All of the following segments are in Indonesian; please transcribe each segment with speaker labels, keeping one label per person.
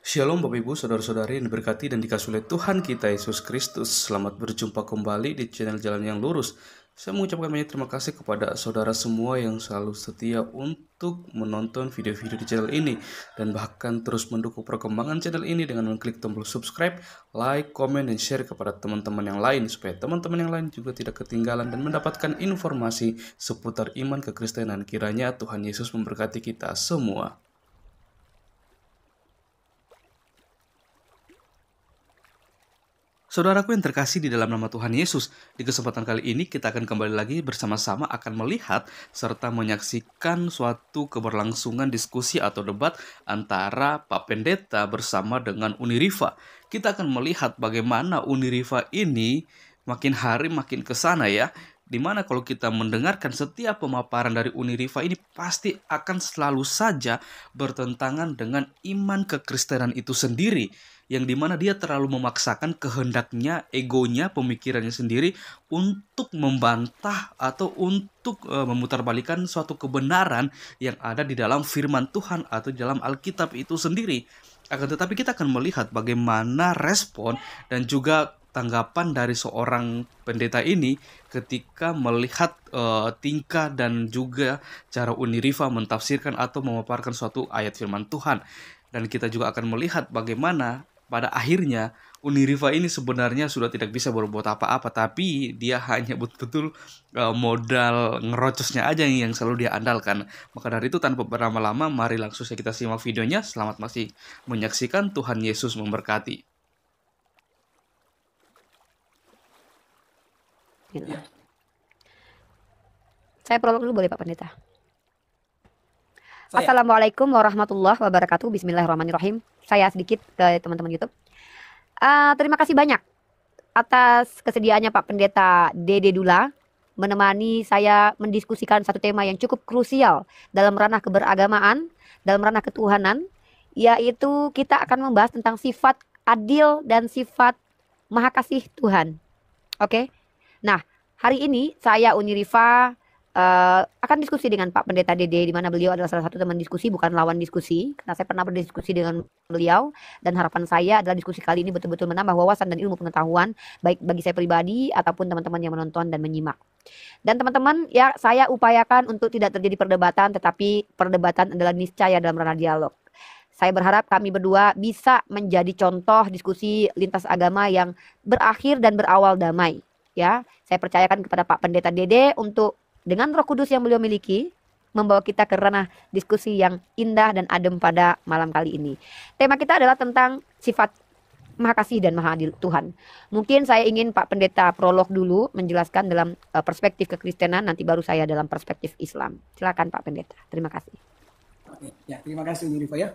Speaker 1: Shalom Bapak Ibu, Saudara-saudari yang diberkati dan dikasihi oleh Tuhan kita Yesus Kristus. Selamat berjumpa kembali di channel Jalan yang Lurus. Saya mengucapkan banyak terima kasih kepada saudara semua yang selalu setia untuk menonton video-video di channel ini dan bahkan terus mendukung perkembangan channel ini dengan mengklik tombol subscribe, like, komen, dan share kepada teman-teman yang lain supaya teman-teman yang lain juga tidak ketinggalan dan mendapatkan informasi seputar iman kekristenan. Kiranya Tuhan Yesus memberkati kita semua. Saudaraku yang terkasih di dalam nama Tuhan Yesus, di kesempatan kali ini kita akan kembali lagi bersama-sama akan melihat serta menyaksikan suatu keberlangsungan diskusi atau debat antara Pak Pendeta bersama dengan Uniriva. Kita akan melihat bagaimana Uniriva ini makin hari makin ke sana ya. Dimana kalau kita mendengarkan setiap pemaparan dari Uniriva ini pasti akan selalu saja bertentangan dengan iman kekristenan itu sendiri, yang dimana dia terlalu memaksakan kehendaknya, egonya, pemikirannya sendiri untuk membantah atau untuk memutarbalikan suatu kebenaran yang ada di dalam firman Tuhan atau dalam Alkitab itu sendiri. Akan tetapi kita akan melihat bagaimana respon dan juga tanggapan dari seorang pendeta ini ketika melihat tingkah dan juga cara Uniriva mentafsirkan atau memaparkan suatu ayat firman Tuhan. Dan kita juga akan melihat bagaimana pada akhirnya Uniriva ini sebenarnya sudah tidak bisa berbuat apa-apa, tapi dia hanya betul-betul modal ngerocosnya aja yang selalu dia andalkan. Maka dari itu tanpa berlama-lama, mari langsung saja kita simak videonya. Selamat masih menyaksikan. Tuhan Yesus memberkati.
Speaker 2: Saya prolog dulu boleh Pak Pendeta? Assalamualaikum warahmatullahi wabarakatuh. Bismillahirrahmanirrahim. Saya sedikit ke teman-teman YouTube. Terima kasih banyak atas kesediaannya Pak Pendeta Dede Dula menemani saya mendiskusikan satu tema yang cukup krusial dalam ranah keberagamaan, dalam ranah ketuhanan, yaitu kita akan membahas tentang sifat adil dan sifat maha kasih Tuhan. Oke. Nah, hari ini saya Uniriva akan diskusi dengan Pak Pendeta Dede, di mana beliau adalah salah satu teman diskusi, bukan lawan diskusi, karena saya pernah berdiskusi dengan beliau, dan harapan saya adalah diskusi kali ini betul-betul menambah wawasan dan ilmu pengetahuan, baik bagi saya pribadi ataupun teman-teman yang menonton dan menyimak. Dan teman-teman, ya saya upayakan untuk tidak terjadi perdebatan, tetapi perdebatan adalah niscaya dalam ranah dialog. Saya berharap kami berdua bisa menjadi contoh diskusi lintas agama yang berakhir dan berawal damai. Ya, saya percayakan kepada Pak Pendeta Dede untuk dengan Roh Kudus yang beliau miliki, membawa kita ke ranah diskusi yang indah dan adem pada malam kali ini. Tema kita adalah tentang sifat maha kasih dan maha adil Tuhan. Mungkin saya ingin Pak Pendeta prolog dulu menjelaskan dalam perspektif kekristenan, nanti baru saya dalam perspektif Islam. Silakan Pak Pendeta. Terima kasih.
Speaker 3: Ya, terima kasih Uniriva ya.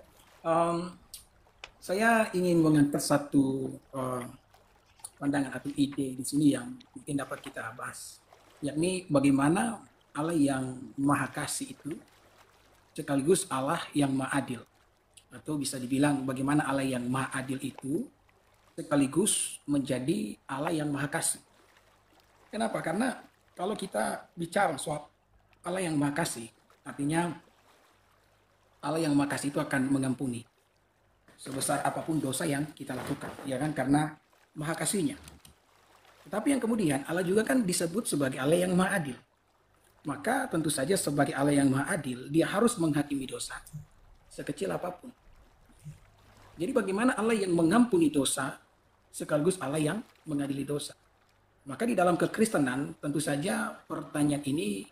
Speaker 3: Saya ingin mengangkat satu pandangan atau ide di sini yang mungkin dapat kita bahas, yakni bagaimana Allah yang maha kasih itu sekaligus Allah yang maha adil, atau bisa dibilang bagaimana Allah yang maha adil itu sekaligus menjadi Allah yang maha kasih. Kenapa? Karena kalau kita bicara soal Allah yang maha kasih, artinya Allah yang maha kasih itu akan mengampuni sebesar apapun dosa yang kita lakukan, ya kan, karena maha kasihnya. Tetapi yang kemudian Allah juga kan disebut sebagai Allah yang maha adil. Maka tentu saja sebagai Allah yang maha adil, dia harus menghakimi dosa sekecil apapun. Jadi bagaimana Allah yang mengampuni dosa sekaligus Allah yang mengadili dosa? Maka di dalam kekristenan tentu saja pertanyaan ini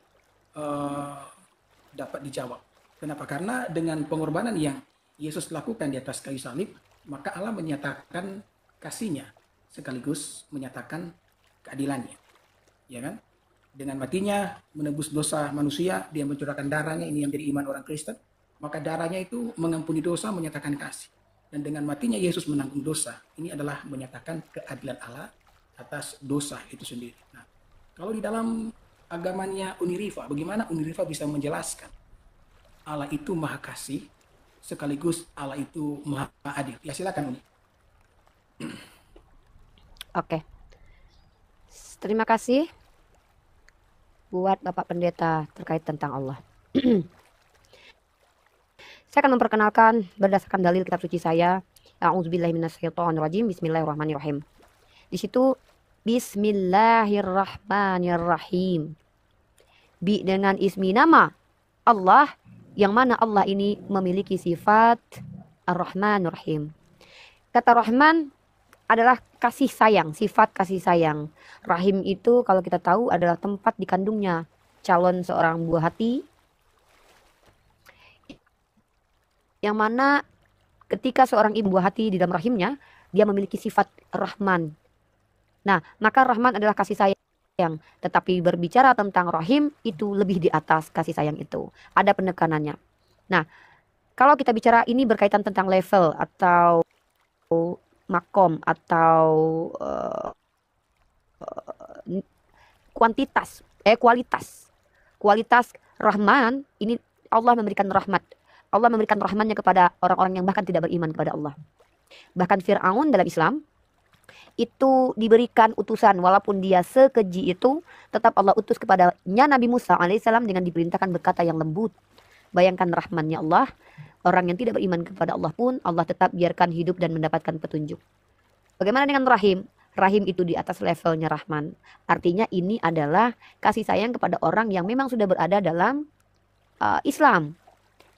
Speaker 3: dapat dijawab. Kenapa? Karena dengan pengorbanan yang Yesus lakukan di atas kayu salib, maka Allah menyatakan kasih-Nya sekaligus menyatakan keadilannya, ya kan? Dengan matinya menebus dosa manusia, dia mencurahkan darahnya, ini yang jadi iman orang Kristen, maka darahnya itu mengampuni dosa, menyatakan kasih. Dan dengan matinya Yesus menanggung dosa, ini adalah menyatakan keadilan Allah atas dosa itu sendiri. Nah, kalau di dalam agamanya Uniriva, bagaimana Uniriva bisa menjelaskan Allah itu maha kasih sekaligus Allah itu maha adil? Ya silakan Uni.
Speaker 2: Oke. Terima kasih buat Bapak Pendeta terkait tentang Allah. Saya akan memperkenalkan berdasarkan dalil kitab suci saya A'udzubillahi minasyaitonirrajim. Bismillahirrahmanirrahim. Di situ Bismillahirrahmanirrahim. Bi dengan ismi nama Allah, yang mana Allah ini memiliki sifat Ar-Rahmanir-Rahim. Kata Rahman adalah kasih sayang, sifat kasih sayang. Rahim itu kalau kita tahu adalah tempat dikandungnya calon seorang buah hati, yang mana ketika seorang ibu buah hati di dalam rahimnya, dia memiliki sifat Rahman. Nah, maka Rahman adalah kasih sayang. Tetapi berbicara tentang rahim, itu lebih di atas kasih sayang itu. Ada penekanannya. Nah, kalau kita bicara ini berkaitan tentang level atau makom atau kualitas Rahman ini, Allah memberikan rahmat. Allah memberikan rahmannya kepada orang-orang yang bahkan tidak beriman kepada Allah. Bahkan Fir'aun dalam Islam itu diberikan utusan, walaupun dia sekeji itu, tetap Allah utus kepadanya Nabi Musa alaihissalam dengan diperintahkan berkata yang lembut. Bayangkan rahmannya Allah, orang yang tidak beriman kepada Allah pun Allah tetap biarkan hidup dan mendapatkan petunjuk. Bagaimana dengan rahim? Rahim itu di atas levelnya Rahman. Artinya ini adalah kasih sayang kepada orang yang memang sudah berada dalam Islam.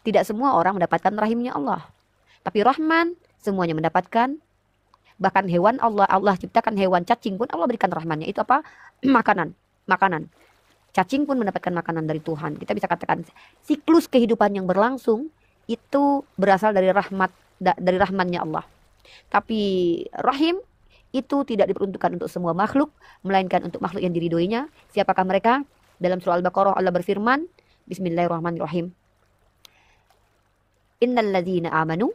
Speaker 2: Tidak semua orang mendapatkan rahimnya Allah. Tapi Rahman semuanya mendapatkan. Bahkan hewan Allah ciptakan hewan cacing pun Allah berikan rahmannya. Itu apa? Makanan. Cacing pun mendapatkan makanan dari Tuhan. Kita bisa katakan siklus kehidupan yang berlangsung itu berasal dari rahmannya Allah. Tapi rahim itu tidak diperuntukkan untuk semua makhluk, melainkan untuk makhluk yang diridhoinya. Siapakah mereka? Dalam surah Al-Baqarah Allah berfirman, Bismillahirrahmanirrahim. Innalladzina amanu.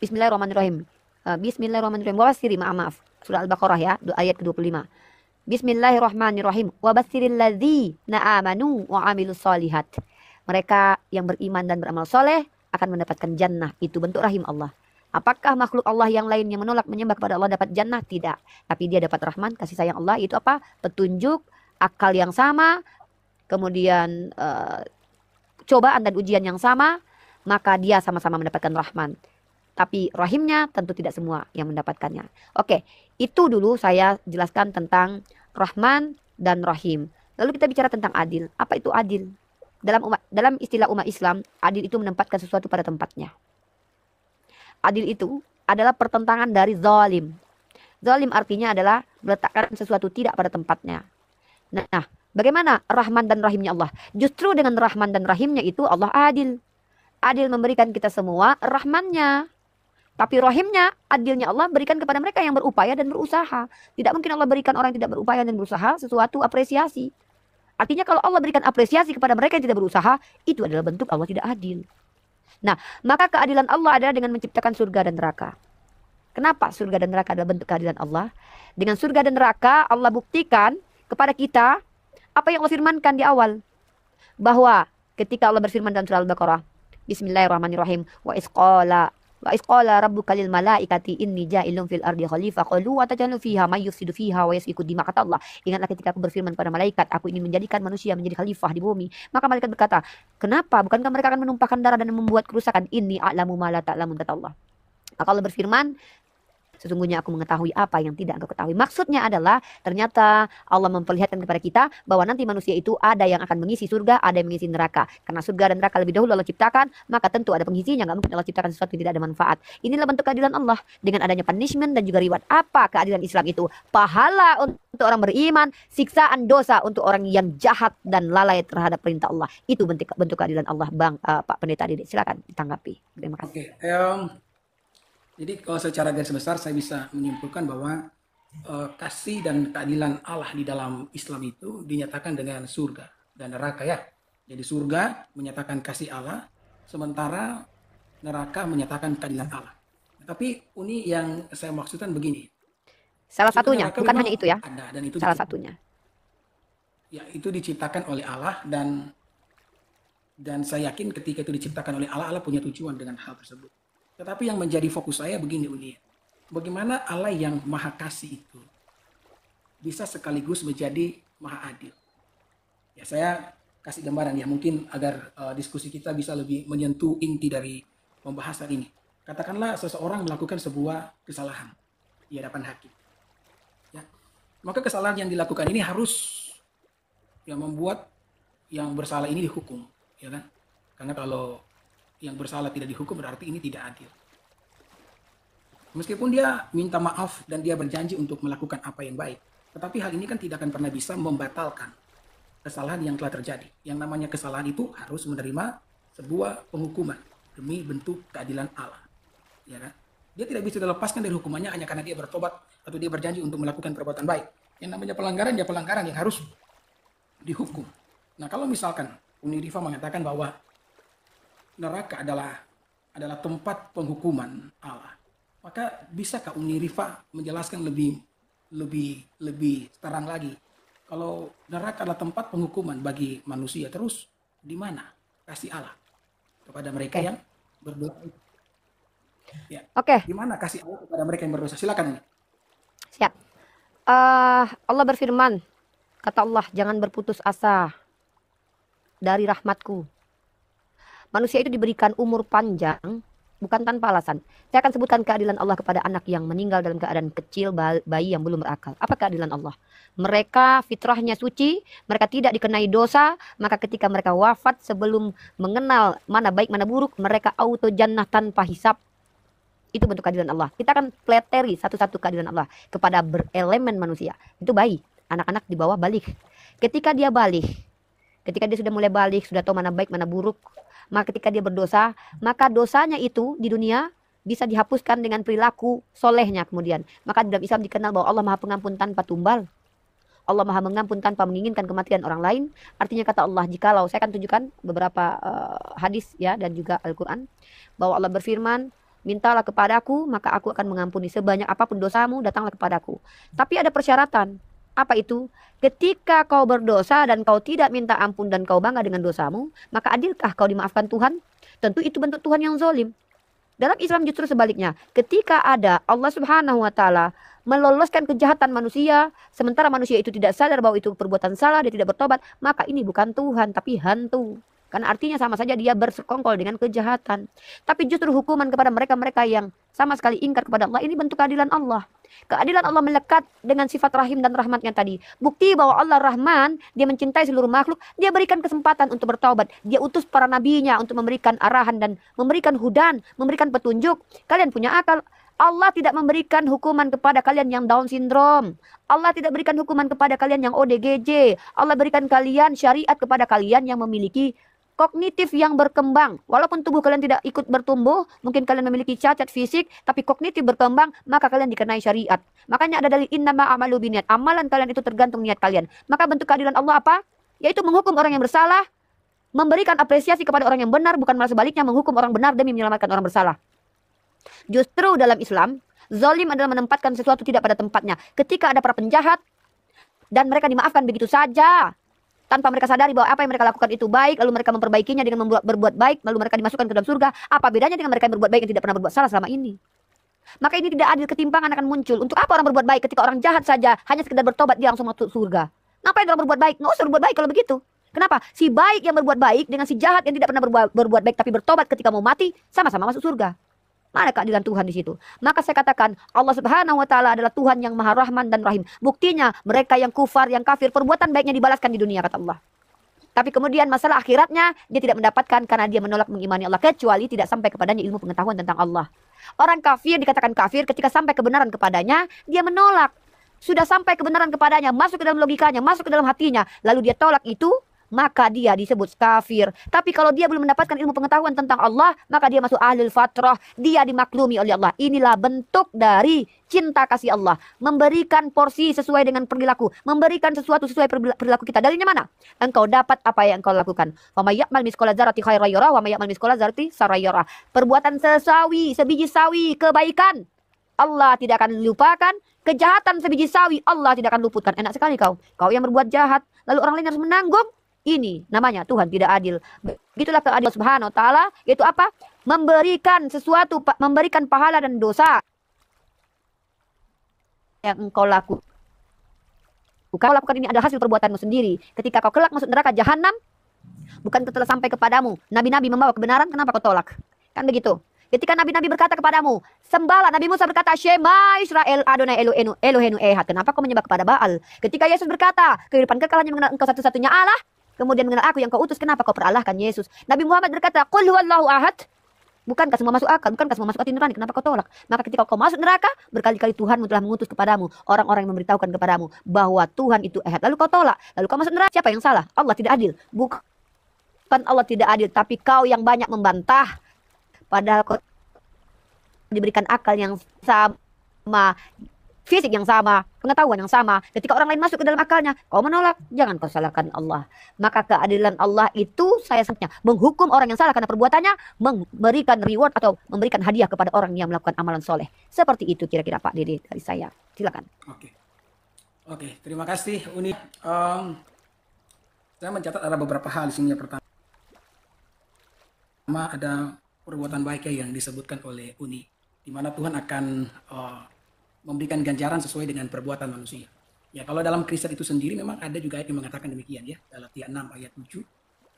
Speaker 2: Bismillahirrahmanirrahim. Bismillahirrahmanirrahim. Wabashiri, maaf. Surah Al-Baqarah ya, ayat ke-25. Bismillahirrahmanirrahim. Wabashiril ladzina amanu wa amilus solihat. Mereka yang beriman dan beramal soleh akan mendapatkan jannah. Itu bentuk rahim Allah. Apakah makhluk Allah yang lain yang menolak menyembah kepada Allah dapat jannah? Tidak. Tapi dia dapat rahman, kasih sayang Allah. Itu apa? Petunjuk, akal yang sama, kemudian cobaan dan ujian yang sama, maka dia sama-sama mendapatkan rahman. Tapi rahimnya tentu tidak semua yang mendapatkannya. Oke, itu dulu saya jelaskan tentang rahman dan rahim. Lalu kita bicara tentang adil. Apa itu adil? Dalam istilah umat Islam, adil itu menempatkan sesuatu pada tempatnya. Adil itu adalah pertentangan dari zalim. Zalim artinya adalah meletakkan sesuatu tidak pada tempatnya. Nah, bagaimana rahman dan rahimnya Allah? Justru dengan rahman dan rahimnya itu Allah adil. Adil memberikan kita semua rahmannya. Tapi rahimnya, adilnya Allah berikan kepada mereka yang berupaya dan berusaha. Tidak mungkin Allah berikan orang yang tidak berupaya dan berusaha sesuatu apresiasi. Artinya kalau Allah berikan apresiasi kepada mereka yang tidak berusaha, itu adalah bentuk Allah tidak adil. Nah, maka keadilan Allah adalah dengan menciptakan surga dan neraka. Kenapa surga dan neraka adalah bentuk keadilan Allah? Dengan surga dan neraka, Allah buktikan kepada kita apa yang Allah firmankan di awal. Bahwa ketika Allah berfirman dalam surah Al-Baqarah, Bismillahirrahmanirrahim, Wa isqala rabbuka lil malaikati inni ja'ilun fil ardi khalifah qalu wa tajalu fiha may yufsidu fiha wa yasfiku dima. Kata Allah, ingatlah ketika aku berfirman kepada malaikat, aku ingin menjadikan manusia menjadi khalifah di bumi. Maka malaikat berkata, kenapa? Bukankah mereka akan menumpahkan darah dan membuat kerusakan? Inni a'lamu ma la ta'lamun, kata Allah. Maka Allah berfirman, sesungguhnya aku mengetahui apa yang tidak engkau ketahui. Maksudnya adalah ternyata Allah memperlihatkan kepada kita bahwa nanti manusia itu ada yang akan mengisi surga, ada yang mengisi neraka. Karena surga dan neraka lebih dahulu Allah ciptakan, maka tentu ada pengisinya. Nggak mungkin Allah ciptakan sesuatu yang tidak ada manfaat. Inilah bentuk keadilan Allah dengan adanya punishment dan juga reward. Apa keadilan Islam itu? Pahala untuk orang beriman, siksaan dosa untuk orang yang jahat dan lalai terhadap perintah Allah. Itu bentuk keadilan Allah. Pak Pendeta Didik, silakan ditanggapi. Terima kasih.
Speaker 3: Jadi kalau secara garis besar saya bisa menyimpulkan bahwa kasih dan keadilan Allah di dalam Islam itu dinyatakan dengan surga dan neraka ya. Jadi surga menyatakan kasih Allah, sementara neraka menyatakan keadilan Allah. Tapi ini yang saya maksudkan begini.
Speaker 2: Salah satunya, bukan hanya itu ya.
Speaker 3: Ada, dan itu
Speaker 2: salah satunya.
Speaker 3: Ya, itu diciptakan oleh Allah dan saya yakin ketika itu diciptakan oleh Allah, Allah punya tujuan dengan hal tersebut. Tetapi yang menjadi fokus saya begini Uni, bagaimana Allah yang maha kasih itu bisa sekaligus menjadi maha adil. Ya, saya kasih gambaran ya, mungkin agar diskusi kita bisa lebih menyentuh inti dari pembahasan ini. katakanlah seseorang melakukan sebuah kesalahan di hadapan hakim, ya, maka kesalahan yang dilakukan ini harus yang membuat yang bersalah ini dihukum, ya kan? Karena kalau yang bersalah tidak dihukum berarti ini tidak adil. Meskipun dia minta maaf dan dia berjanji untuk melakukan apa yang baik, tetapi hal ini kan tidak akan pernah bisa membatalkan kesalahan yang telah terjadi. Yang namanya kesalahan itu harus menerima sebuah penghukuman demi bentuk keadilan Allah, ya kan? Dia tidak bisa dilepaskan dari hukumannya hanya karena dia bertobat atau dia berjanji untuk melakukan perbuatan baik. Yang namanya pelanggaran, ya pelanggaran yang harus dihukum. Nah, kalau misalkan Uni Rifa mengatakan bahwa neraka adalah tempat penghukuman Allah, maka bisakah Uni Rifa menjelaskan lebih terang lagi? Kalau neraka adalah tempat penghukuman bagi manusia, terus di mana kasih Allah kepada mereka yang berdosa? Ya.
Speaker 2: Oke,
Speaker 3: Di mana kasih Allah kepada mereka yang berdosa? Silakan.
Speaker 2: siap. Allah berfirman, kata Allah, jangan berputus asa dari rahmatku. Manusia itu diberikan umur panjang bukan tanpa alasan. Saya akan sebutkan keadilan Allah kepada anak yang meninggal dalam keadaan kecil, bayi yang belum berakal. Apa keadilan Allah? Mereka fitrahnya suci, mereka tidak dikenai dosa, maka ketika mereka wafat sebelum mengenal mana baik mana buruk, mereka auto jannah tanpa hisab. Itu bentuk keadilan Allah. Kita akan pleteri satu-satu keadilan Allah kepada berelemen manusia. Itu bayi, anak-anak di bawah balik. Ketika dia balik, ketika dia sudah mulai balik, sudah tahu mana baik mana buruk, maka ketika dia berdosa, maka dosanya itu di dunia bisa dihapuskan dengan perilaku solehnya kemudian. Maka dalam Islam dikenal bahwa Allah Maha Pengampun tanpa tumbal. Allah Maha Mengampun tanpa menginginkan kematian orang lain. Artinya kata Allah, jikalau saya akan tunjukkan beberapa hadis ya dan juga Al-Quran, bahwa Allah berfirman, mintalah kepadaku, maka aku akan mengampuni sebanyak apapun dosamu, datanglah kepadaku. Tapi ada persyaratan. Apa itu? Ketika kau berdosa dan kau tidak minta ampun dan kau bangga dengan dosamu, maka adilkah kau dimaafkan Tuhan? Tentu itu bentuk Tuhan yang zalim. Dalam Islam justru sebaliknya. Ketika ada Allah Subhanahu wa Ta'ala meloloskan kejahatan manusia, sementara manusia itu tidak sadar bahwa itu perbuatan salah, dia tidak bertobat, maka ini bukan Tuhan tapi hantu. Karena artinya sama saja dia bersekongkol dengan kejahatan. Tapi justru hukuman kepada mereka-mereka yang sama sekali ingkar kepada Allah, ini bentuk keadilan Allah. Keadilan Allah melekat dengan sifat rahim dan rahmatnya tadi. Bukti bahwa Allah Rahman, dia mencintai seluruh makhluk, dia berikan kesempatan untuk bertaubat. Dia utus para nabinya untuk memberikan arahan dan memberikan hudan, memberikan petunjuk. Kalian punya akal. Allah tidak memberikan hukuman kepada kalian yang Down syndrome. Allah tidak berikan hukuman kepada kalian yang ODGJ. Allah berikan kalian syariat kepada kalian yang memiliki kognitif yang berkembang. Walaupun tubuh kalian tidak ikut bertumbuh, mungkin kalian memiliki cacat fisik, tapi kognitif berkembang, maka kalian dikenai syariat. Makanya ada dalil innama amalu biniat. Amalan kalian itu tergantung niat kalian. Maka bentuk keadilan Allah apa? Yaitu menghukum orang yang bersalah, memberikan apresiasi kepada orang yang benar, bukan malah sebaliknya menghukum orang benar demi menyelamatkan orang bersalah. Justru dalam Islam, zalim adalah menempatkan sesuatu tidak pada tempatnya. Ketika ada para penjahat dan mereka dimaafkan begitu saja, tanpa mereka sadari bahwa apa yang mereka lakukan itu baik, lalu mereka memperbaikinya dengan berbuat baik, lalu mereka dimasukkan ke dalam surga. Apa bedanya dengan mereka yang berbuat baik yang tidak pernah berbuat salah selama ini? Maka ini tidak adil, ketimpangan akan muncul. Untuk apa orang berbuat baik ketika orang jahat saja hanya sekedar bertobat dia langsung masuk surga? Ngapain orang berbuat baik? Nggak usah berbuat baik kalau begitu. Kenapa? Si baik yang berbuat baik dengan si jahat yang tidak pernah berbuat baik tapi bertobat ketika mau mati, sama-sama masuk surga. Mana keadilan Tuhan di situ? Maka saya katakan Allah Subhanahu wa Ta'ala adalah Tuhan yang Maha Rahman dan Rahim. Buktinya mereka yang kufar, yang kafir, perbuatan baiknya dibalaskan di dunia kata Allah. Tapi kemudian masalah akhiratnya dia tidak mendapatkan karena dia menolak mengimani Allah, kecuali tidak sampai kepadanya ilmu pengetahuan tentang Allah. Orang kafir dikatakan kafir ketika sampai kebenaran kepadanya, dia menolak. Sudah sampai kebenaran kepadanya, masuk ke dalam logikanya, masuk ke dalam hatinya, lalu dia tolak itu, maka dia disebut kafir. Tapi kalau dia belum mendapatkan ilmu pengetahuan tentang Allah, maka dia masuk ahlul fatrah. Dia dimaklumi oleh Allah. Inilah bentuk dari cinta kasih Allah. Memberikan porsi sesuai dengan perilaku. Memberikan sesuatu sesuai perilaku kita. Dalilnya mana? Engkau dapat apa yang engkau lakukan. Wa may ya'mal mithqala dzarratin khairan yarah wa may ya'mal mithqala dzarratin syarran yarah. Perbuatan sesawi, sebiji sawi kebaikan, Allah tidak akan lupakan. Kejahatan sebiji sawi, Allah tidak akan luputkan. Enak sekali kau. Kau yang berbuat jahat, lalu orang lain harus menanggung. Ini namanya Tuhan tidak adil. Begitulah keadilan Subhanahu wa Ta'ala, yaitu apa? Memberikan sesuatu, memberikan pahala dan dosa yang engkau lakukan. Kau lakukan ini adalah hasil perbuatanmu sendiri. Ketika kau kelak masuk neraka jahanam, bukan telah sampai kepadamu nabi-nabi membawa kebenaran, kenapa kau tolak? Kan begitu. Ketika nabi-nabi berkata kepadamu, sembahlah. Nabi Musa berkata, Shema Israel Adonai Elohenu Ehad. Kenapa kau menyembah kepada Baal? Ketika Yesus berkata, kehidupan kekal hanya mengenal engkau satu-satunya Allah, kemudian mengenal aku yang kau utus, kenapa kau peralahkan Yesus? Nabi Muhammad berkata, Qul huwallahu ahad. Bukankah semua masuk akal? Bukankah semua masuk hati nurani? Kenapa kau tolak? Maka ketika kau masuk neraka, berkali-kali Tuhan telah mengutus kepadamu orang-orang yang memberitahukan kepadamu bahwa Tuhan itu Ehad. Lalu kau tolak, lalu kau masuk neraka. Siapa yang salah? Allah tidak adil. Bukan Allah tidak adil, tapi kau yang banyak membantah. Padahal kau diberikan akal yang sama, fisik yang sama, pengetahuan yang sama. Ketika orang lain masuk ke dalam akalnya, kau menolak. Jangan kau salahkan Allah. Maka keadilan Allah itu saya sebutnya menghukum orang yang salah karena perbuatannya, memberikan reward atau memberikan hadiah kepada orang yang melakukan amalan soleh. Seperti itu kira-kira Pak Dede dari saya. Silakan.
Speaker 3: Oke, terima kasih Uni. Saya mencatat ada beberapa hal di sini. Pertama ada perbuatan baik yang disebutkan oleh Uni, di mana Tuhan akan memberikan ganjaran sesuai dengan perbuatan manusia. Ya, kalau dalam Kristen itu sendiri memang ada juga ayat yang mengatakan demikian ya. Galatia 6 ayat 7.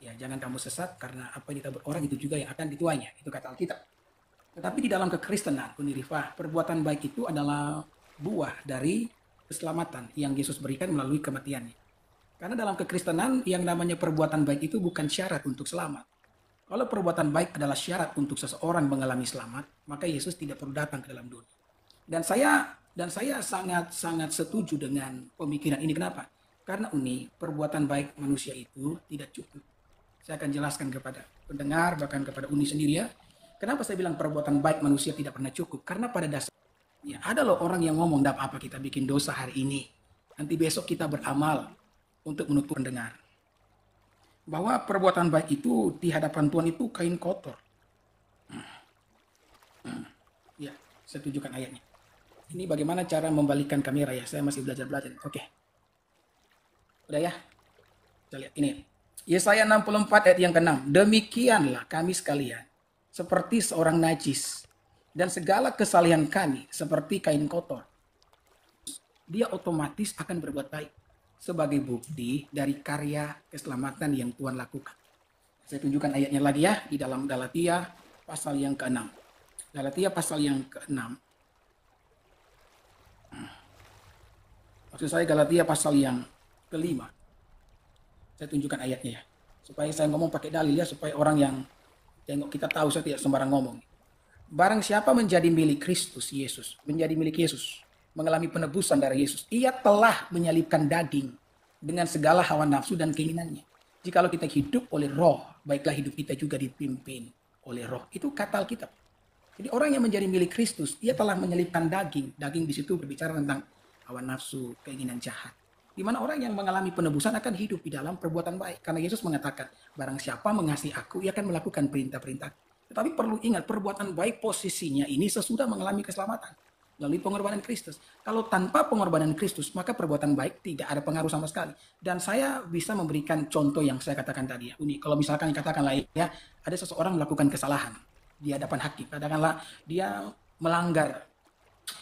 Speaker 3: Ya, jangan kamu sesat karena apa yang ditabur orang itu juga yang akan dituainya. Itu kata Alkitab. Tetapi di dalam kekristenan, Uni Rifah, perbuatan baik itu adalah buah dari keselamatan yang Yesus berikan melalui kematiannya. Karena dalam kekristenan yang namanya perbuatan baik itu bukan syarat untuk selamat. Kalau perbuatan baik adalah syarat untuk seseorang mengalami selamat, maka Yesus tidak perlu datang ke dalam dunia. Dan saya sangat setuju dengan pemikiran ini. Kenapa? Karena Uni, perbuatan baik manusia itu tidak cukup. Saya akan jelaskan kepada pendengar, bahkan kepada Uni sendiri ya. Kenapa saya bilang perbuatan baik manusia tidak pernah cukup? Karena pada dasarnya ada loh orang yang ngomong, "Dap apa kita bikin dosa hari ini? Nanti besok kita beramal untuk menutup pendengar." Bahwa perbuatan baik itu di hadapan Tuhan itu kain kotor. Ya, saya tunjukkan ayatnya. Ini bagaimana cara membalikkan kamera ya. Saya masih belajar. Oke. Udah ya? Kita lihat ini. Yesaya 64 ayat yang ke-6. Demikianlah kami sekalian seperti seorang najis dan segala kesalahan kami seperti kain kotor. Dia otomatis akan berbuat baik sebagai bukti dari karya keselamatan yang Tuhan lakukan. Saya tunjukkan ayatnya lagi ya di dalam Galatia pasal yang ke-6. Galatia pasal yang ke-6. Maksud saya Galatia pasal yang ke-5. Saya tunjukkan ayatnya ya. Supaya saya ngomong pakai dalil ya, supaya orang yang tengok kita tahu saya tidak sembarang ngomong. Barang siapa menjadi milik Kristus Yesus, menjadi milik Yesus, mengalami penebusan dari Yesus, ia telah menyalibkan daging dengan segala hawa nafsu dan keinginannya. Jikalau kita hidup oleh roh, baiklah hidup kita juga dipimpin oleh roh. Itu kata Alkitab. Jadi orang yang menjadi milik Kristus, ia telah menyalibkan daging. Daging di situ berbicara tentang hawa nafsu, keinginan jahat. Di mana orang yang mengalami penebusan akan hidup di dalam perbuatan baik. Karena Yesus mengatakan, barang siapa mengasihi aku, ia akan melakukan perintah-perintah. Tetapi perlu ingat, perbuatan baik posisinya ini sesudah mengalami keselamatan melalui pengorbanan Kristus. Kalau tanpa pengorbanan Kristus, maka perbuatan baik tidak ada pengaruh sama sekali. Dan saya bisa memberikan contoh yang saya katakan tadi ya. Uni, kalau misalkan katakanlah ya, ada seseorang melakukan kesalahan di hadapan hakim. Katakanlah dia melanggar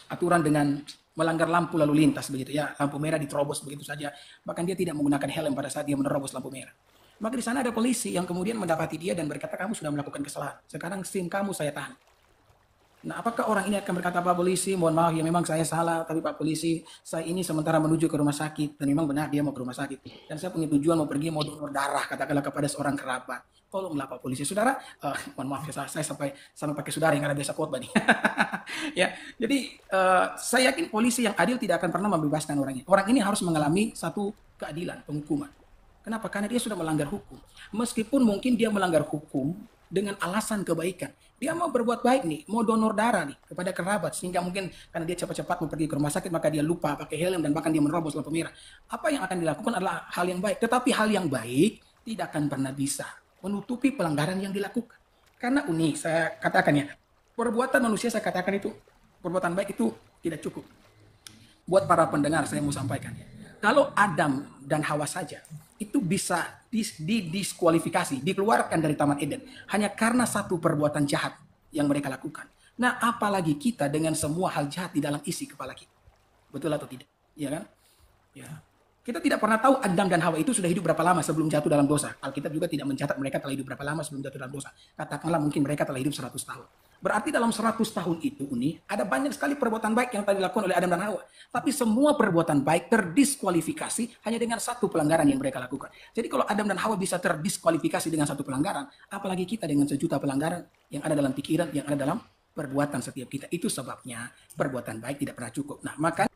Speaker 3: aturan dengan melanggar lampu lalu lintas begitu ya. Lampu merah diterobos begitu saja. Bahkan dia tidak menggunakan helm pada saat dia menerobos lampu merah. Maka di sana ada polisi yang kemudian mendapati dia dan berkata, kamu sudah melakukan kesalahan. Sekarang SIM kamu saya tahan. Nah, apakah orang ini akan berkata, Pak Polisi, mohon maaf ya memang saya salah, tapi Pak Polisi, saya ini sementara menuju ke rumah sakit. Dan memang benar dia mau ke rumah sakit. Dan saya punya tujuan mau pergi, mau donor darah, katakanlah kepada seorang kerabat. Tolonglah Pak Polisi. Saudara, mohon maaf ya saya sampai pakai saudara yang ada biasa khotbah nih. Ya, jadi saya yakin polisi yang adil tidak akan pernah membebaskan orang ini. Orang ini harus mengalami satu keadilan, penghukuman. Kenapa? Karena dia sudah melanggar hukum. Meskipun mungkin dia melanggar hukum dengan alasan kebaikan. Dia mau berbuat baik nih, mau donor darah nih kepada kerabat. Sehingga mungkin karena dia cepat-cepat mau pergi ke rumah sakit, maka dia lupa pakai helm dan bahkan dia menerobos lampu merah. Apa yang akan dilakukan adalah hal yang baik. Tetapi hal yang baik tidak akan pernah bisa menutupi pelanggaran yang dilakukan. Karena Uni, saya katakan ya, perbuatan manusia saya katakan itu, perbuatan baik itu tidak cukup. Buat para pendengar saya mau sampaikan ya. Kalau Adam dan Hawa saja itu bisa didiskualifikasi, dikeluarkan dari Taman Eden hanya karena satu perbuatan jahat yang mereka lakukan. Nah, apalagi kita dengan semua hal jahat di dalam isi kepala kita. Betul atau tidak? Iya kan? Ya. Kita tidak pernah tahu Adam dan Hawa itu sudah hidup berapa lama sebelum jatuh dalam dosa. Alkitab juga tidak mencatat mereka telah hidup berapa lama sebelum jatuh dalam dosa. Katakanlah mungkin mereka telah hidup 100 tahun. Berarti dalam 100 tahun itu, ada banyak sekali perbuatan baik yang telah dilakukan oleh Adam dan Hawa. Tapi semua perbuatan baik terdiskualifikasi hanya dengan satu pelanggaran yang mereka lakukan. Jadi kalau Adam dan Hawa bisa terdiskualifikasi dengan satu pelanggaran, apalagi kita dengan sejuta pelanggaran yang ada dalam pikiran, yang ada dalam perbuatan setiap kita. Itu sebabnya perbuatan baik tidak pernah cukup. Nah, makanya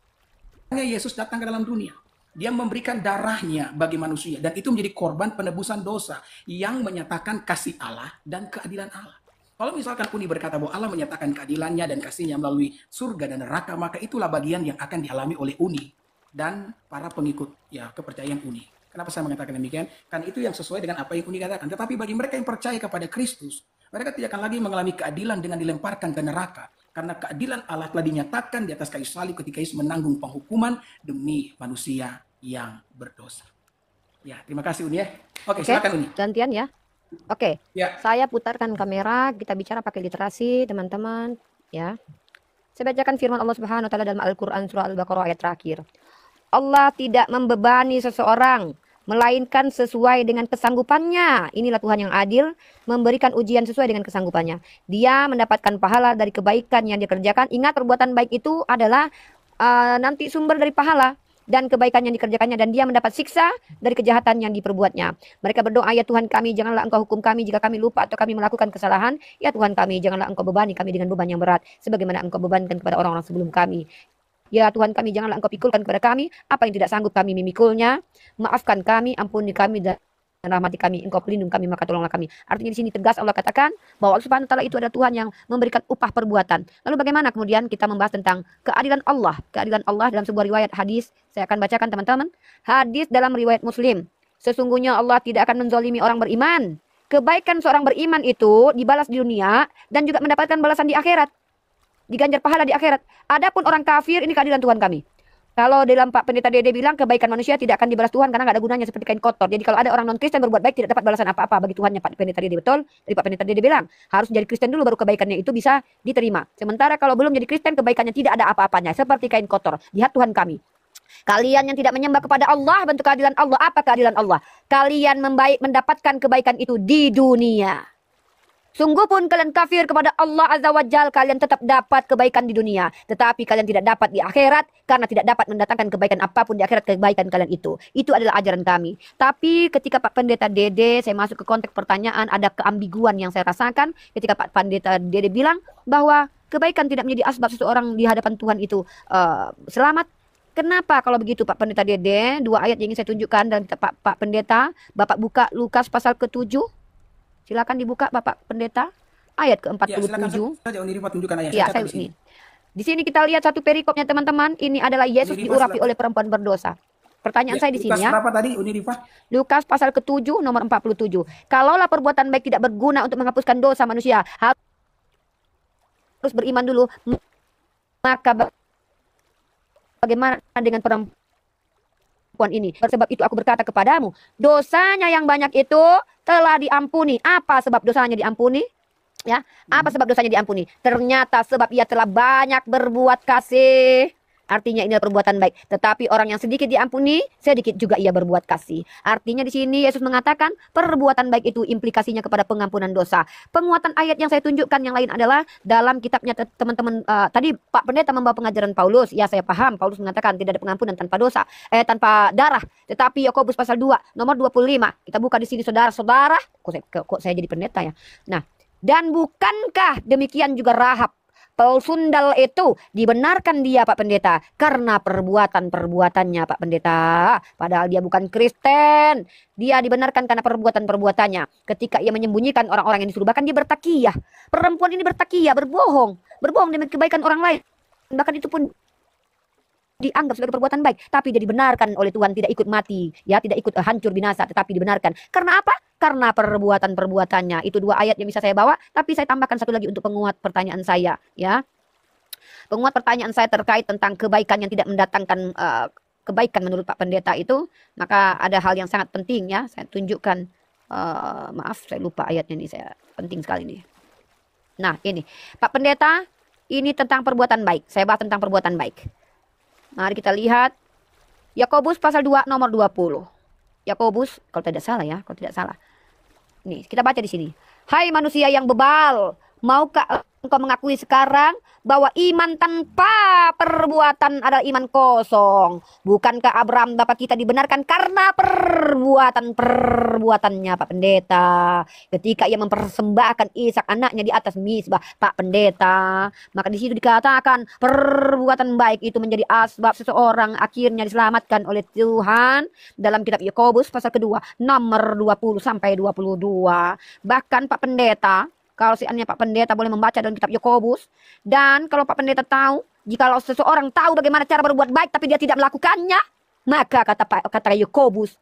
Speaker 3: Yesus datang ke dalam dunia. Dia memberikan darahnya bagi manusia. Dan itu menjadi korban penebusan dosa yang menyatakan kasih Allah dan keadilan Allah. Kalau misalkan Uni berkata bahwa Allah menyatakan keadilannya dan kasihnya melalui surga dan neraka, maka itulah bagian yang akan dialami oleh Uni dan para pengikut kepercayaan Uni. Kenapa saya mengatakan demikian? Karena itu yang sesuai dengan apa yang Uni katakan. Tetapi bagi mereka yang percaya kepada Kristus, mereka tidak akan lagi mengalami keadilan dengan dilemparkan ke neraka. Karena keadilan Allah telah dinyatakan di atas kayu salib ketika Yesus menanggung penghukuman demi manusia yang berdosa. Ya, terima kasih Uni ya. Oke, silakan Uni.
Speaker 2: Gantian ya. Oke.
Speaker 3: Ya.
Speaker 2: Saya putarkan kamera, kita bicara pakai literasi, teman-teman, ya. Saya bacakan firman Allah Subhanahu wa taala dalam Al-Qur'an surah Al-Baqarah ayat terakhir. Allah tidak membebani seseorang melainkan sesuai dengan kesanggupannya. Inilah Tuhan yang adil, memberikan ujian sesuai dengan kesanggupannya. Dia mendapatkan pahala dari kebaikan yang dikerjakan. Ingat, perbuatan baik itu adalah nanti sumber dari pahala dan kebaikan yang dikerjakannya, dan dia mendapat siksa dari kejahatan yang diperbuatnya. Mereka berdoa, ya Tuhan kami, janganlah Engkau hukum kami jika kami lupa atau kami melakukan kesalahan. Ya Tuhan kami, janganlah Engkau bebani kami dengan beban yang berat, sebagaimana Engkau bebankan kepada orang-orang sebelum kami. Ya Tuhan kami, janganlah Engkau pikulkan kepada kami apa yang tidak sanggup kami memikulnya. Maafkan kami, ampuni kami, dan rahmati kami. Engkau pelindung kami, maka tolonglah kami. Artinya di sini tegas Allah katakan bahwa Allah Subhanahu wa taala itu adalah Tuhan yang memberikan upah perbuatan. Lalu bagaimana kemudian kita membahas tentang keadilan Allah? Keadilan Allah dalam sebuah riwayat hadis. Saya akan bacakan teman-teman. Hadis dalam riwayat Muslim. Sesungguhnya Allah tidak akan menzalimi orang beriman. Kebaikan seorang beriman itu dibalas di dunia dan juga mendapatkan balasan di akhirat. Diganjar pahala di akhirat. Adapun orang kafir, ini keadilan Tuhan kami. Kalau dalam Pak Pendeta Dede bilang kebaikan manusia tidak akan dibalas Tuhan karena nggak ada gunanya, seperti kain kotor. Jadi kalau ada orang non Kristen berbuat baik tidak dapat balasan apa-apa bagi Tuhannya, Pak Pendeta Dede. Betul? Jadi Pak Pendeta Dede bilang harus jadi Kristen dulu baru kebaikannya itu bisa diterima. Sementara kalau belum jadi Kristen kebaikannya tidak ada apa-apanya, seperti kain kotor. Lihat Tuhan kami. Kalian yang tidak menyembah kepada Allah, bentuk keadilan Allah. Apa keadilan Allah? Kalian mendapatkan kebaikan itu di dunia. Sungguh pun kalian kafir kepada Allah Azza wa Jal, kalian tetap dapat kebaikan di dunia. Tetapi kalian tidak dapat di akhirat, karena tidak dapat mendatangkan kebaikan apapun di akhirat, kebaikan kalian itu. Itu adalah ajaran kami. Tapi ketika Pak Pendeta Dede, saya masuk ke konteks pertanyaan, ada keambiguan yang saya rasakan. Ketika Pak Pendeta Dede bilang bahwa kebaikan tidak menjadi asbab seseorang di hadapan Tuhan itu selamat. Kenapa kalau begitu Pak Pendeta Dede? Dua ayat yang ingin saya tunjukkan dalam Pak Pendeta. Bapak buka Lukas pasal ke-7. Silakan dibuka Bapak Pendeta, ayat ke-47.
Speaker 3: Ya, silakan saja Uni Rifa tunjukkan ayat.
Speaker 2: Ya, saya ini. Di sini kita lihat satu perikopnya teman-teman. Ini adalah Yesus diurapi oleh perempuan berdosa. Pertanyaan saya di sini ya.
Speaker 3: Lukas berapa tadi Uni Rifa?
Speaker 2: Lukas pasal ke-7 nomor 47. Kalaulah perbuatan baik tidak berguna untuk menghapuskan dosa manusia, harus beriman dulu. Maka bagaimana dengan perempuan ini? Sebab itu aku berkata kepadamu, dosanya yang banyak itu telah diampuni. Apa sebab dosanya diampuni? Ya, apa sebab dosanya diampuni? Ternyata sebab ia telah banyak berbuat kasih. Artinya ini adalah perbuatan baik. Tetapi orang yang sedikit diampuni, sedikit juga ia berbuat kasih. Artinya di sini Yesus mengatakan perbuatan baik itu implikasinya kepada pengampunan dosa. Penguatan ayat yang saya tunjukkan yang lain adalah dalam kitabnya teman-teman, tadi Pak Pendeta membawa pengajaran Paulus. Ya, saya paham. Paulus mengatakan tidak ada pengampunan tanpa dosa, tanpa darah. Tetapi Yakobus pasal 2 nomor 25. Kita buka di sini saudara-saudara. Kok saya jadi pendeta ya? Nah, dan bukankah demikian juga Rahab Sundal itu dibenarkan dia Pak Pendeta karena perbuatan-perbuatannya Pak Pendeta. Padahal dia bukan Kristen. Dia dibenarkan karena perbuatan-perbuatannya. Ketika ia menyembunyikan orang-orang yang disuruh, bahkan dia bertakiyah. Perempuan ini bertakiyah, berbohong demi kebaikan orang lain. Bahkan itu pun dianggap sebagai perbuatan baik, tapi dia dibenarkan oleh Tuhan, tidak ikut mati, ya, tidak ikut hancur binasa, tetapi dibenarkan. Karena apa? Karena perbuatan-perbuatannya. Itu dua ayat yang bisa saya bawa, tapi saya tambahkan satu lagi untuk penguat pertanyaan saya, ya. Penguat pertanyaan saya terkait tentang kebaikan yang tidak mendatangkan kebaikan menurut Pak Pendeta itu, maka ada hal yang sangat penting, ya. Saya tunjukkan, maaf saya lupa ayatnya ini, saya penting sekali nih. Nah, ini Pak Pendeta, ini tentang perbuatan baik. Saya bahas tentang perbuatan baik. Mari kita lihat Yakobus pasal 2 nomor 20. Yakobus kalau tidak salah ya, kalau tidak salah. Nih, kita baca di sini. Hai manusia yang bebal, maukah engkau mengakui sekarang bahwa iman tanpa perbuatan adalah iman kosong? Bukankah Abraham bapak kita dibenarkan karena perbuatannya, Pak Pendeta? Ketika ia mempersembahkan Ishak anaknya di atas misbah, Pak Pendeta, maka di situ dikatakan perbuatan baik itu menjadi asbab seseorang akhirnya diselamatkan oleh Tuhan dalam kitab Yakobus pasal kedua nomor 20 sampai 22. Bahkan Pak Pendeta, kalau seandainya Pak Pendeta boleh membaca dalam kitab Yakobus, dan kalau Pak Pendeta tahu, jikalau seseorang tahu bagaimana cara berbuat baik tapi dia tidak melakukannya, maka kata Yakobus,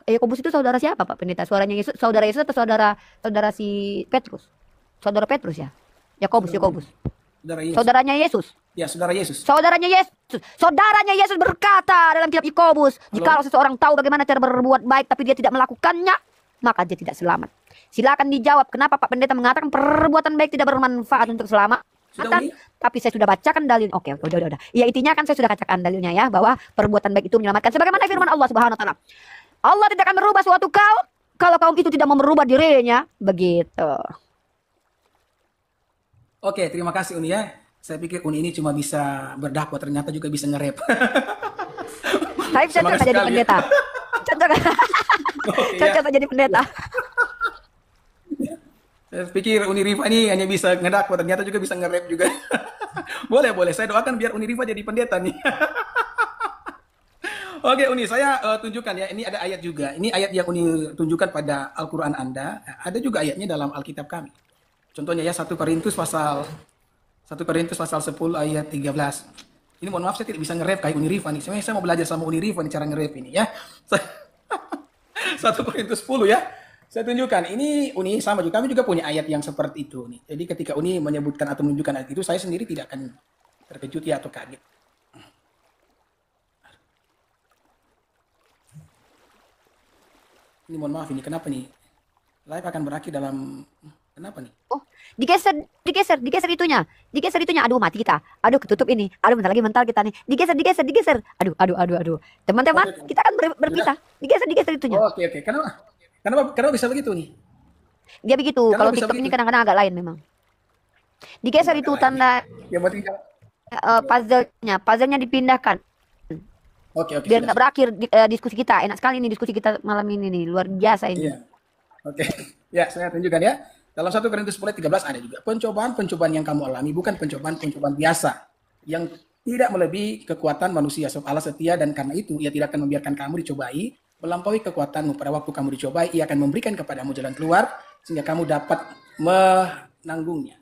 Speaker 2: Yakobus itu saudara siapa Pak Pendeta? Suaranya Yesus, saudara Yesus atau saudara si Petrus? Saudara Petrus ya? Yakobus.
Speaker 3: Saudara Yesus.
Speaker 2: Saudaranya Yesus.
Speaker 3: Ya, saudara Yesus.
Speaker 2: Saudaranya Yesus. Saudaranya Yesus berkata dalam kitab Yakobus, jikalau seseorang tahu bagaimana cara berbuat baik tapi dia tidak melakukannya, maka dia tidak selamat. Silakan dijawab kenapa Pak Pendeta mengatakan perbuatan baik tidak bermanfaat untuk selamat. Tapi saya sudah bacakan dalil. Oke, udah. Ya intinya kan saya sudah katakan dalilnya ya, bahwa perbuatan baik itu menyelamatkan. Sebagaimana firman Allah Subhanahu wa taala. Allah tidak akan merubah suatu kaum kalau kaum itu tidak mau merubah dirinya. Begitu.
Speaker 3: Oke, terima kasih Uni ya. Saya pikir Uni ini cuma bisa berdakwah, ternyata juga bisa nge-rap.
Speaker 2: Saya cocok jadi pendeta. Cocok jadi pendeta.
Speaker 3: Saya pikir Uni Rifa ini hanya bisa ngedakwah, ternyata juga bisa nge-rap juga. Boleh. Saya doakan biar Uni Rifa jadi pendeta nih. Oke Uni, saya tunjukkan ya. Ini ada ayat juga. Ini ayat yang Uni tunjukkan pada Al-Quran Anda. Ada juga ayatnya dalam Alkitab kami. Contohnya ya 1 Korintus pasal 10 ayat 13. Ini mohon maaf saya tidak bisa nge-rap kayak Uni Rifa nih. Sebenarnya saya mau belajar sama Uni Rifa nih cara nge-rap ini ya. 1 Korintus 10 ya. Saya tunjukkan. Ini Uni sama juga. Kami juga punya ayat yang seperti itu nih. Jadi ketika Uni menyebutkan atau menunjukkan ayat itu, saya sendiri tidak akan terkejut ya atau kaget. Ini mohon maaf ini kenapa nih? Live akan berakhir dalam kenapa nih?
Speaker 2: Oh, digeser itunya. Aduh, mati kita. Aduh, ketutup ini. Aduh, bentar lagi mental kita nih. Digeser. Aduh. Teman-teman, kita akan berpisah. Digeser itunya.
Speaker 3: Oke. Kenapa bisa begitu nih?
Speaker 2: Dia begitu. Kalau TikTok ini kadang-kadang agak lain memang. Digeser itu tanda
Speaker 3: Ya berarti
Speaker 2: puzzle-nya dipindahkan.
Speaker 3: Oke.
Speaker 2: Biar nggak berakhir diskusi kita. Enak sekali ini diskusi kita malam ini nih. Luar biasa ini.
Speaker 3: Iya. Oke. Ya, saya tunjukkan ya. Dalam 1 Korintus 10:13 ada juga pencobaan yang kamu alami bukan pencobaan biasa yang tidak melebihi kekuatan manusia. Sebab Allah setia dan karena itu ia tidak akan membiarkan kamu dicobai melampaui kekuatanmu. Pada waktu kamu dicobai, ia akan memberikan kepadamu jalan keluar sehingga kamu dapat menanggungnya.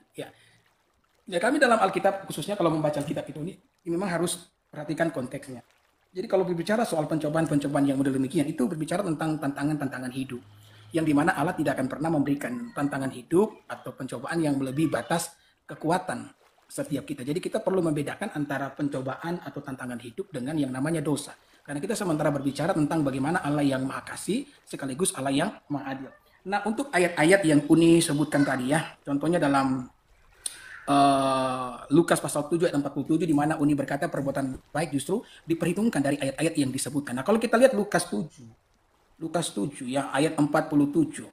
Speaker 3: Ya, kami dalam Alkitab khususnya kalau membaca Alkitab ini memang harus perhatikan konteksnya. Jadi kalau berbicara soal pencobaan yang model demikian, itu berbicara tentang tantangan hidup. Yang dimana Allah tidak akan pernah memberikan tantangan hidup atau pencobaan yang melebihi batas kekuatan setiap kita. Jadi kita perlu membedakan antara pencobaan atau tantangan hidup dengan yang namanya dosa. Karena kita sementara berbicara tentang bagaimana Allah yang maha kasih sekaligus Allah yang maha adil. Nah, untuk ayat-ayat yang Uni sebutkan tadi ya, contohnya dalam Lukas pasal 7 ayat 47 di mana Uni berkata perbuatan baik justru diperhitungkan dari ayat-ayat yang disebutkan. Nah, kalau kita lihat Lukas 7 ya ayat 47.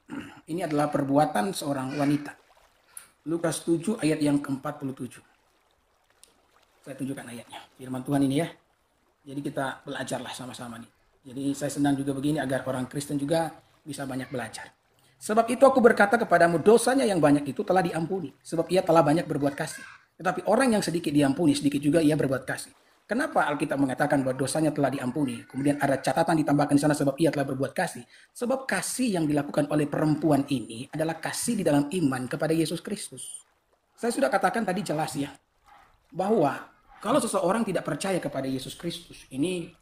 Speaker 3: Ini adalah perbuatan seorang wanita. Lukas 7 ayat yang ke-47. Saya tunjukkan ayatnya. Firman Tuhan ini ya. Jadi kita belajarlah sama-sama nih. Jadi saya senang juga begini agar orang Kristen juga bisa banyak belajar. Sebab itu aku berkata kepadamu, dosanya yang banyak itu telah diampuni. Sebab ia telah banyak berbuat kasih. Tetapi orang yang sedikit diampuni, sedikit juga ia berbuat kasih. Kenapa Alkitab mengatakan bahwa dosanya telah diampuni? Kemudian ada catatan ditambahkan di sana sebab ia telah berbuat kasih. Sebab kasih yang dilakukan oleh perempuan ini adalah kasih di dalam iman kepada Yesus Kristus. Saya sudah katakan tadi jelas ya. Bahwa kalau seseorang tidak percaya kepada Yesus Kristus, ini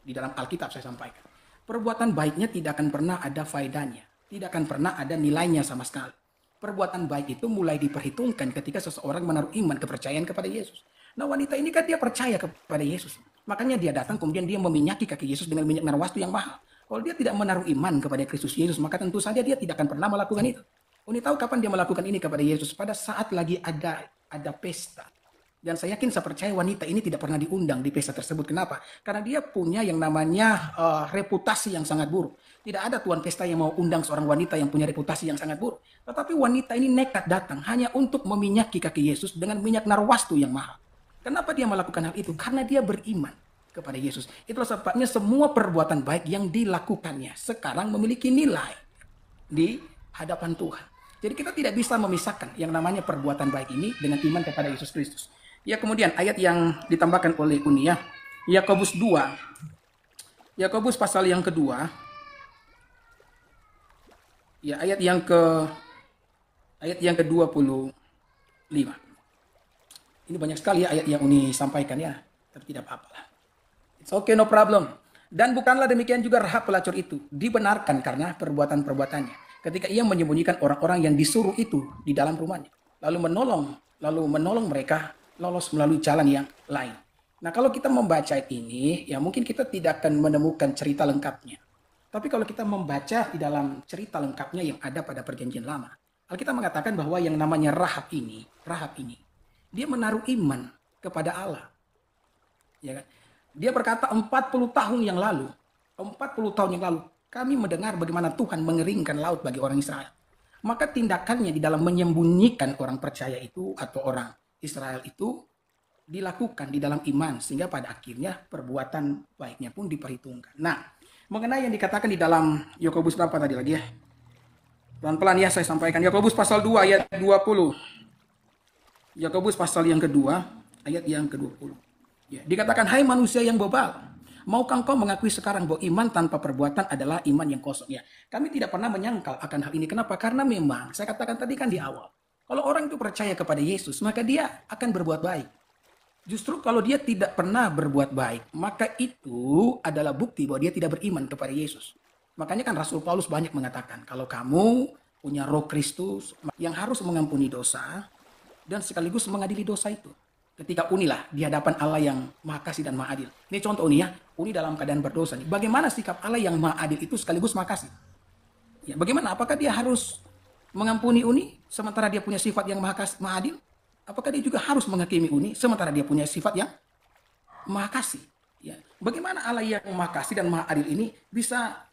Speaker 3: di dalam Alkitab saya sampaikan. Perbuatan baiknya tidak akan pernah ada faedahnya. Tidak akan pernah ada nilainya sama sekali. Perbuatan baik itu mulai diperhitungkan ketika seseorang menaruh iman kepercayaan kepada Yesus. Nah, wanita ini kan dia percaya kepada Yesus. Makanya dia datang kemudian dia meminyaki kaki Yesus dengan minyak narwastu yang mahal. Kalau dia tidak menaruh iman kepada Kristus Yesus, maka tentu saja dia tidak akan pernah melakukan itu. Uni tahu kapan dia melakukan ini kepada Yesus? Pada saat lagi ada pesta. Dan saya yakin, saya percaya wanita ini tidak pernah diundang di pesta tersebut. Kenapa? Karena dia punya yang namanya reputasi yang sangat buruk. Tidak ada tuan pesta yang mau undang seorang wanita yang punya reputasi yang sangat buruk. Tetapi wanita ini nekat datang hanya untuk meminyaki kaki Yesus dengan minyak narwastu yang mahal. Kenapa dia melakukan hal itu? Karena dia beriman kepada Yesus. Itulah sebabnya semua perbuatan baik yang dilakukannya sekarang memiliki nilai di hadapan Tuhan. Jadi kita tidak bisa memisahkan yang namanya perbuatan baik ini dengan iman kepada Yesus Kristus. Ya, kemudian ayat yang ditambahkan oleh Uni ya. Yakobus 2. Yakobus pasal yang kedua. Ya, ayat yang ke-25. Ini banyak sekali ya ayat yang Uni sampaikan ya, tapi tidak apa-apa lah. It's okay, no problem. Dan bukanlah demikian juga Rahab pelacur itu dibenarkan karena perbuatan-perbuatannya, ketika ia menyembunyikan orang-orang yang disuruh itu di dalam rumahnya, lalu menolong mereka lolos melalui jalan yang lain. Nah, kalau kita membaca ini, ya mungkin kita tidak akan menemukan cerita lengkapnya. Tapi kalau kita membaca di dalam cerita lengkapnya yang ada pada Perjanjian Lama, Alkitab mengatakan bahwa yang namanya Rahab ini, dia menaruh iman kepada Allah. Ya kan? Dia berkata 40 tahun yang lalu, kami mendengar bagaimana Tuhan mengeringkan laut bagi orang Israel. Maka tindakannya di dalam menyembunyikan orang percaya itu atau orang Israel itu dilakukan di dalam iman, sehingga pada akhirnya perbuatan baiknya pun diperhitungkan. Nah, mengenai yang dikatakan di dalam Yakobus berapa tadi lagi ya? Pelan-pelan ya saya sampaikan. Yakobus pasal 2 ayat 20. Yakobus pasal yang kedua ayat yang ke-20. Ya, dikatakan, hai manusia yang bebal, maukah engkau mengakui sekarang bahwa iman tanpa perbuatan adalah iman yang kosong? Ya, kami tidak pernah menyangkal akan hal ini. Kenapa? Karena memang saya katakan tadi kan di awal, kalau orang itu percaya kepada Yesus, maka dia akan berbuat baik. Justru kalau dia tidak pernah berbuat baik, maka itu adalah bukti bahwa dia tidak beriman kepada Yesus. Makanya kan Rasul Paulus banyak mengatakan, kalau kamu punya Roh Kristus yang harus mengampuni dosa dan sekaligus mengadili dosa itu. Ketika unilah di hadapan Allah yang Maha Kasih dan Maha Adil. Ini contoh Uni ya, Uni dalam keadaan berdosa nih. Bagaimana sikap Allah yang Maha Adil itu sekaligus Maha Kasih? Ya, bagaimana? Apakah dia harus mengampuni Uni sementara dia punya sifat yang Maha Adil? Apakah dia juga harus menghakimi Uni sementara dia punya sifat yang Maha Kasih? Ya. Bagaimana Allah yang Maha Kasih dan Maha Adil ini bisa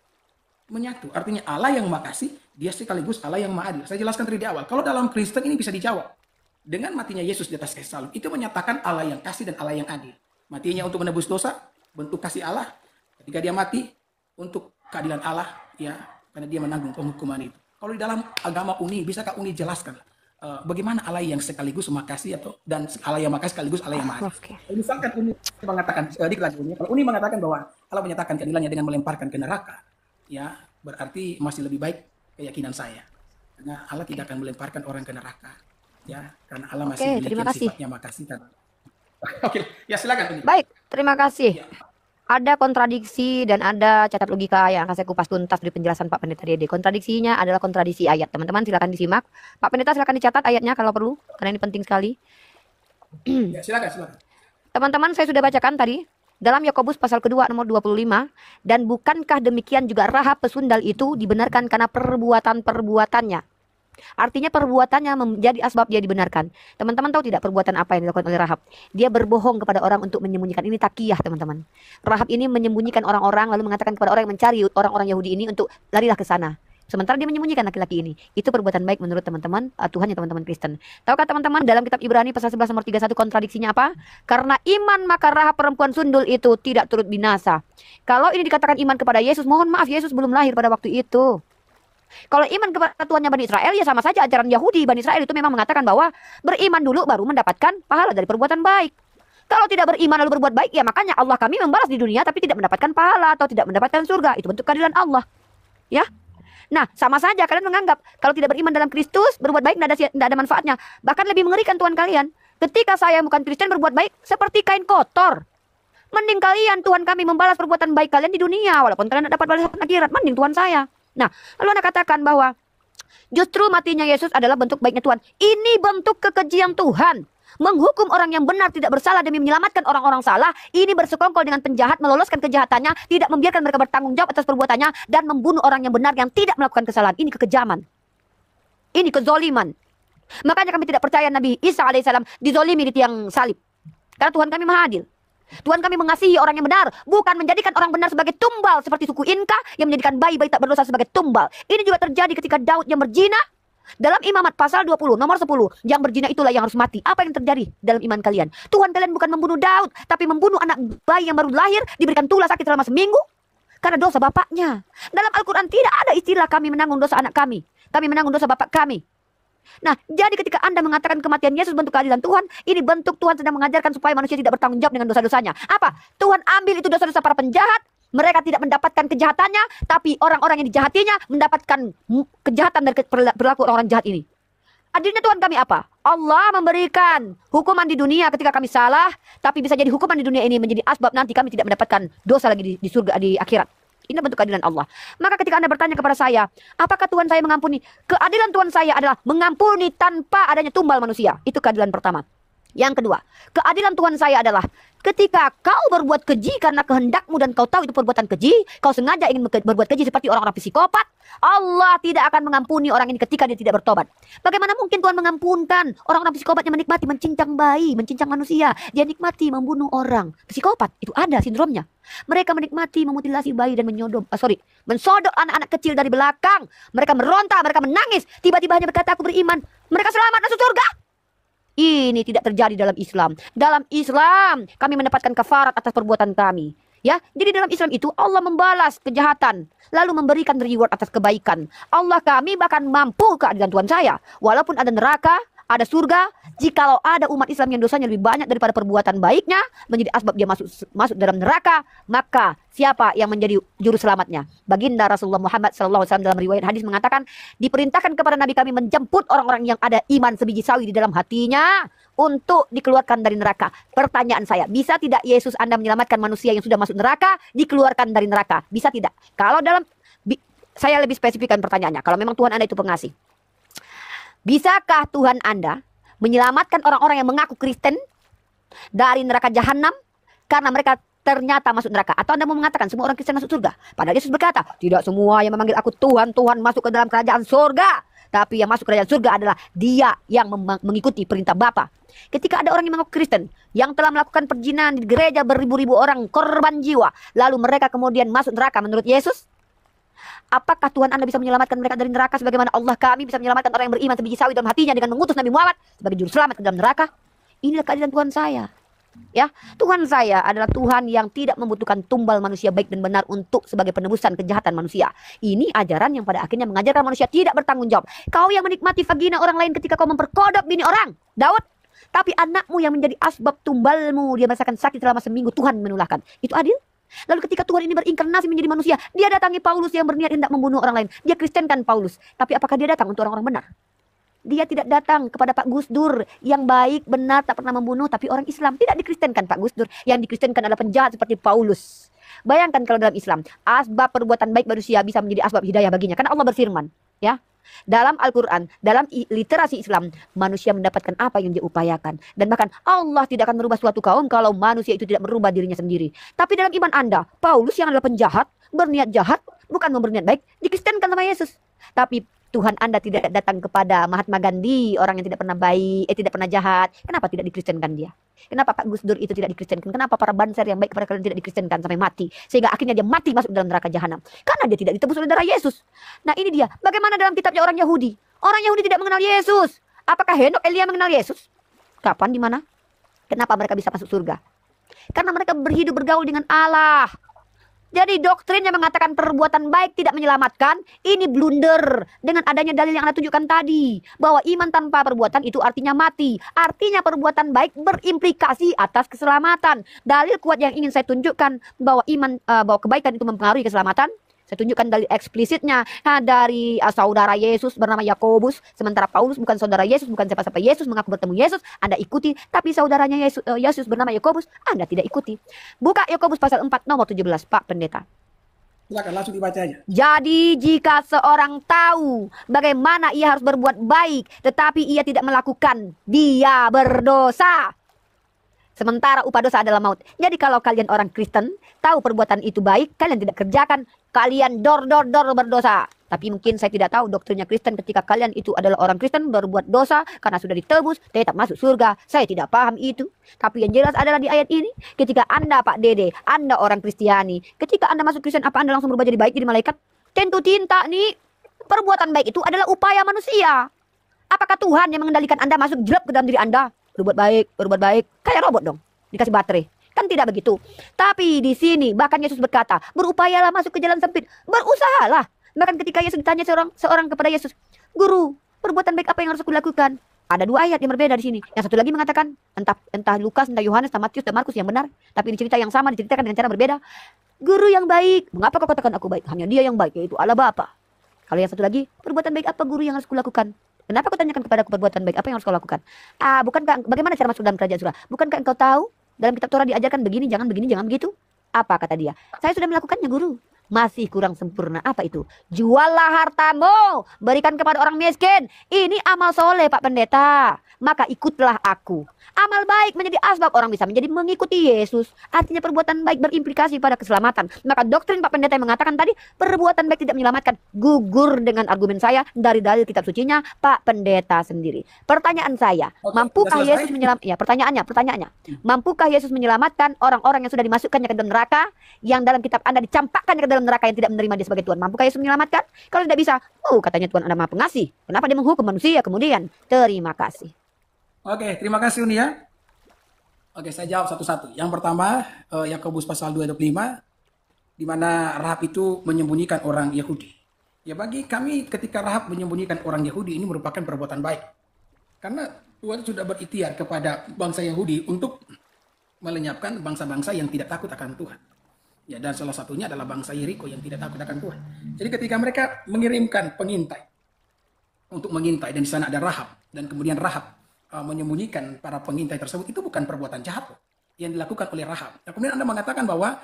Speaker 3: menyatu? Artinya Allah yang Maha Kasih, dia sekaligus Allah yang Maha Adil. Saya jelaskan tadi di awal. Kalau dalam Kristen ini bisa dijawab. Dengan matinya Yesus di atas kayu salib, itu menyatakan Allah yang kasih dan Allah yang adil. Matinya untuk menebus dosa, bentuk kasih Allah. Ketika dia mati, untuk keadilan Allah, ya, karena dia menanggung penghukuman itu. Kalau di dalam agama Uni, bisakah Uni jelaskan bagaimana Allah yang sekaligus Maha Kasih dan Allah yang Maha Kasih sekaligus Allah yang Maha Adil?
Speaker 2: Oke.
Speaker 3: Misalkan Uni mengatakan, kalau Uni mengatakan bahwa Allah menyatakan keadilannya dengan melemparkan ke neraka, ya, berarti masih lebih baik keyakinan saya. Karena Allah tidak akan melemparkan orang ke neraka. Ya, karena Allah masih memiliki sifatnya makasih kan. Oke, ya silakan.
Speaker 2: Baik, terima kasih.
Speaker 3: Ya.
Speaker 2: Ada kontradiksi dan ada catat logika yang akan saya kupas tuntas dari penjelasan Pak Pendeta Dede. Kontradiksinya adalah kontradiksi ayat. Teman-teman silakan disimak. Pak Pendeta silakan dicatat ayatnya kalau perlu, karena ini penting sekali.
Speaker 3: Ya, silakan.
Speaker 2: Teman-teman, saya sudah bacakan tadi dalam Yakobus pasal kedua nomor 25, dan bukankah demikian juga Rahab pesundal itu dibenarkan karena perbuatan-perbuatannya? Artinya perbuatannya menjadi asbab dia dibenarkan. Teman-teman tahu tidak perbuatan apa yang dilakukan oleh Rahab? Dia berbohong kepada orang untuk menyembunyikan. Ini takiyah, teman-teman. Rahab ini menyembunyikan orang-orang, lalu mengatakan kepada orang yang mencari orang-orang Yahudi ini untuk larilah ke sana. Sementara dia menyembunyikan laki-laki ini. Itu perbuatan baik menurut teman-teman Tuhan ya, teman-teman Kristen. Tahukah teman-teman dalam kitab Ibrani pasal 11 nomor 31 kontradiksinya apa? Karena iman maka Rahab perempuan sundul itu tidak turut binasa. Kalau ini dikatakan iman kepada Yesus, mohon maaf, Yesus belum lahir pada waktu itu. Kalau iman kepada Tuhannya Bani Israel, ya sama saja ajaran Yahudi. Bani Israel itu memang mengatakan bahwa beriman dulu baru mendapatkan pahala dari perbuatan baik. Kalau tidak beriman lalu berbuat baik, ya makanya Allah kami membalas di dunia tapi tidak mendapatkan pahala atau tidak mendapatkan surga. Itu bentuk keadilan Allah. Ya. Nah, sama saja kalian menganggap kalau tidak beriman dalam Kristus, berbuat baik tidak ada manfaatnya. Bahkan lebih mengerikan Tuhan kalian. Ketika saya bukan Kristen berbuat baik seperti kain kotor. Mending kalian Tuhan kami membalas perbuatan baik kalian di dunia, walaupun kalian tidak dapat balasan akhirat. Mending Tuhan saya. Nah, lalu Anda katakan bahwa justru matinya Yesus adalah bentuk baiknya Tuhan. Ini bentuk kekejian Tuhan. Menghukum orang yang benar tidak bersalah demi menyelamatkan orang-orang salah. Ini bersekongkol dengan penjahat, meloloskan kejahatannya, tidak membiarkan mereka bertanggung jawab atas perbuatannya, dan membunuh orang yang benar yang tidak melakukan kesalahan. Ini kekejaman. Ini kezoliman. Makanya kami tidak percaya Nabi Isa alaihissalam dizolimi di tiang salib. Karena Tuhan kami maha adil. Tuhan kami mengasihi orang yang benar, bukan menjadikan orang benar sebagai tumbal seperti suku Inka yang menjadikan bayi-bayi tak berdosa sebagai tumbal. Ini juga terjadi ketika Daud yang berzina. Dalam Imamat pasal 20 nomor 10, yang berzina itulah yang harus mati. Apa yang terjadi dalam iman kalian? Tuhan kalian bukan membunuh Daud, tapi membunuh anak bayi yang baru lahir, diberikan tulah sakit selama seminggu karena dosa bapaknya. Dalam Al-Quran tidak ada istilah kami menanggung dosa anak kami menanggung dosa bapak kami. Nah, jadi ketika Anda mengatakan kematian Yesus bentuk keadilan Tuhan, ini bentuk Tuhan sedang mengajarkan supaya manusia tidak bertanggung jawab dengan dosa-dosanya. Apa? Tuhan ambil itu dosa-dosa para penjahat, mereka tidak mendapatkan kejahatannya, tapi orang-orang yang dijahatinya mendapatkan kejahatan dari perilaku orang-orang jahat ini. Adilnya Tuhan kami apa? Allah memberikan hukuman di dunia ketika kami salah, tapi bisa jadi hukuman di dunia ini menjadi asbab nanti kami tidak mendapatkan dosa lagi di surga, di akhirat. Ini bentuk keadilan Allah. Maka ketika Anda bertanya kepada saya, apakah Tuhan saya mengampuni? Keadilan Tuhan saya adalah mengampuni tanpa adanya tumbal manusia. Itu keadilan pertama. Yang kedua, keadilan Tuhan saya adalah ketika kau berbuat keji karena kehendakmu dan kau tahu itu perbuatan keji, kau sengaja ingin berbuat keji seperti orang-orang psikopat, Allah tidak akan mengampuni orang ini ketika dia tidak bertobat. Bagaimana mungkin Tuhan mengampunkan orang-orang psikopat yang menikmati mencincang bayi, mencincang manusia, dia nikmati membunuh orang. Psikopat itu ada sindromnya. Mereka menikmati memutilasi bayi dan mensodok anak-anak kecil dari belakang. Mereka meronta, mereka menangis, tiba-tiba hanya berkata aku beriman. Mereka selamat masuk surga. Ini tidak terjadi dalam Islam. Dalam Islam, kami mendapatkan kafarat atas perbuatan kami. Ya, jadi dalam Islam itu Allah membalas kejahatan, lalu memberikan reward atas kebaikan. Allah kami bahkan mampu keadilan Tuhan saya. Walaupun ada neraka, ada surga, jikalau ada umat Islam yang dosanya lebih banyak daripada perbuatan baiknya, menjadi asbab dia masuk dalam neraka, maka siapa yang menjadi juru selamatnya? Baginda Rasulullah Muhammad SAW dalam riwayat hadis mengatakan, diperintahkan kepada Nabi kami menjemput orang-orang yang ada iman sebiji sawi di dalam hatinya untuk dikeluarkan dari neraka. Pertanyaan saya, bisa tidak Yesus Anda menyelamatkan manusia yang sudah masuk neraka, dikeluarkan dari neraka? Bisa tidak? Kalau saya lebih spesifikkan pertanyaannya, kalau memang Tuhan Anda itu pengasih. Bisakah Tuhan Anda menyelamatkan orang-orang yang mengaku Kristen dari neraka jahanam karena mereka ternyata masuk neraka? Atau Anda mau mengatakan semua orang Kristen masuk surga? Padahal Yesus berkata, tidak semua yang memanggil aku Tuhan, Tuhan masuk ke dalam kerajaan surga. Tapi yang masuk kerajaan surga adalah dia yang mengikuti perintah Bapa. Ketika ada orang yang mengaku Kristen, yang telah melakukan perjinahan di gereja beribu-ribu orang, korban jiwa, lalu mereka kemudian masuk neraka menurut Yesus, apakah Tuhan Anda bisa menyelamatkan mereka dari neraka sebagaimana Allah kami bisa menyelamatkan orang yang beriman sebiji sawi dalam hatinya dengan mengutus Nabi Muhammad sebagai juru selamat ke dalam neraka? Inilah keadilan Tuhan saya. Ya, Tuhan saya adalah Tuhan yang tidak membutuhkan tumbal manusia baik dan benar untuk sebagai penebusan kejahatan manusia. Ini ajaran yang pada akhirnya mengajarkan manusia tidak bertanggung jawab. Kau yang menikmati vagina orang lain ketika kau memperkodok bini orang, Daud, tapi anakmu yang menjadi asbab tumbalmu, dia merasakan sakit selama seminggu, Tuhan menulahkan. Itu adil? Lalu ketika Tuhan ini berinkarnasi menjadi manusia, dia datangi Paulus yang berniat hendak membunuh orang lain. Dia kristenkan Paulus. Tapi apakah dia datang untuk orang-orang benar? Dia tidak datang kepada Pak Gus Dur yang baik, benar, tak pernah membunuh. Tapi orang Islam tidak dikristenkan Pak Gus Dur. Yang dikristenkan adalah penjahat seperti Paulus. Bayangkan kalau dalam Islam, asbab perbuatan baik manusia bisa menjadi asbab hidayah baginya. Karena Allah berfirman, ya, dalam Al-Quran, dalam literasi Islam, manusia mendapatkan apa yang dia upayakan. Dan bahkan Allah tidak akan merubah suatu kaum kalau manusia itu tidak merubah dirinya sendiri. Tapi dalam iman Anda, Paulus yang adalah penjahat, berniat jahat, bukan berniat baik, dikristenkan sama Yesus. Tapi Tuhan Anda tidak datang kepada Mahatma Gandhi, orang yang tidak pernah baik, tidak pernah jahat. Kenapa tidak dikristenkan dia? Kenapa Pak Gus Dur itu tidak dikristenkan? Kenapa para banser yang baik kepada kalian tidak dikristenkan sampai mati? Sehingga akhirnya dia mati masuk dalam neraka jahanam. Karena dia tidak ditebus oleh darah Yesus. Nah ini dia. Bagaimana dalam kitabnya orang Yahudi? Orang Yahudi tidak mengenal Yesus. Apakah Henok Elia mengenal Yesus? Kapan? Di mana? Kenapa mereka bisa masuk surga? Karena mereka bergaul dengan Allah. Jadi doktrin yang mengatakan perbuatan baik tidak menyelamatkan, ini blunder dengan adanya dalil yang Anda tunjukkan tadi. Bahwa iman tanpa perbuatan itu artinya mati. Artinya perbuatan baik berimplikasi atas keselamatan. Dalil kuat yang ingin saya tunjukkan bahwa bahwa kebaikan itu mempengaruhi keselamatan. Saya tunjukkan dalil eksplisitnya dari saudara Yesus bernama Yakobus. Sementara Paulus bukan saudara Yesus, bukan siapa-siapa Yesus, mengaku bertemu Yesus, Anda ikuti. Tapi saudaranya Yesus bernama Yakobus, Anda tidak ikuti. Buka Yakobus pasal 4 nomor 17, Pak Pendeta.
Speaker 3: Silakan langsung dibaca aja.
Speaker 2: Jadi jika seorang tahu bagaimana ia harus berbuat baik, tetapi ia tidak melakukan, dia berdosa. Sementara upah dosa adalah maut. Jadi kalau kalian orang Kristen, tahu perbuatan itu baik, kalian tidak kerjakan, kalian dor berdosa. Tapi mungkin saya tidak tahu doktrinnya Kristen ketika kalian itu adalah orang Kristen berbuat dosa karena sudah ditebus, tetap masuk surga. Saya tidak paham itu. Tapi yang jelas adalah di ayat ini, ketika Anda Pak Dede, Anda orang Kristiani, ketika Anda masuk Kristen, apa Anda langsung berubah jadi baik, jadi malaikat? Tentu tidak nih. Perbuatan baik itu adalah upaya manusia. Apakah Tuhan yang mengendalikan Anda masuk jelek ke dalam diri Anda? Berbuat baik. Kayak robot dong, dikasih baterai. Kan tidak begitu. Tapi di sini bahkan Yesus berkata, berupayalah masuk ke jalan sempit, berusahalah. Bahkan ketika Yesus ditanya seorang kepada Yesus, Guru, perbuatan baik apa yang harus aku lakukan? Ada dua ayat yang berbeda di sini. Yang satu lagi mengatakan, entah Lukas, entah Yohanes, entah Matius, entah Markus yang benar. Tapi di cerita yang sama diceritakan dengan cara berbeda. Guru yang baik, mengapa kau katakan aku baik? Hanya dia yang baik, yaitu Allah Bapa. Kalau yang satu lagi, perbuatan baik apa guru yang harus kulakukan? Kenapa kau tanyakan kepada aku perbuatan baik apa yang harus kau lakukan? Bukankah bagaimana cara masuk dalam kerajaan surga? Bukankah engkau tahu dalam kitab Torah diajarkan begini, jangan begitu? Apa kata dia? Saya sudah melakukannya guru. Masih kurang sempurna. Apa itu? Juallah hartamu, berikan kepada orang miskin. Ini amal soleh Pak Pendeta. Maka ikutlah aku. Amal baik menjadi asbab orang bisa menjadi mengikuti Yesus. Artinya perbuatan baik berimplikasi pada keselamatan. Maka doktrin Pak Pendeta yang mengatakan tadi perbuatan baik tidak menyelamatkan, gugur dengan argumen saya dari dalil kitab sucinya Pak Pendeta sendiri. Pertanyaan saya, mampukah Yesus menyelamatkan? Ya, pertanyaannya. Mampukah Yesus menyelamatkan orang-orang yang sudah dimasukkannya ke dalam neraka, yang dalam kitab Anda dicampakkan ke dalam neraka yang tidak menerima dia sebagai Tuhan? Mampukah Yesus menyelamatkan? Kalau tidak bisa, katanya Tuhan Anda Maha Pengasih. Kenapa dia menghukum manusia kemudian? Terima kasih.
Speaker 3: Oke, terima kasih Uni ya. Oke, saya jawab satu-satu. Yang pertama, Yakobus pasal 2 ayat 25, di mana Rahab itu menyembunyikan orang Yahudi. Ya bagi kami ketika Rahab menyembunyikan orang Yahudi ini merupakan perbuatan baik. Karena Tuhan sudah berikhtiar kepada bangsa Yahudi untuk melenyapkan bangsa-bangsa yang tidak takut akan Tuhan. Ya, dan salah satunya adalah bangsa Yeriko yang tidak takut akan Tuhan. Jadi ketika mereka mengirimkan pengintai untuk mengintai, dan di sana ada Rahab, dan kemudian Rahab menyembunyikan para pengintai tersebut, itu bukan perbuatan jahat yang dilakukan oleh Rahab. Nah, kemudian Anda mengatakan bahwa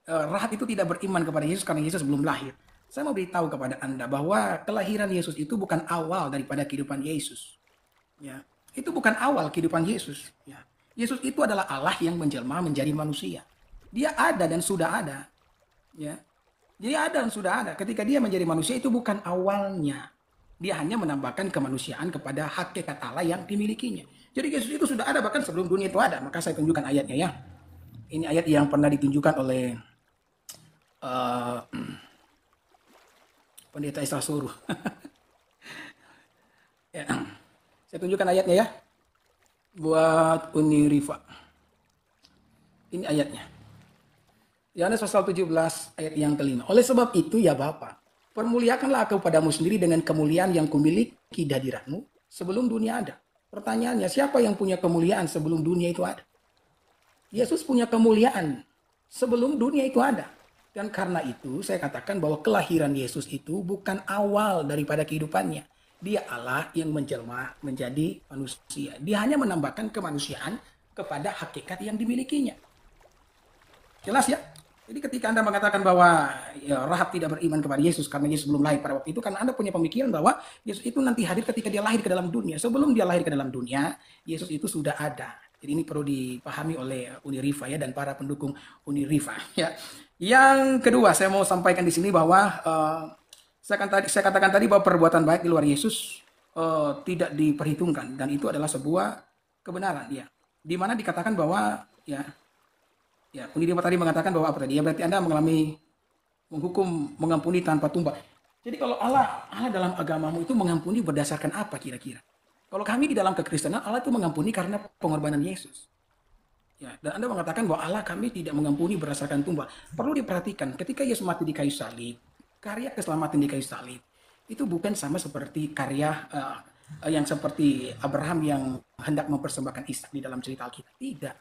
Speaker 3: Rahab itu tidak beriman kepada Yesus karena Yesus belum lahir. Saya mau beritahu kepada Anda bahwa kelahiran Yesus itu bukan awal daripada kehidupan Yesus. Ya, itu bukan awal kehidupan Yesus. Ya. Yesus itu adalah Allah yang menjelma menjadi manusia. Dia ada dan sudah ada. Ya. Dia ada dan sudah ada. Ketika dia menjadi manusia itu bukan awalnya. Dia hanya menambahkan kemanusiaan kepada hakikat Allah yang dimilikinya. Jadi Yesus itu sudah ada bahkan sebelum dunia itu ada. Maka saya tunjukkan ayatnya ya. Ini ayat yang pernah ditunjukkan oleh Pendeta Isra Suruh. Ya. Saya tunjukkan ayatnya ya. Buat Uni Rifa. Ini ayatnya. Yohanes pasal 17 ayat yang kelima. Oleh sebab itu ya Bapa, permuliakanlah aku padamu sendiri dengan kemuliaan yang kumiliki di hadiratmu sebelum dunia ada. Pertanyaannya, siapa yang punya kemuliaan sebelum dunia itu ada? Yesus punya kemuliaan sebelum dunia itu ada. Dan karena itu saya katakan bahwa kelahiran Yesus itu bukan awal daripada kehidupannya. Dia Allah yang menjelma menjadi manusia. Dia hanya menambahkan kemanusiaan kepada hakikat yang dimilikinya. Jelas ya? Jadi ketika Anda mengatakan bahwa Rahab tidak beriman kepada Yesus karena Yesus belum lahir pada waktu itu, karena Anda punya pemikiran bahwa Yesus itu nanti hadir ketika dia lahir ke dalam dunia. Sebelum dia lahir ke dalam dunia, Yesus itu sudah ada. Jadi ini perlu dipahami oleh Uni Rifa ya, dan para pendukung Uni Rifa ya. Yang kedua saya mau sampaikan di sini bahwa saya katakan tadi bahwa perbuatan baik di luar Yesus tidak diperhitungkan, dan itu adalah sebuah kebenaran ya. Di mana dikatakan bahwa ya, Uni Rifa tadi mengatakan bahwa apa tadi? Ya berarti Anda menghukum, mengampuni tanpa tumbal. Jadi kalau Allah dalam agamamu itu mengampuni berdasarkan apa kira-kira? Kalau kami di dalam kekristenan, Allah itu mengampuni karena pengorbanan Yesus. Ya, dan Anda mengatakan bahwa Allah kami tidak mengampuni berdasarkan tumbal. Perlu diperhatikan, ketika Yesus mati di kayu salib, karya keselamatan di kayu salib itu bukan sama seperti karya yang seperti Abraham yang hendak mempersembahkan Ishak di dalam cerita Alkitab. Tidak.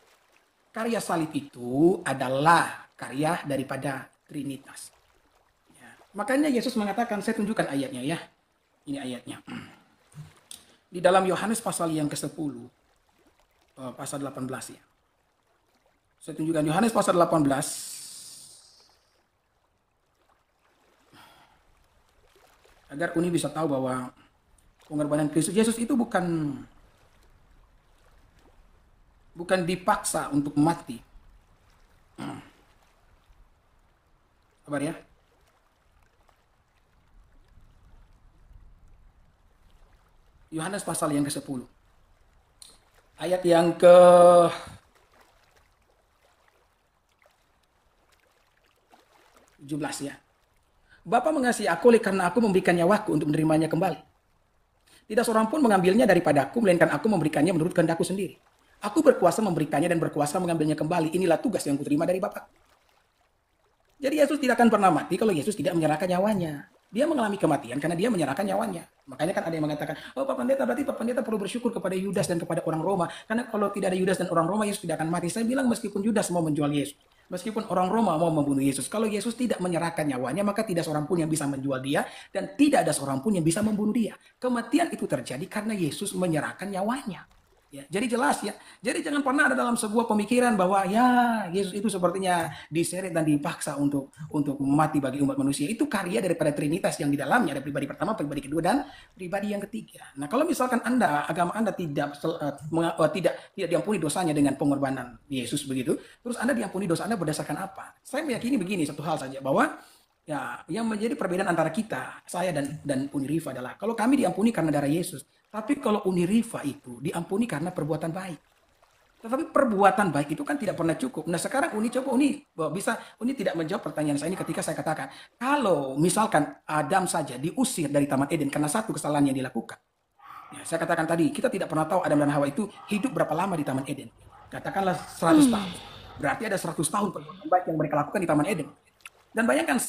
Speaker 3: Karya salib itu adalah karya daripada Trinitas. Ya. Makanya Yesus mengatakan, saya tunjukkan ayatnya ya. Ini ayatnya. Di dalam Yohanes pasal yang ke-10, pasal 18 ya. Saya tunjukkan Yohanes pasal 18. Agar Uni bisa tahu bahwa pengorbanan Kristus Yesus itu bukan dipaksa untuk mati. Sabar ya. Yohanes pasal yang ke-10. Ayat yang ke 17 ya. Bapa mengasihi aku oleh karena aku memberikan nyawaku untuk menerimanya kembali. Tidak seorang pun mengambilnya daripada aku, melainkan aku memberikannya menurut kehendakku sendiri. Aku berkuasa memberikannya dan berkuasa mengambilnya kembali. Inilah tugas yang kuterima dari Bapa. Jadi Yesus tidak akan pernah mati kalau Yesus tidak menyerahkan nyawanya. Dia mengalami kematian karena dia menyerahkan nyawanya. Makanya kan ada yang mengatakan, oh Pak Pendeta, berarti Pak Pendeta perlu bersyukur kepada Yudas dan kepada orang Roma. Karena kalau tidak ada Yudas dan orang Roma, Yesus tidak akan mati. Saya bilang meskipun Yudas mau menjual Yesus, meskipun orang Roma mau membunuh Yesus, kalau Yesus tidak menyerahkan nyawanya, maka tidak seorang pun yang bisa menjual dia, dan tidak ada seorang pun yang bisa membunuh dia. Kematian itu terjadi karena Yesus menyerahkan nyawanya. Ya, jadi jelas ya. Jadi jangan pernah ada dalam sebuah pemikiran bahwa ya Yesus itu sepertinya diseret dan dipaksa untuk mati bagi umat manusia. Itu karya daripada Trinitas yang di dalamnya ada pribadi pertama, pribadi kedua, dan pribadi yang ketiga. Nah, kalau misalkan agama Anda tidak diampuni dosanya dengan pengorbanan Yesus begitu, terus Anda diampuni dosa Anda berdasarkan apa? Saya meyakini begini satu hal saja, bahwa ya, yang menjadi perbedaan antara kita, saya dan Unirifa adalah kalau kami diampuni karena darah Yesus, tapi kalau Unirifa itu diampuni karena perbuatan baik. Tetapi perbuatan baik itu kan tidak pernah cukup. Nah sekarang Uni tidak menjawab pertanyaan saya ini ketika saya katakan, kalau misalkan Adam saja diusir dari Taman Eden karena satu kesalahan yang dilakukan. Ya, saya katakan tadi, kita tidak pernah tahu Adam dan Hawa itu hidup berapa lama di Taman Eden. Katakanlah 100 tahun. Berarti ada 100 tahun perbuatan baik yang mereka lakukan di Taman Eden. Dan bayangkan,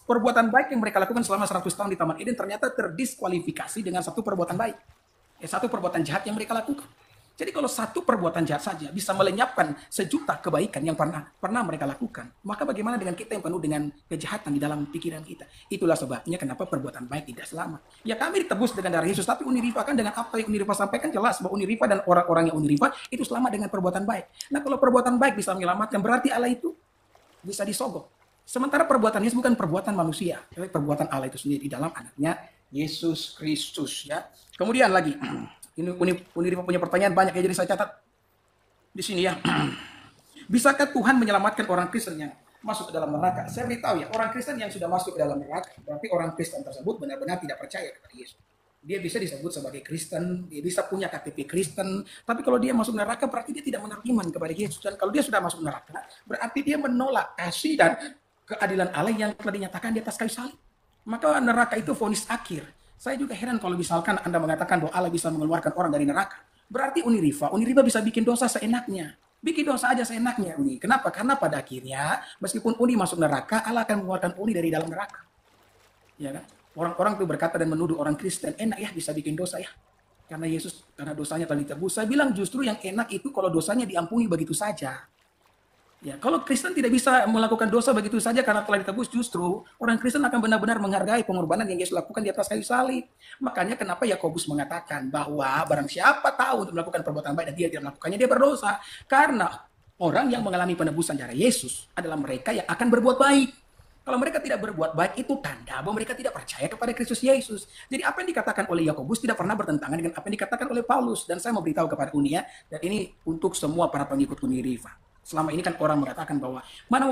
Speaker 3: perbuatan baik yang mereka lakukan selama 100 tahun di Taman Eden ternyata terdiskualifikasi dengan satu perbuatan baik. Satu perbuatan jahat yang mereka lakukan. Jadi kalau satu perbuatan jahat saja bisa melenyapkan sejuta kebaikan yang pernah mereka lakukan, maka bagaimana dengan kita yang penuh dengan kejahatan di dalam pikiran kita? Itulah sebabnya kenapa perbuatan baik tidak selamat. Ya kami ditebus dengan darah Yesus, tapi Unirifa kan dengan apa yang Unirifa sampaikan jelas bahwa Unirifa dan orang-orang yang Unirifa itu selamat dengan perbuatan baik. Nah kalau perbuatan baik bisa menyelamatkan, berarti Allah itu bisa disogok. Sementara perbuatan Yesus bukan perbuatan manusia, tapi perbuatan Allah itu sendiri di dalam anaknya Yesus Kristus ya. Kemudian lagi, ini Unirifa punya pertanyaan banyak ya, jadi saya catat di sini ya. Bisakah Tuhan menyelamatkan orang Kristen yang masuk ke dalam neraka? Saya beritahu ya, orang Kristen yang sudah masuk ke dalam neraka, berarti orang Kristen tersebut benar-benar tidak percaya kepada Yesus. Dia bisa disebut sebagai Kristen, dia bisa punya KTP Kristen, tapi kalau dia masuk neraka berarti dia tidak menaruh iman kepada Yesus. Dan kalau dia sudah masuk neraka, berarti dia menolak kasih dan keadilan Allah yang telah dinyatakan di atas kayu salib. Maka neraka itu vonis akhir. Saya juga heran kalau misalkan Anda mengatakan bahwa Allah bisa mengeluarkan orang dari neraka. Berarti Unirifa bisa bikin dosa seenaknya. Bikin dosa aja seenaknya Uni. Kenapa? Karena pada akhirnya meskipun Uni masuk neraka, Allah akan mengeluarkan Uni dari dalam neraka. Ya kan? Orang-orang itu berkata dan menuduh orang Kristen, enak ya bisa bikin dosa ya. Karena dosanya telah ditebus. Saya bilang justru yang enak itu kalau dosanya diampuni begitu saja. Ya, kalau Kristen tidak bisa melakukan dosa begitu saja karena telah ditebus, justru orang Kristen akan benar-benar menghargai pengorbanan yang Yesus lakukan di atas kayu salib. Makanya kenapa Yakobus mengatakan bahwa barang siapa tahu untuk melakukan perbuatan baik dan dia tidak melakukannya, dia berdosa. Karena orang yang mengalami penebusan darah Yesus adalah mereka yang akan berbuat baik. Kalau mereka tidak berbuat baik, itu tanda bahwa mereka tidak percaya kepada Kristus Yesus. Jadi apa yang dikatakan oleh Yakobus tidak pernah bertentangan dengan apa yang dikatakan oleh Paulus. Dan saya mau beritahu kepada Unia, dan ini untuk semua para pengikut Unirifa. Selama ini kan orang mengatakan bahwa mana,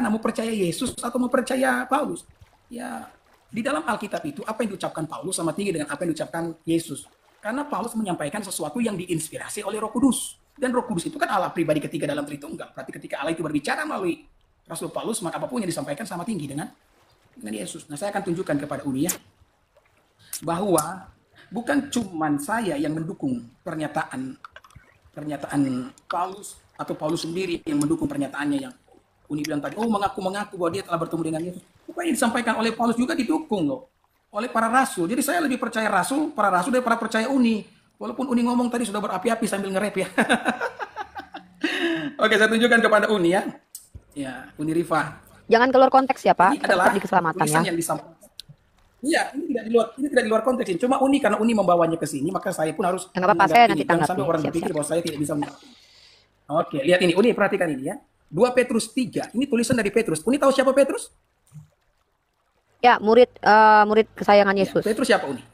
Speaker 3: mau percaya Yesus atau mau percaya Paulus. Ya, di dalam Alkitab itu apa yang diucapkan Paulus sama tinggi dengan apa yang diucapkan Yesus. Karena Paulus menyampaikan sesuatu yang diinspirasi oleh Roh Kudus. Dan Roh Kudus itu kan Allah pribadi ketiga dalam Tritunggal. Berarti ketika Allah itu berbicara melalui Rasul Paulus, maka apapun yang disampaikan sama tinggi dengan Yesus. Nah, saya akan tunjukkan kepada Uni ya, bahwa bukan cuman saya yang mendukung pernyataan Paulus, atau Paulus sendiri yang mendukung pernyataannya yang Uni bilang tadi, mengaku bahwa dia telah bertemu dengan Yesus. Apa yang disampaikan oleh Paulus juga didukung loh oleh para rasul. Jadi saya lebih percaya para rasul daripada percaya Uni. Walaupun Uni ngomong tadi sudah berapi-api sambil nge-rap ya. Oke, saya tunjukkan kepada Uni ya. Ya, Unirifa.
Speaker 2: Jangan keluar konteks ya Pak,
Speaker 3: Ini adalah
Speaker 2: tetap di keselamatan ya.
Speaker 3: yang disampaikan. Iya, ini tidak di luar konteks ini. Cuma Uni karena Uni membawanya ke sini, maka saya pun harus
Speaker 2: Enggak apa-apa, saya nanti
Speaker 3: jangan
Speaker 2: tanggapi.
Speaker 3: sampai orang berpikir bahwa saya tidak bisa mengerti. Oke, lihat ini. Uni perhatikan ini ya. 2 Petrus 3. Ini tulisan dari Petrus. Uni tahu siapa Petrus?
Speaker 2: Ya, murid kesayangan Yesus.
Speaker 3: Ya, Petrus siapa Uni?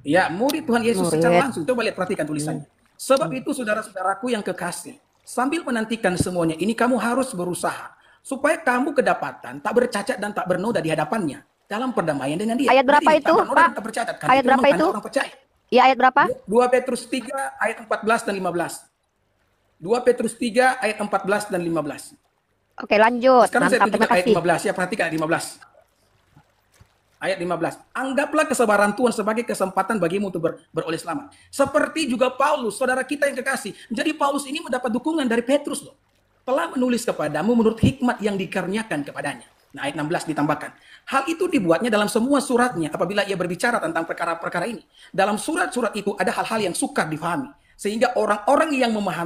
Speaker 3: Dia murid Tuhan Yesus secara langsung. Coba lihat, perhatikan tulisannya. Sebab itu saudara-saudaraku yang kekasih, sambil menantikan semuanya ini kamu harus berusaha supaya kamu kedapatan tak bercacat dan tak bernoda di hadapannya dalam perdamaian dengan dia.
Speaker 2: Ayat berapa
Speaker 3: Jadi
Speaker 2: itu,
Speaker 3: Pak Bang
Speaker 2: Pak?
Speaker 3: tetap bercatat kan,
Speaker 2: Ayat
Speaker 3: itu
Speaker 2: berapa
Speaker 3: memang tanda
Speaker 2: itu?
Speaker 3: orang percaya.
Speaker 2: Iya, ayat berapa?
Speaker 3: 2 Petrus 3 ayat 14 dan 15. 2 Petrus 3 ayat 14 dan 15.
Speaker 2: Oke, lanjut.
Speaker 3: Sekarang saya
Speaker 2: Mantap,
Speaker 3: tunjuk
Speaker 2: terima
Speaker 3: ayat
Speaker 2: kasih.
Speaker 3: 15 ya, perhatikan ayat 15. Ayat 15. Anggaplah kesabaran Tuhan sebagai kesempatan bagimu untuk beroleh selamat. Seperti juga Paulus, saudara kita yang kekasih. Jadi Paulus ini mendapat dukungan dari Petrus loh. Telah menulis kepadamu menurut hikmat yang dikaruniakan kepadanya. Nah, ayat 16 ditambahkan. Hal itu dibuatnya dalam semua suratnya apabila ia berbicara tentang perkara-perkara ini. Dalam surat-surat itu ada hal-hal yang sukar difahami. Sehingga orang-orang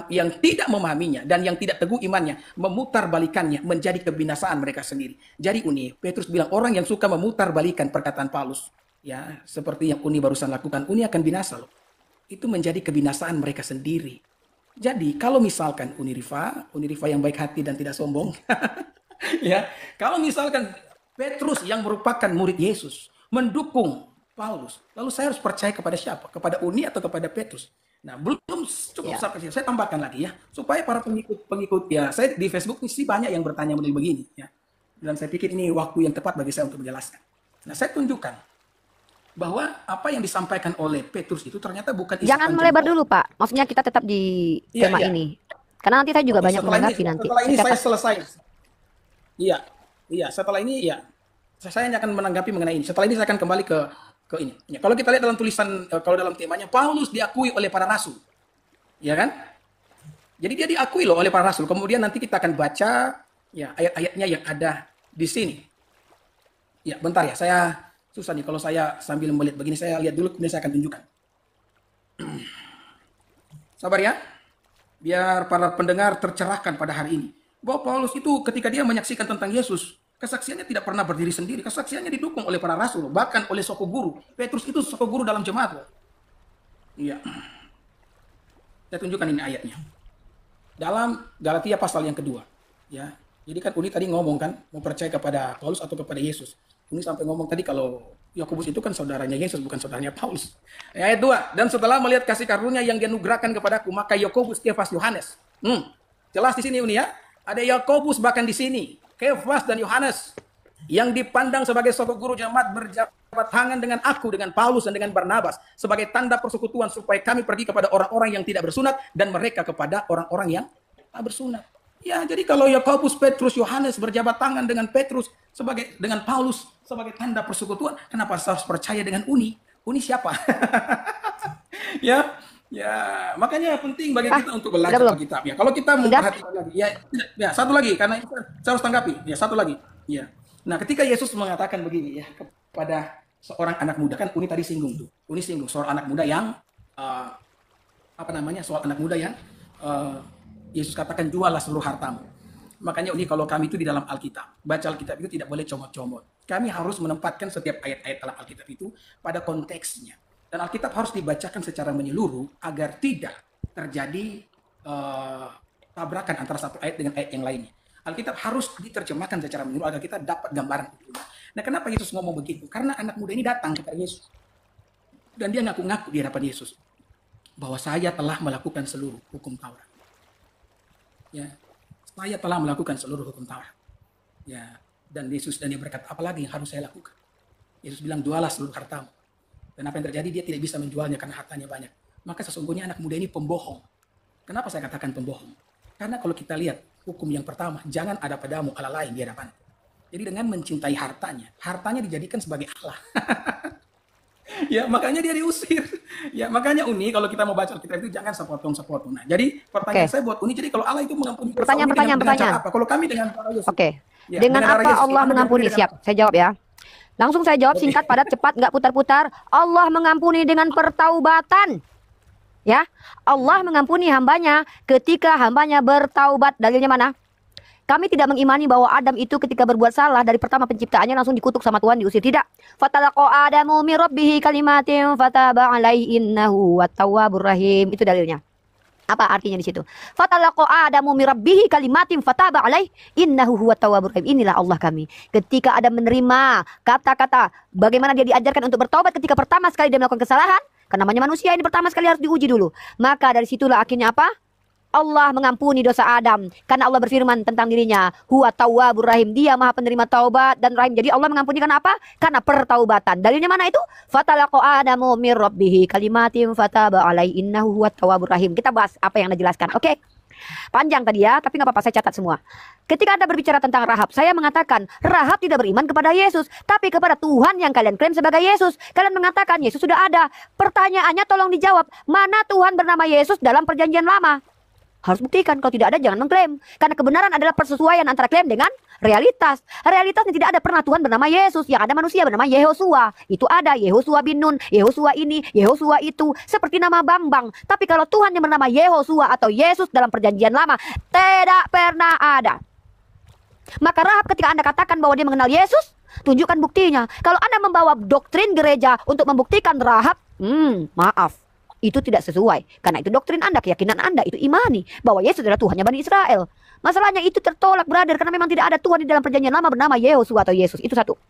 Speaker 3: yang tidak memahaminya dan yang tidak teguh imannya memutarbalikannya menjadi kebinasaan mereka sendiri. Jadi Petrus bilang orang yang suka memutarbalikan perkataan Paulus, ya seperti yang Uni barusan lakukan, Uni akan binasa loh. Itu menjadi kebinasaan mereka sendiri. Jadi kalau misalkan Uni Rifa yang baik hati dan tidak sombong, ya kalau misalkan Petrus yang merupakan murid Yesus mendukung Paulus, lalu saya harus percaya kepada siapa? Kepada Uni atau kepada Petrus? Nah, belum cukup sampai sini. Saya tambahkan lagi ya, supaya para pengikut ya, saya di Facebook ini sih banyak yang bertanya model begini ya. Dan saya pikir ini waktu yang tepat bagi saya untuk menjelaskan. Nah, saya tunjukkan bahwa apa yang disampaikan oleh Petrus itu ternyata bukan
Speaker 2: Jangan melebar dulu, Pak. Maksudnya kita tetap di tema ini. Karena nanti saya juga banyak menanggapi nanti.
Speaker 3: Setelah ini saya selesai. Iya, setelah ini ya saya hanya akan menanggapi mengenai ini. Setelah ini saya akan kembali ke ini. Ya, kalau kita lihat dalam tulisan, kalau dalam temanya, Paulus diakui oleh para rasul. Ya kan? Jadi dia diakui loh oleh para rasul. Kemudian nanti kita akan baca ya ayat-ayatnya yang ada di sini. Ya, bentar ya. Saya susah nih kalau saya sambil melihat begini, saya lihat dulu kemudian saya akan tunjukkan. Sabar ya. Biar para pendengar tercerahkan pada hari ini. Bahwa Paulus itu ketika dia menyaksikan tentang Yesus, kesaksiannya tidak pernah berdiri sendiri. Kesaksiannya didukung oleh para rasul, bahkan oleh suku guru. Petrus itu suku guru dalam jemaat. Iya. Saya tunjukkan ini ayatnya. Dalam Galatia pasal yang kedua. Ya. Jadi kan Uni tadi ngomong kan, mau percaya kepada Paulus atau kepada Yesus. Uni sampai ngomong tadi kalau Yakobus itu kan saudaranya Yesus, bukan saudaranya Paulus. Ayat 2. Dan setelah melihat kasih karunia yang dianugerahkan kepadaku, maka Yakobus, Kefas, Yohanes. Jelas di sini Uni ya. Ada Yakobus bahkan di sini. Kefas dan Yohanes yang dipandang sebagai suku guru jemaat berjabat tangan dengan aku, dengan Paulus dan dengan Barnabas sebagai tanda persekutuan supaya kami pergi kepada orang-orang yang tidak bersunat dan mereka kepada orang-orang yang tak bersunat. Ya, jadi kalau Yakobus, Petrus, Yohanes berjabat tangan dengan dengan Paulus sebagai tanda persekutuan, kenapa saya harus percaya dengan Uni? Uni siapa? Ya, makanya penting bagi kita untuk belajar Alkitab. Ya, kalau kita memperhatikan lagi, ya satu lagi karena saya harus tanggapi. Ya, satu lagi. Ya. Nah, ketika Yesus mengatakan begini ya kepada seorang anak muda, kan Uni tadi singgung tuh. Uni singgung soal anak muda yang soal anak muda yang Yesus katakan jualah seluruh hartamu. Makanya Uni kalau kami itu di dalam Alkitab, baca Alkitab itu tidak boleh comot-comot. Kami harus menempatkan setiap ayat-ayat dalam Alkitab itu pada konteksnya. Dan Alkitab harus dibacakan secara menyeluruh agar tidak terjadi tabrakan antara satu ayat dengan ayat yang lainnya. Alkitab harus diterjemahkan secara menyeluruh agar kita dapat gambaran itu. Nah, kenapa Yesus ngomong begitu? Karena anak muda ini datang kepada Yesus. Dan dia ngaku-ngaku di hadapan Yesus bahwa saya telah melakukan seluruh hukum Taurat. Ya, saya telah melakukan seluruh hukum Taurat. Ya, dan dia berkata, apalagi yang harus saya lakukan? Yesus bilang, jualah seluruh hartamu. Dan apa yang terjadi, dia tidak bisa menjualnya karena hartanya banyak. Maka sesungguhnya anak muda ini pembohong. Kenapa saya katakan pembohong? Karena kalau kita lihat hukum yang pertama, jangan ada padamu Allah lain di hadapan. Jadi dengan mencintai hartanya dijadikan sebagai Allah. Ya, makanya dia diusir. Ya, makanya Uni kalau kita mau baca Alkitab itu jangan sepotong-sepotong. Nah, jadi pertanyaan saya buat Uni, jadi kalau Allah itu mengampuni
Speaker 2: pertanyaan.
Speaker 3: Dengan cara apa? Kalau kami dengan cara Yesus.
Speaker 2: Oke. Ya, dengan apa Allah mengampuni? Siap, saya jawab ya. Langsung saya jawab singkat, padat, cepat, nggak putar-putar. Allah mengampuni dengan pertaubatan. Ya, Allah mengampuni hambanya ketika hambanya bertaubat. Dalilnya mana? Kami tidak mengimani bahwa Adam itu ketika berbuat salah dari pertama penciptaannya langsung dikutuk sama Tuhan, diusir. Tidak. Fatalaqa Adamu min rabbihi kalimatin fataba alaihi innahu wattawwabur rahim. Itu dalilnya. Apa artinya di situ? Fatalaqa Adamu min rabbihi kalimatin fataba alaihi innahu huwattawwabur rahim. Inilah Allah kami. Ketika Adam menerima kata-kata bagaimana dia diajarkan untuk bertobat ketika pertama sekali dia melakukan kesalahan, karena namanya manusia ini pertama sekali harus diuji dulu. Maka dari situlah akhirnya apa? Allah mengampuni dosa Adam karena Allah berfirman tentang dirinya, huwa tawwabur rahim, dia maha penerima taubat dan rahim. Jadi Allah mengampuni karena apa? Karena pertaubatan. Dalilnya mana itu? Fatalaqa adamu mir rabbih kalimatin fataba alaihi innahu huwat tawwabur rahim. Kita bahas apa yang Anda jelaskan. Oke. Panjang tadi ya, tapi nggak apa-apa, saya catat semua. Ketika Anda berbicara tentang Rahab, saya mengatakan Rahab tidak beriman kepada Yesus, tapi kepada Tuhan yang kalian klaim sebagai Yesus. Kalian mengatakan Yesus sudah ada. Pertanyaannya tolong dijawab, mana Tuhan bernama Yesus dalam perjanjian lama? Harus buktikan, kalau tidak ada jangan mengklaim. Karena kebenaran adalah persesuaian antara klaim dengan realitas. Realitasnya tidak ada pernah Tuhan bernama Yesus. Yang ada manusia bernama Yehosua. Itu ada Yehosua bin Nun, Yehosua ini, Yehosua itu. Seperti nama Bambang. Tapi kalau Tuhan yang bernama Yehosua atau Yesus dalam perjanjian lama, tidak pernah ada. Maka Rahab ketika Anda katakan bahwa dia mengenal Yesus, tunjukkan buktinya. Kalau Anda membawa doktrin gereja untuk membuktikan Rahab, maaf. Itu tidak sesuai. Karena itu doktrin Anda, keyakinan Anda, itu imani bahwa Yesus adalah Tuhannya Bani Israel. Masalahnya itu tertolak, brother, karena memang tidak ada Tuhan di dalam perjanjian lama bernama Yehosua atau Yesus. Itu satu.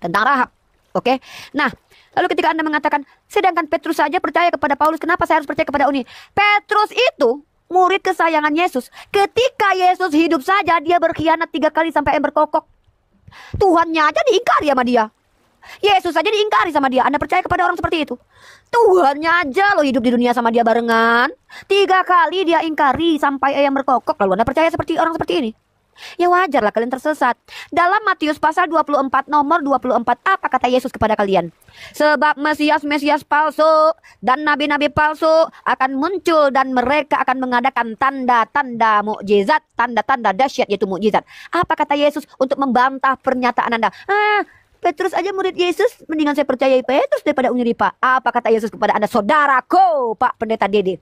Speaker 2: Tentang Rahab. Oke. Nah, lalu ketika Anda mengatakan, sedangkan Petrus saja percaya kepada Paulus, kenapa saya harus percaya kepada Uni? Petrus itu murid kesayangan Yesus. Ketika Yesus hidup saja, dia berkhianat 3 kali sampai berkokok. Tuhannya aja diingkari sama dia. Yesus saja diingkari sama dia. Anda percaya kepada orang seperti itu? Tuhannya aja loh hidup di dunia sama dia barengan. 3 kali dia ingkari sampai ayam berkokok. Lalu Anda percaya seperti orang seperti ini? Ya wajarlah kalian tersesat. Dalam Matius pasal 24 nomor 24, apa kata Yesus kepada kalian? Sebab Mesias-Mesias palsu dan nabi-nabi palsu akan muncul dan mereka akan mengadakan tanda-tanda mukjizat, tanda-tanda dahsyat yaitu mukjizat. Apa kata Yesus untuk membantah pernyataan Anda? Petrus aja murid Yesus, mendingan saya percayai Petrus daripada Uniripa. Apa kata Yesus kepada Anda, saudaraku, Pak Pendeta Dede?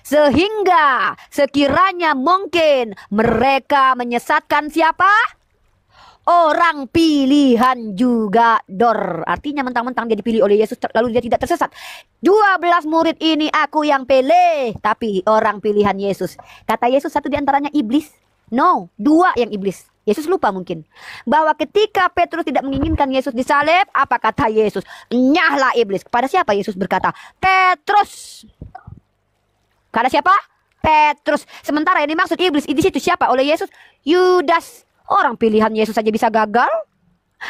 Speaker 2: Sehingga sekiranya mungkin mereka menyesatkan siapa? Orang pilihan juga dor. Artinya mentang-mentang dia dipilih oleh Yesus lalu dia tidak tersesat. 12 murid ini aku yang pilih, tapi orang pilihan Yesus. Kata Yesus satu diantaranya iblis. No, 2 yang iblis. Yesus lupa mungkin bahwa ketika Petrus tidak menginginkan Yesus disalib, apa kata Yesus? Nyahlah iblis. Kepada siapa Yesus berkata? Petrus. Kepada siapa? Petrus. Sementara yang dimaksud iblis di situ siapa oleh Yesus? Yudas. Orang pilihan Yesus saja bisa gagal.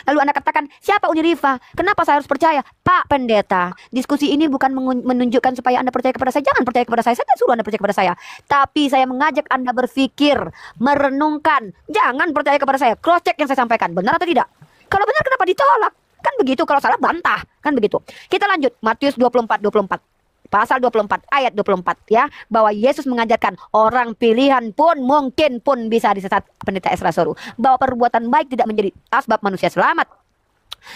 Speaker 2: Lalu Anda katakan, siapa Unirifa? Kenapa saya harus percaya? Pak Pendeta, diskusi ini bukan menunjukkan supaya Anda percaya kepada saya. Jangan percaya kepada saya tidak suruh Anda percaya kepada saya. Tapi saya mengajak Anda berpikir, merenungkan. Jangan percaya kepada saya. Cross check yang saya sampaikan, benar atau tidak? Kalau benar kenapa ditolak? Kan begitu, kalau salah bantah. Kan begitu. Kita lanjut, Matius 24. Pasal 24 ayat 24 ya, bahwa Yesus mengajarkan orang pilihan pun mungkin pun bisa disesat. Pendeta Esra Soru, bahwa perbuatan baik tidak menjadi asbab manusia selamat.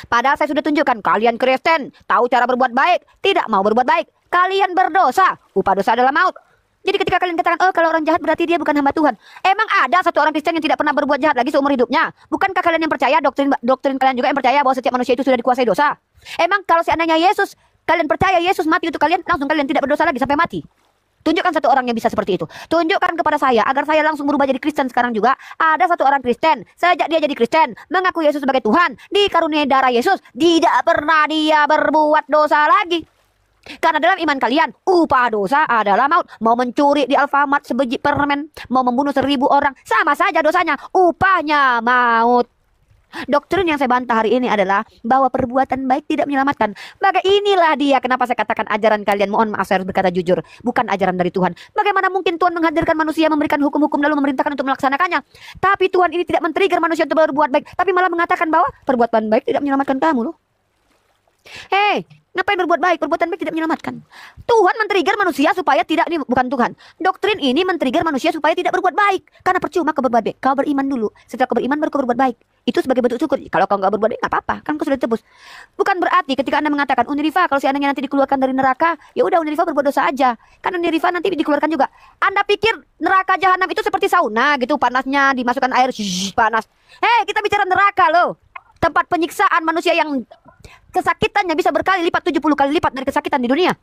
Speaker 2: Padahal saya sudah tunjukkan, kalian Kristen tahu cara berbuat baik, tidak mau berbuat baik. Kalian berdosa, upah dosa adalah maut. Jadi ketika kalian katakan, oh kalau orang jahat berarti dia bukan hamba Tuhan. Emang ada satu orang Kristen yang tidak pernah berbuat jahat lagi seumur hidupnya? Bukankah kalian yang percaya, doktrin kalian juga yang percaya bahwa setiap manusia itu sudah dikuasai dosa? Emang kalau seandainya Yesus, kalian percaya Yesus mati untuk kalian, langsung kalian tidak berdosa lagi sampai mati? Tunjukkan satu orang yang bisa seperti itu. Tunjukkan kepada saya, agar saya langsung berubah jadi Kristen sekarang juga. Ada satu orang Kristen, sejak dia jadi Kristen, mengaku Yesus sebagai Tuhan, dikaruniai darah Yesus, tidak pernah dia berbuat dosa lagi. Karena dalam iman kalian, upah dosa adalah maut. Mau mencuri di Alfamart sebiji permen, mau membunuh 1000 orang, sama saja dosanya, upahnya maut. Doktrin yang saya bantah hari ini adalah bahwa perbuatan baik tidak menyelamatkan. Maka inilah dia kenapa saya katakan ajaran kalian, mohon maaf saya harus berkata jujur, bukan ajaran dari Tuhan. Bagaimana mungkin Tuhan menghadirkan manusia, memberikan hukum-hukum lalu memerintahkan untuk melaksanakannya? Tapi Tuhan ini tidak men-trigger manusia untuk berbuat baik, tapi malah mengatakan bahwa perbuatan baik tidak menyelamatkan kamu loh. Hei, ngapain berbuat baik? Perbuatan baik tidak menyelamatkan. Tuhan men-trigger manusia supaya tidak, ini bukan Tuhan. Doktrin ini men-trigger manusia supaya tidak berbuat baik. Karena percuma kau berbuat baik. Kau beriman dulu. Setelah kau beriman baru kau berbuat baik. Itu sebagai bentuk syukur. Kalau kau nggak berbuat baik nggak apa-apa. Kan kau sudah ditebus. Bukan berarti ketika Anda mengatakan Unirifa kalau seandainya nanti dikeluarkan dari neraka, ya udah Unirifa berbuat dosa aja. Kan Unirifa nanti dikeluarkan juga. Anda pikir neraka jahanam itu seperti sauna gitu, panasnya dimasukkan air panas. Hei, kita bicara neraka loh. Tempat penyiksaan manusia yang kesakitannya bisa berkali lipat, 70 kali lipat dari kesakitan di dunia.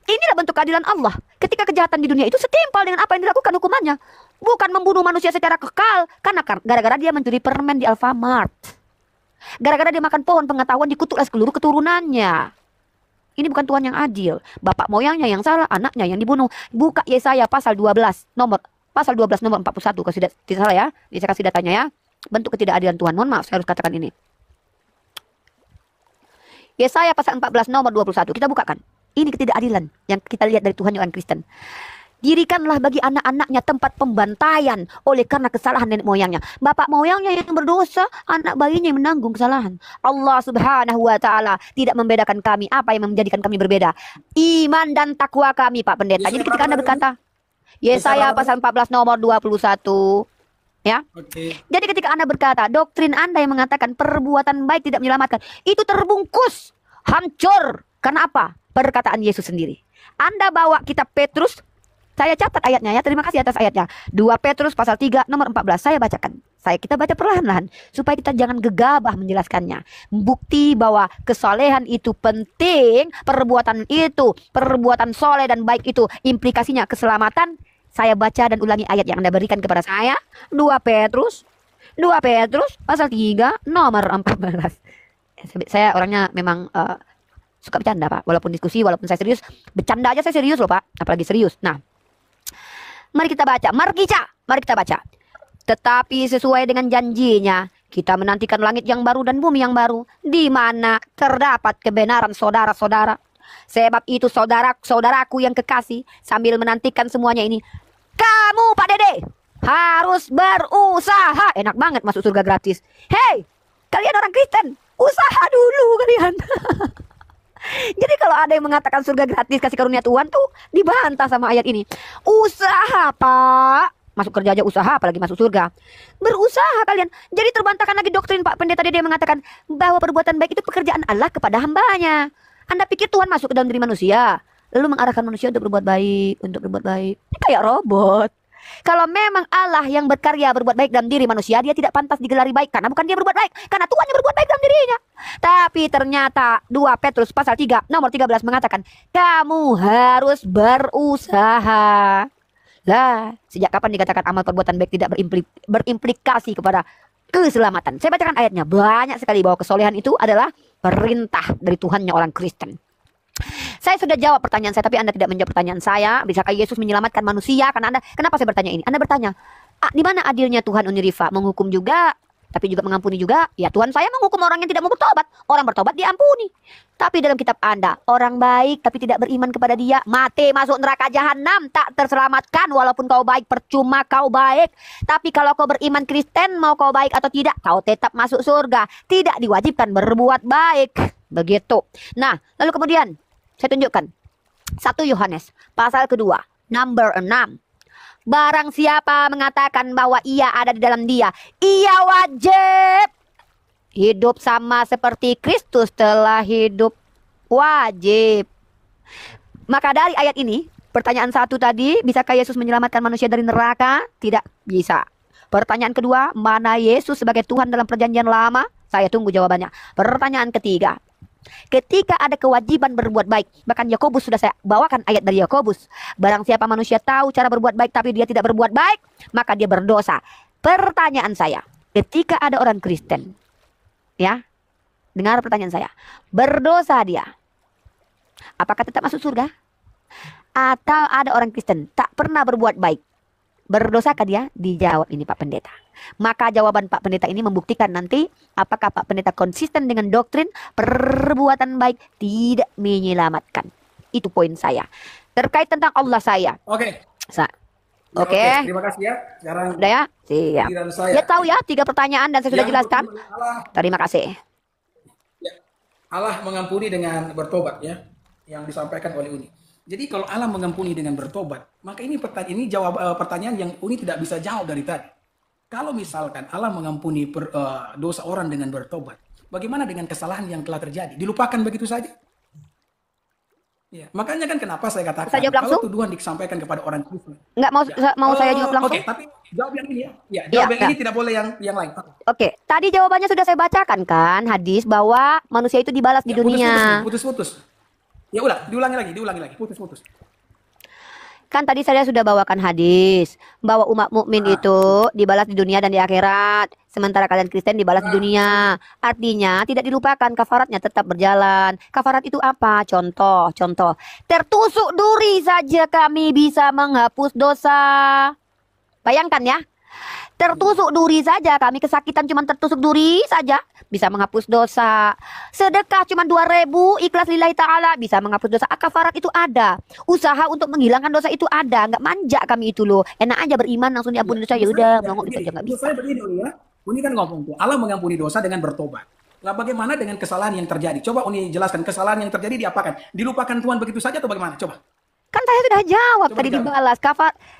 Speaker 2: Inilah bentuk keadilan Allah. Ketika kejahatan di dunia itu setimpal dengan apa yang dilakukan hukumannya. Bukan membunuh manusia secara kekal. Karena gara-gara dia mencuri permen di Alfamart. Gara-gara dia makan pohon pengetahuan dikutuk oleh seluruh keturunannya. Ini bukan Tuhan yang adil. Bapak moyangnya yang salah, anaknya yang dibunuh. Buka Yesaya pasal 12 nomor 41 kalau tidak salah ya. Ini saya kasih datanya ya. Bentuk ketidakadilan Tuhan. Mohon maaf saya harus katakan ini. Yesaya pasal 14 nomor 21. Kita bukakan. Ini ketidakadilan yang kita lihat dari Tuhan orang Kristen. Dirikanlah bagi anak-anaknya tempat pembantaian oleh karena kesalahan nenek moyangnya. Bapak moyangnya yang berdosa, anak bayinya yang menanggung kesalahan. Allah Subhanahu wa taala tidak membedakan kami. Apa yang menjadikan kami berbeda? Iman dan takwa kami, Pak Pendeta. Jadi ketika Anda berkata, Yesaya pasal 14 nomor 21, ya.
Speaker 3: Oke.
Speaker 2: Jadi ketika Anda berkata, doktrin Anda yang mengatakan perbuatan baik tidak menyelamatkan, itu terbungkus, hancur. Karena apa? Perkataan Yesus sendiri. Anda bawa kitab Petrus, saya catat ayatnya ya, terima kasih atas ayatnya. 2 Petrus pasal 3 nomor 14, saya bacakan. Kita baca perlahan-lahan, supaya kita jangan gegabah menjelaskannya. Bukti bahwa kesolehan itu penting, perbuatan soleh dan baik itu, implikasinya keselamatan. Saya baca dan ulangi ayat yang Anda berikan kepada saya. 2 Petrus pasal 3 nomor 14. Saya orangnya memang suka bercanda, Pak. Walaupun diskusi, walaupun saya serius, bercanda aja saya serius loh, Pak. Apalagi serius. Nah, mari kita baca. Mari kita baca. Tetapi sesuai dengan janjinya, kita menantikan langit yang baru dan bumi yang baru, di mana terdapat kebenaran saudara-saudara. Sebab itu saudaraku yang kekasih, sambil menantikan semuanya ini, kamu Pak Dede harus berusaha. Enak banget masuk surga gratis. Hei, kalian orang Kristen, usaha dulu kalian. Jadi kalau ada yang mengatakan surga gratis kasih karunia Tuhan tuh dibantah sama ayat ini. Usaha, Pak. Masuk kerja aja usaha, apalagi masuk surga. Berusaha kalian. Jadi terbantahkan lagi doktrin Pak Pendeta Dede mengatakan bahwa perbuatan baik itu pekerjaan Allah kepada hambanya. Anda pikir Tuhan masuk ke dalam diri manusia, lalu mengarahkan manusia untuk berbuat baik. Ini kayak robot. Kalau memang Allah yang berkarya berbuat baik dalam diri manusia, dia tidak pantas digelari baik, karena bukan dia berbuat baik, karena Tuhan yang berbuat baik dalam dirinya. Tapi ternyata 2 Petrus pasal 3 nomor 13 mengatakan, kamu harus berusaha. Lah, sejak kapan dikatakan amal perbuatan baik tidak berimplikasi kepada keselamatan? Saya bacakan ayatnya, banyak sekali bahwa kesolehan itu adalah perintah dari Tuhannya orang Kristen. Saya sudah jawab pertanyaan saya, tapi Anda tidak menjawab pertanyaan saya. Bisakah Yesus menyelamatkan manusia? Karena Anda, kenapa saya bertanya ini? Anda bertanya, di mana adilnya Tuhan Unirifa? Menghukum juga, tapi juga mengampuni juga. Ya, Tuhan saya menghukum orang yang tidak mau bertobat. Orang bertobat diampuni. Tapi dalam kitab Anda, orang baik tapi tidak beriman kepada dia, mati masuk neraka jahanam, tak terselamatkan. Walaupun kau baik, percuma kau baik. Tapi kalau kau beriman Kristen, mau kau baik atau tidak, kau tetap masuk surga. Tidak diwajibkan berbuat baik. Begitu. Nah, lalu kemudian saya tunjukkan 1 Yohanes pasal kedua nomor 6. Barang siapa mengatakan bahwa ia ada di dalam dia, ia wajib hidup sama seperti Kristus telah hidup. Wajib. Maka dari ayat ini, pertanyaan 1 tadi, bisakah Yesus menyelamatkan manusia dari neraka? Tidak bisa. Pertanyaan kedua, mana Yesus sebagai Tuhan dalam perjanjian lama? Saya tunggu jawabannya. Pertanyaan ketiga, ketika ada kewajiban berbuat baik, bahkan Yakobus sudah saya bawakan ayat dari Yakobus. Barang siapa manusia tahu cara berbuat baik tapi dia tidak berbuat baik, maka dia berdosa. Pertanyaan saya, ketika ada orang Kristen, ya, dengar pertanyaan saya, berdosa dia, apakah tetap masuk surga? Atau ada orang Kristen tak pernah berbuat baik, berdosakah dia? Dijawab ini Pak Pendeta. Maka jawaban Pak Pendeta ini membuktikan nanti apakah Pak Pendeta konsisten dengan doktrin perbuatan baik tidak menyelamatkan. Itu poin saya. Terkait tentang Allah saya.
Speaker 3: Oke.
Speaker 2: Oke.
Speaker 3: Terima kasih ya. Sekarang
Speaker 2: udah ya? Siap. Ya tahu ya 3 pertanyaan dan saya sudah jelaskan. Terima kasih.
Speaker 3: Ya, Allah mengampuni dengan bertobat ya, yang disampaikan oleh Uni. Jadi kalau Allah mengampuni dengan bertobat, maka ini pertanyaan yang Uni tidak bisa jawab dari tadi. Kalau misalkan Allah mengampuni dosa orang dengan bertobat, bagaimana dengan kesalahan yang telah terjadi? Dilupakan begitu saja? Ya, makanya kan kenapa saya katakan kalau tuduhan disampaikan kepada orang Kristen.
Speaker 2: Nggak mau saya jawab langsung.
Speaker 3: Oke, tapi jawab yang ini ya. Ya, jawab yang ini tidak boleh yang lain.
Speaker 2: Oke, tadi jawabannya sudah saya bacakan kan, hadis bahwa manusia itu dibalas di dunia.
Speaker 3: Putus-putus. Ya ulah, diulangi lagi, putus-putus.
Speaker 2: Kan tadi saya sudah bawakan hadis bahwa umat mukmin
Speaker 3: Nah,
Speaker 2: itu dibalas di dunia dan di akhirat, sementara kalian Kristen dibalas di
Speaker 3: nah,
Speaker 2: dunia. Artinya tidak dilupakan, kafaratnya tetap berjalan. Kafarat itu apa? Contoh. Tertusuk duri saja kami bisa menghapus dosa. Bayangkan ya. Tertusuk duri saja, kami kesakitan cuma tertusuk duri saja bisa menghapus dosa. Sedekah cuma 2.000 ikhlas lillahi ta'ala bisa menghapus dosa. Kafarat itu ada. Usaha untuk menghilangkan dosa itu ada. Nggak manja kami itu loh. Enak aja beriman langsung
Speaker 3: ya,
Speaker 2: diampuni dosa. Ya
Speaker 3: menurut saya,
Speaker 2: udah,
Speaker 3: ya,
Speaker 2: melongok gitu
Speaker 3: begini,
Speaker 2: aja nggak
Speaker 3: menurut
Speaker 2: bisa.
Speaker 3: saya begini Uni ya. Uni kan ngomong tuh, Allah mengampuni dosa dengan bertobat. Nah, bagaimana dengan kesalahan yang terjadi? Coba Uni jelaskan kesalahan yang terjadi diapakan? Dilupakan Tuhan begitu saja atau bagaimana? Coba,
Speaker 2: Kan saya sudah jawab
Speaker 3: coba
Speaker 2: tadi
Speaker 3: dijawab.
Speaker 2: dibalas.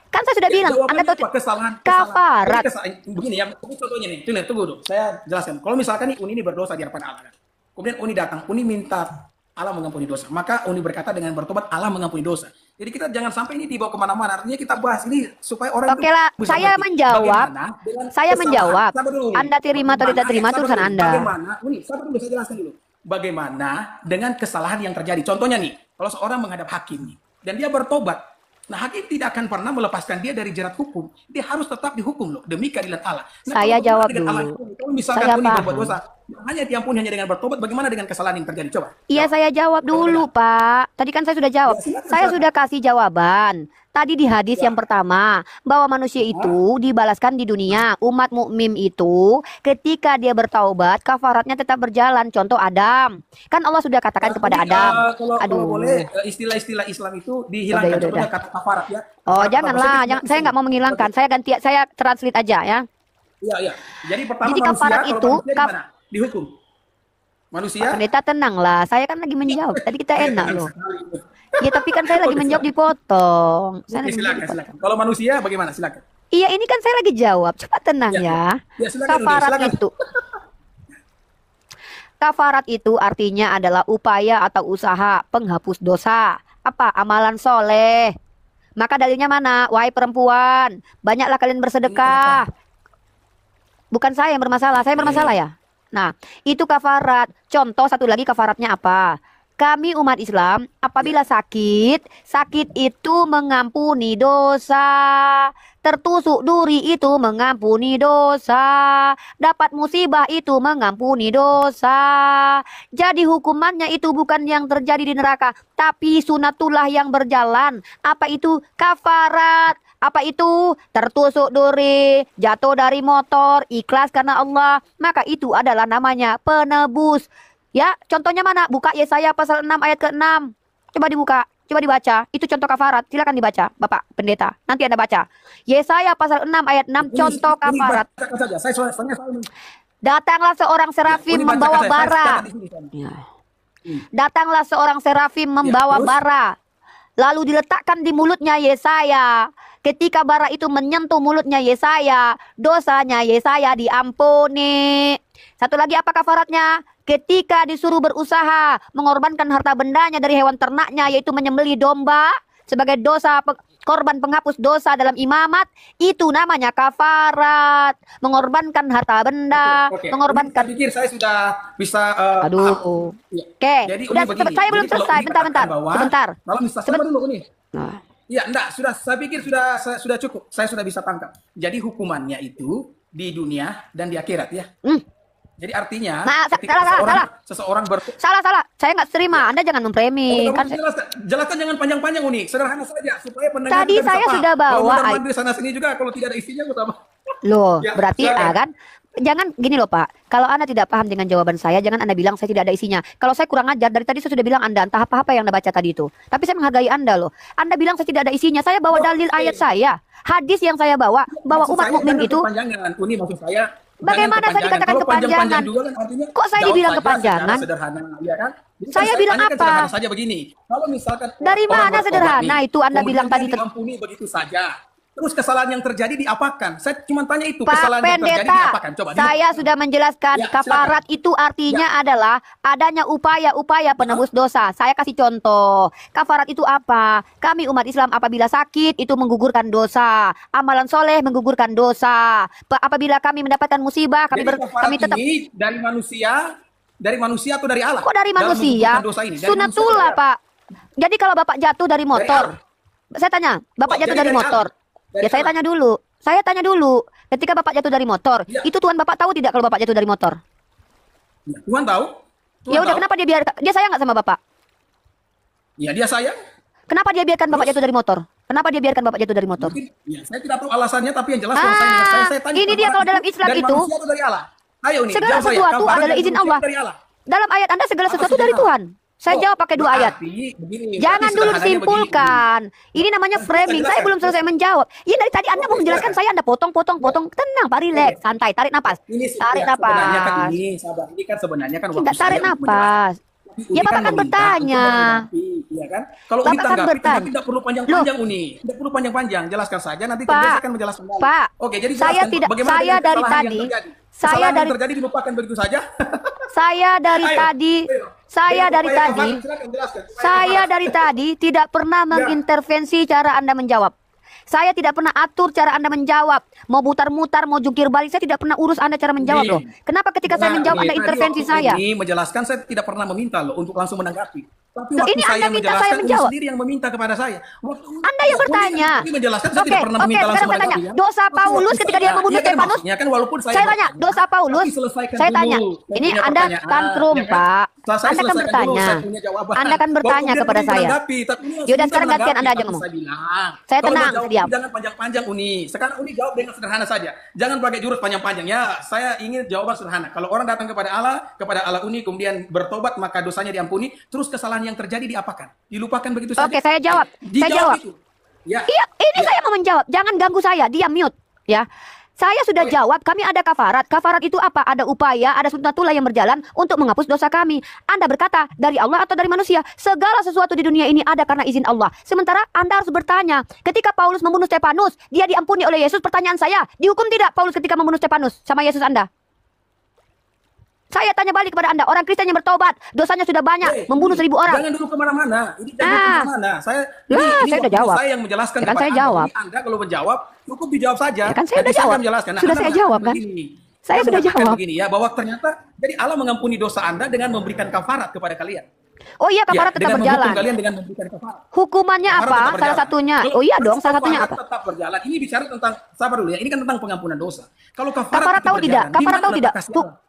Speaker 2: Kan saya sudah
Speaker 3: Ya,
Speaker 2: bilang. Anda
Speaker 3: jawabannya
Speaker 2: tahu
Speaker 3: apa? Kesalahan. Ini
Speaker 2: kafarat.
Speaker 3: begini ya. Ini contohnya nih. Tunggu dulu. Saya jelaskan. Kalau misalkan nih Uni ini berdosa di hadapan Allah, kan? Kemudian Uni datang, Uni minta Allah mengampuni dosa. Maka Uni berkata dengan bertobat Allah mengampuni dosa. Jadi kita jangan sampai ini dibawa kemana-mana. Artinya kita bahas ini supaya orang
Speaker 2: Oke
Speaker 3: itu
Speaker 2: lah,
Speaker 3: bisa
Speaker 2: saya
Speaker 3: ngerti
Speaker 2: menjawab.
Speaker 3: bagaimana dengan
Speaker 2: Saya
Speaker 3: kesalahan.
Speaker 2: menjawab.
Speaker 3: Sabar dulu nih.
Speaker 2: Anda terima atau tidak terima itu
Speaker 3: Sabar
Speaker 2: urusan
Speaker 3: dulu.
Speaker 2: Anda.
Speaker 3: Bagaimana? Uni, sabar dulu saya jelaskan dulu. Bagaimana dengan kesalahan yang terjadi? Contohnya nih, kalau seorang menghadap hakim nih dan dia bertobat. Nah, hakim tidak akan pernah melepaskan dia dari jerat hukum. Dia harus tetap dihukum loh demi keadilan Allah. Nah,
Speaker 2: Saya
Speaker 3: kalau
Speaker 2: jawab
Speaker 3: dengan Allah,
Speaker 2: dulu.
Speaker 3: kalau misalkan
Speaker 2: Saya
Speaker 3: Uni berbuat
Speaker 2: paham.
Speaker 3: dosa, hanya diampuni hanya dengan bertobat, bagaimana dengan kesalahan yang terjadi? Coba.
Speaker 2: Iya,
Speaker 3: Jawab.
Speaker 2: saya jawab
Speaker 3: Coba
Speaker 2: dulu,
Speaker 3: dengar.
Speaker 2: Pak. Tadi kan saya sudah jawab.
Speaker 3: Ya, silakan,
Speaker 2: Saya
Speaker 3: silakan.
Speaker 2: sudah kasih jawaban. Tadi di hadis yang
Speaker 3: Ya.
Speaker 2: pertama, bahwa manusia
Speaker 3: Hah?
Speaker 2: itu dibalaskan di dunia. Umat mukmin itu ketika dia bertaubat, kafaratnya tetap berjalan. Contoh Adam. Kan Allah sudah katakan kepada
Speaker 3: Uni,
Speaker 2: Adam.
Speaker 3: kalau
Speaker 2: Aduh.
Speaker 3: boleh istilah-istilah Islam itu
Speaker 2: Udah,
Speaker 3: dihilangkan.
Speaker 2: udah.
Speaker 3: Contohnya kata kafarat ya.
Speaker 2: Oh,
Speaker 3: Kafarat
Speaker 2: janganlah.
Speaker 3: bahasa
Speaker 2: Saya nggak mau menghilangkan. Saya ganti, saya translate aja ya.
Speaker 3: Iya, iya. Jadi pertama
Speaker 2: Jadi
Speaker 3: manusia,
Speaker 2: kafarat
Speaker 3: kalau
Speaker 2: itu,
Speaker 3: manusia gimana? Dihukum.
Speaker 2: Pak
Speaker 3: Manusia?
Speaker 2: Pendeta tenanglah. Saya kan lagi menjawab. Tadi kita enak
Speaker 3: Tenang
Speaker 2: loh.
Speaker 3: sekali.
Speaker 2: Ya, tapi kan saya lagi
Speaker 3: Oke,
Speaker 2: menjawab
Speaker 3: silakan.
Speaker 2: dipotong. Saya
Speaker 3: Oke,
Speaker 2: lagi menjawab
Speaker 3: silakan,
Speaker 2: dipotong.
Speaker 3: silakan. Kalau manusia bagaimana? Silakan.
Speaker 2: Iya, ini kan saya lagi jawab. Coba tenang
Speaker 3: Ya, ya.
Speaker 2: ya.
Speaker 3: Ya, silakan Uni,
Speaker 2: Kafarat
Speaker 3: silakan.
Speaker 2: itu. Kafarat itu artinya adalah upaya atau usaha penghapus dosa. Apa? Amalan soleh. Maka dalilnya mana? Wahai perempuan, banyaklah kalian
Speaker 3: Ini
Speaker 2: bersedekah.
Speaker 3: kenapa?
Speaker 2: Bukan saya yang bermasalah. Saya bermasalah ya? Nah, itu kafarat. Contoh satu lagi kafaratnya apa? Kami umat Islam apabila sakit, sakit itu mengampuni dosa. Tertusuk duri itu mengampuni dosa. Dapat musibah itu mengampuni dosa. Jadi hukumannya itu bukan yang terjadi di neraka, tapi sunatullah yang berjalan. Apa itu? Kafarat. Apa itu? Tertusuk duri, jatuh dari motor, ikhlas karena Allah. Maka itu adalah namanya penebus. Ya, contohnya mana? Buka Yesaya pasal 6 ayat ke-6. Coba dibuka, coba dibaca. Itu contoh kafarat. Silakan dibaca, Bapak Pendeta. Nanti Anda baca. Yesaya pasal 6 ayat 6 contoh
Speaker 3: Ini
Speaker 2: kafarat.
Speaker 3: bacakan saja. Saya soalnya
Speaker 2: Datanglah seorang serafim
Speaker 3: Uni bacakan
Speaker 2: membawa
Speaker 3: saya
Speaker 2: bara.
Speaker 3: catat di sini.
Speaker 2: Ya.
Speaker 3: Hmm.
Speaker 2: Datanglah seorang serafim membawa
Speaker 3: terus?
Speaker 2: bara. Lalu diletakkan di mulutnya Yesaya. Ketika bara itu menyentuh mulutnya Yesaya, dosanya Yesaya diampuni. Satu lagi apa kafaratnya? Ketika disuruh berusaha mengorbankan harta bendanya dari hewan ternaknya, yaitu menyembelih domba sebagai dosa korban penghapus dosa dalam imamat, itu namanya kafarat. Mengorbankan harta benda,
Speaker 3: Oke.
Speaker 2: mengorbankan.
Speaker 3: Saya pikir saya sudah bisa paham.
Speaker 2: Aduh.
Speaker 3: Ya.
Speaker 2: Oke,
Speaker 3: Jadi
Speaker 2: udah
Speaker 3: Uni begini.
Speaker 2: saya belum
Speaker 3: Jadi kalau
Speaker 2: selesai.
Speaker 3: Uni
Speaker 2: Bentar,
Speaker 3: katakan bahwa
Speaker 2: sebentar.
Speaker 3: kalau misalnya sabar dulu Uni.
Speaker 2: Nah.
Speaker 3: Ya, enggak, saya pikir sudah cukup. Saya sudah bisa tangkap. Jadi hukumannya itu di dunia dan di akhirat ya. Jadi artinya
Speaker 2: Nah,
Speaker 3: ketika
Speaker 2: salah.
Speaker 3: seseorang
Speaker 2: Salah. Saya nggak terima. Anda jangan mempremi. Kan
Speaker 3: jelaskan jangan panjang-panjang Uni, sederhana saja supaya pendengar
Speaker 2: Tadi
Speaker 3: juga bisa
Speaker 2: saya
Speaker 3: paham.
Speaker 2: sudah bawa,
Speaker 3: Kalau mondar-mandir sana sini juga kalau tidak ada isinya utama.
Speaker 2: loh,
Speaker 3: Ya,
Speaker 2: berarti
Speaker 3: silakan.
Speaker 2: kan jangan gini loh Pak. Kalau Anda tidak paham dengan jawaban saya, jangan Anda bilang saya tidak ada isinya. Kalau saya kurang ajar, dari tadi saya sudah bilang Anda entah apa yang Anda baca tadi itu. Tapi saya menghargai Anda loh. Anda bilang saya tidak ada isinya. Saya bawa dalil ayat saya. Hadis yang saya bawa bahwa
Speaker 3: Maksud
Speaker 2: umat
Speaker 3: saya
Speaker 2: mukmin
Speaker 3: jangan
Speaker 2: itu.
Speaker 3: kepanjangan. Uni maksud saya
Speaker 2: Bagaimana saya dikatakan
Speaker 3: Kalau panjang-panjang
Speaker 2: kepanjangan?
Speaker 3: juga kan artinya
Speaker 2: Kok saya
Speaker 3: jawab
Speaker 2: dibilang
Speaker 3: saja
Speaker 2: kepanjangan?
Speaker 3: secara sederhana, ya kan? Jadi
Speaker 2: Saya bilang
Speaker 3: tanya kan
Speaker 2: apa?
Speaker 3: sederhana saja begini. Kalau misalkan
Speaker 2: Dari
Speaker 3: orang
Speaker 2: mana
Speaker 3: bertobat
Speaker 2: sederhana
Speaker 3: nih,
Speaker 2: itu Anda
Speaker 3: kemudian
Speaker 2: bilang tadi
Speaker 3: dia diampuni begitu saja. Terus kesalahan yang terjadi diapakan? Saya cuma tanya itu,
Speaker 2: Pak
Speaker 3: kesalahan yang terjadi
Speaker 2: Pendeta,
Speaker 3: diapakan? Coba.
Speaker 2: saya sudah menjelaskan
Speaker 3: Ya,
Speaker 2: kafarat itu artinya adalah adanya upaya-upaya penebus dosa. Saya kasih contoh. Kafarat itu apa? Kami umat Islam apabila sakit itu menggugurkan dosa. Amalan soleh menggugurkan dosa. Apabila kami mendapatkan musibah, kami
Speaker 3: Jadi kafarat
Speaker 2: kami tetap.
Speaker 3: ini dari manusia atau dari Allah?
Speaker 2: Kok dari
Speaker 3: Dalam
Speaker 2: manusia?
Speaker 3: menggugurkan dosa ini, dari
Speaker 2: Sunatullah
Speaker 3: manusia atau dari
Speaker 2: Pak. Jadi kalau Bapak jatuh dari motor, saya tanya, Bapak
Speaker 3: Oh,
Speaker 2: jatuh
Speaker 3: jadi
Speaker 2: dari
Speaker 3: dari
Speaker 2: motor.
Speaker 3: Allah. Dari
Speaker 2: Ya saya
Speaker 3: Allah.
Speaker 2: tanya dulu. Saya tanya dulu. Ketika Bapak jatuh dari motor,
Speaker 3: Ya,
Speaker 2: itu Tuhan Bapak tahu tidak kalau Bapak jatuh dari motor?
Speaker 3: ya, Tuhan tahu.
Speaker 2: Ya
Speaker 3: Tuhan
Speaker 2: udah,
Speaker 3: tahu.
Speaker 2: kenapa dia sayang nggak sama Bapak?
Speaker 3: Ya, dia sayang.
Speaker 2: Kenapa dia biarkan Bapak
Speaker 3: Terus
Speaker 2: jatuh dari motor? Kenapa dia biarkan Bapak jatuh dari motor?
Speaker 3: mungkin ya, saya tidak tahu alasannya, tapi yang jelas kalau saya tanya
Speaker 2: Ini dia
Speaker 3: orang
Speaker 2: kalau dalam
Speaker 3: itu
Speaker 2: Islam
Speaker 3: dari
Speaker 2: itu,
Speaker 3: manusia atau dari Allah? Ayo nih,
Speaker 2: segala
Speaker 3: jawab saya.
Speaker 2: sesuatu
Speaker 3: Kafarat
Speaker 2: adalah
Speaker 3: dari
Speaker 2: izin
Speaker 3: manusia
Speaker 2: Allah.
Speaker 3: atau dari Allah?
Speaker 2: Dalam ayat Anda segala
Speaker 3: Apa
Speaker 2: sesuatu
Speaker 3: sih
Speaker 2: dari
Speaker 3: jawab?
Speaker 2: Tuhan. Saya
Speaker 3: Oh,
Speaker 2: jawab pakai dua ayat.
Speaker 3: berarti begini.
Speaker 2: Jangan
Speaker 3: Berarti
Speaker 2: dulu
Speaker 3: sederhananya begini.
Speaker 2: disimpulkan. Ini namanya framing. Saya belum selesai menjawab. Ya dari tadi Anda mau menjelaskan saya, Anda potong. Tenang, Pak, relax, santai, tarik napas.
Speaker 3: Ini
Speaker 2: Tarik
Speaker 3: ya, sebenarnya kan
Speaker 2: napas.
Speaker 3: ini, sabar. Ini kan sebenarnya kan waktu
Speaker 2: Tidak tarik
Speaker 3: saya untuk menjelaskan.
Speaker 2: napas.
Speaker 3: Tapi
Speaker 2: Ya
Speaker 3: Uni
Speaker 2: Bapak
Speaker 3: kan
Speaker 2: kan
Speaker 3: meminta
Speaker 2: bertanya.
Speaker 3: untuk menanggapi, ya kan? Kalau Uni
Speaker 2: Bapak kan
Speaker 3: tanggapi,
Speaker 2: bertanya.
Speaker 3: tidak perlu
Speaker 2: Loh,
Speaker 3: panjang-panjang Uni. Tidak perlu panjang-panjang, jelaskan saja. Nanti kemudian
Speaker 2: Pak,
Speaker 3: saya akan menjelaskan lagi.
Speaker 2: Pak,
Speaker 3: Oke, jadi
Speaker 2: saya
Speaker 3: jelaskan
Speaker 2: tidak,
Speaker 3: bagaimana
Speaker 2: saya
Speaker 3: dengan
Speaker 2: dari
Speaker 3: kesalahan yang
Speaker 2: tadi,
Speaker 3: terjadi.
Speaker 2: saya
Speaker 3: Kesalahan
Speaker 2: dari,
Speaker 3: yang terjadi dilupakan begitu saja.
Speaker 2: saya dari
Speaker 3: Ayo,
Speaker 2: tadi,
Speaker 3: ayo.
Speaker 2: saya
Speaker 3: Jadi
Speaker 2: dari
Speaker 3: upaya
Speaker 2: tadi,
Speaker 3: kafarat, silakan jelaskan. Upaya
Speaker 2: saya
Speaker 3: kafarat.
Speaker 2: dari tadi tidak pernah
Speaker 3: Ya.
Speaker 2: mengintervensi cara Anda menjawab. Saya tidak pernah atur cara Anda menjawab. Mau mutar-mutar, mau jungkir balik, saya tidak pernah urus Anda cara menjawab loh. Kenapa ketika saya menjawab Anda
Speaker 3: Tadi
Speaker 2: intervensi
Speaker 3: waktu
Speaker 2: saya?
Speaker 3: Ini menjelaskan saya tidak pernah meminta loh untuk langsung menanggapi. Tapi
Speaker 2: Loh,
Speaker 3: waktu
Speaker 2: ini
Speaker 3: saya
Speaker 2: Anda minta saya
Speaker 3: menjelaskan, Uni
Speaker 2: menjawab.
Speaker 3: sendiri yang meminta kepada saya.
Speaker 2: Anda yang bertanya.
Speaker 3: Uni menjelaskan saya
Speaker 2: Oke,
Speaker 3: tidak pernah
Speaker 2: oke,
Speaker 3: meminta
Speaker 2: sekarang
Speaker 3: langsung
Speaker 2: saya tanya.
Speaker 3: menanggapi.
Speaker 2: Dosa
Speaker 3: Tapi
Speaker 2: Paulus
Speaker 3: waktu
Speaker 2: ketika dia
Speaker 3: saya-
Speaker 2: membunuh
Speaker 3: iya kan,
Speaker 2: Stefanus?
Speaker 3: maksudnya kan walaupun
Speaker 2: Saya tanya,
Speaker 3: bertanya,
Speaker 2: dosa Paulus?
Speaker 3: tapi selesaikan
Speaker 2: Saya
Speaker 3: dulu.
Speaker 2: tanya.
Speaker 3: Saya
Speaker 2: Ini
Speaker 3: punya
Speaker 2: Anda
Speaker 3: pertanyaan,
Speaker 2: tantrum,
Speaker 3: ya kan?
Speaker 2: Pak.
Speaker 3: Setelah saya
Speaker 2: Anda kan
Speaker 3: selesaikan dulu,
Speaker 2: bertanya.
Speaker 3: saya punya jawaban.
Speaker 2: Anda kan
Speaker 3: Baru
Speaker 2: bertanya
Speaker 3: kemudian
Speaker 2: kepada
Speaker 3: Uni
Speaker 2: saya.
Speaker 3: menanggapi, tapi Uni langsung
Speaker 2: Yaudah,
Speaker 3: bisa
Speaker 2: sekarang gantian
Speaker 3: menanggapi,
Speaker 2: Anda aja
Speaker 3: tapi
Speaker 2: ngomong.
Speaker 3: saya bilang,
Speaker 2: Saya
Speaker 3: kalau
Speaker 2: tenang,
Speaker 3: menjawab
Speaker 2: diam.
Speaker 3: jangan panjang-panjang Uni. Sekarang Uni jawab dengan sederhana saja. Jangan pakai jurus panjang-panjang. Ya, saya ingin jawaban sederhana. Kalau orang datang kepada Allah Uni, kemudian bertobat, maka dosanya diampuni. Terus kesalahan yang terjadi diapakan? Dilupakan begitu saja?
Speaker 2: Oke, saya jawab. Saya
Speaker 3: Dijawab
Speaker 2: jawab.
Speaker 3: itu. Ya.
Speaker 2: Iya, ini
Speaker 3: Ya.
Speaker 2: saya mau menjawab. Jangan ganggu saya, diam mute. Ya. Saya sudah
Speaker 3: Oke.
Speaker 2: jawab, kami ada kafarat. Kafarat itu apa? Ada upaya, ada sunnatullah yang berjalan untuk menghapus dosa kami. Anda berkata, dari Allah atau dari manusia? Segala sesuatu di dunia ini ada karena izin Allah. Sementara Anda harus bertanya, ketika Paulus membunuh Stefanus, dia diampuni oleh Yesus. Pertanyaan saya, dihukum tidak Paulus ketika membunuh Stefanus sama Yesus Anda? Saya tanya balik kepada Anda, orang Kristen yang bertobat, dosanya sudah banyak, membunuh 1.000 orang.
Speaker 3: Jangan dulu kemana-mana. Ini jangan dulu kemana-mana. Saya
Speaker 2: Lah, saya
Speaker 3: waktu
Speaker 2: udah jawab.
Speaker 3: Saya yang menjelaskan
Speaker 2: Ya kan
Speaker 3: kepada
Speaker 2: saya
Speaker 3: Anda.
Speaker 2: jawab.
Speaker 3: Ini Anda kalau menjawab, cukup dijawab saja.
Speaker 2: Ya kan saya
Speaker 3: Nanti
Speaker 2: udah jawab.
Speaker 3: akan menjelaskan.
Speaker 2: Sudah
Speaker 3: Anda
Speaker 2: saya
Speaker 3: mengatakan
Speaker 2: jawab, kan?
Speaker 3: begini.
Speaker 2: Saya
Speaker 3: Anda
Speaker 2: sudah
Speaker 3: mengatakan
Speaker 2: jawab.
Speaker 3: begini ya, bahwa ternyata jadi Allah mengampuni dosa Anda dengan memberikan kafarat kepada kalian.
Speaker 2: Oh iya, kafarat
Speaker 3: Ya,
Speaker 2: tetap
Speaker 3: dengan
Speaker 2: berjalan.
Speaker 3: menghukum kalian dengan memberikan kafarat.
Speaker 2: Hukumannya
Speaker 3: Kafarat
Speaker 2: apa?
Speaker 3: tetap
Speaker 2: Salah
Speaker 3: berjalan.
Speaker 2: satunya.
Speaker 3: Kalau
Speaker 2: Oh iya dong, salah satunya
Speaker 3: kafarat
Speaker 2: apa?
Speaker 3: tetap berjalan. Ini bicara tentang, sabar dulu ya. Ini kan tentang pengampunan dosa. Kalau kafarat
Speaker 2: Kafarat
Speaker 3: tetap
Speaker 2: tahu tidak?
Speaker 3: berjalan,
Speaker 2: Kafarat
Speaker 3: di mana
Speaker 2: tahu tidak?
Speaker 3: letak kasih Allah?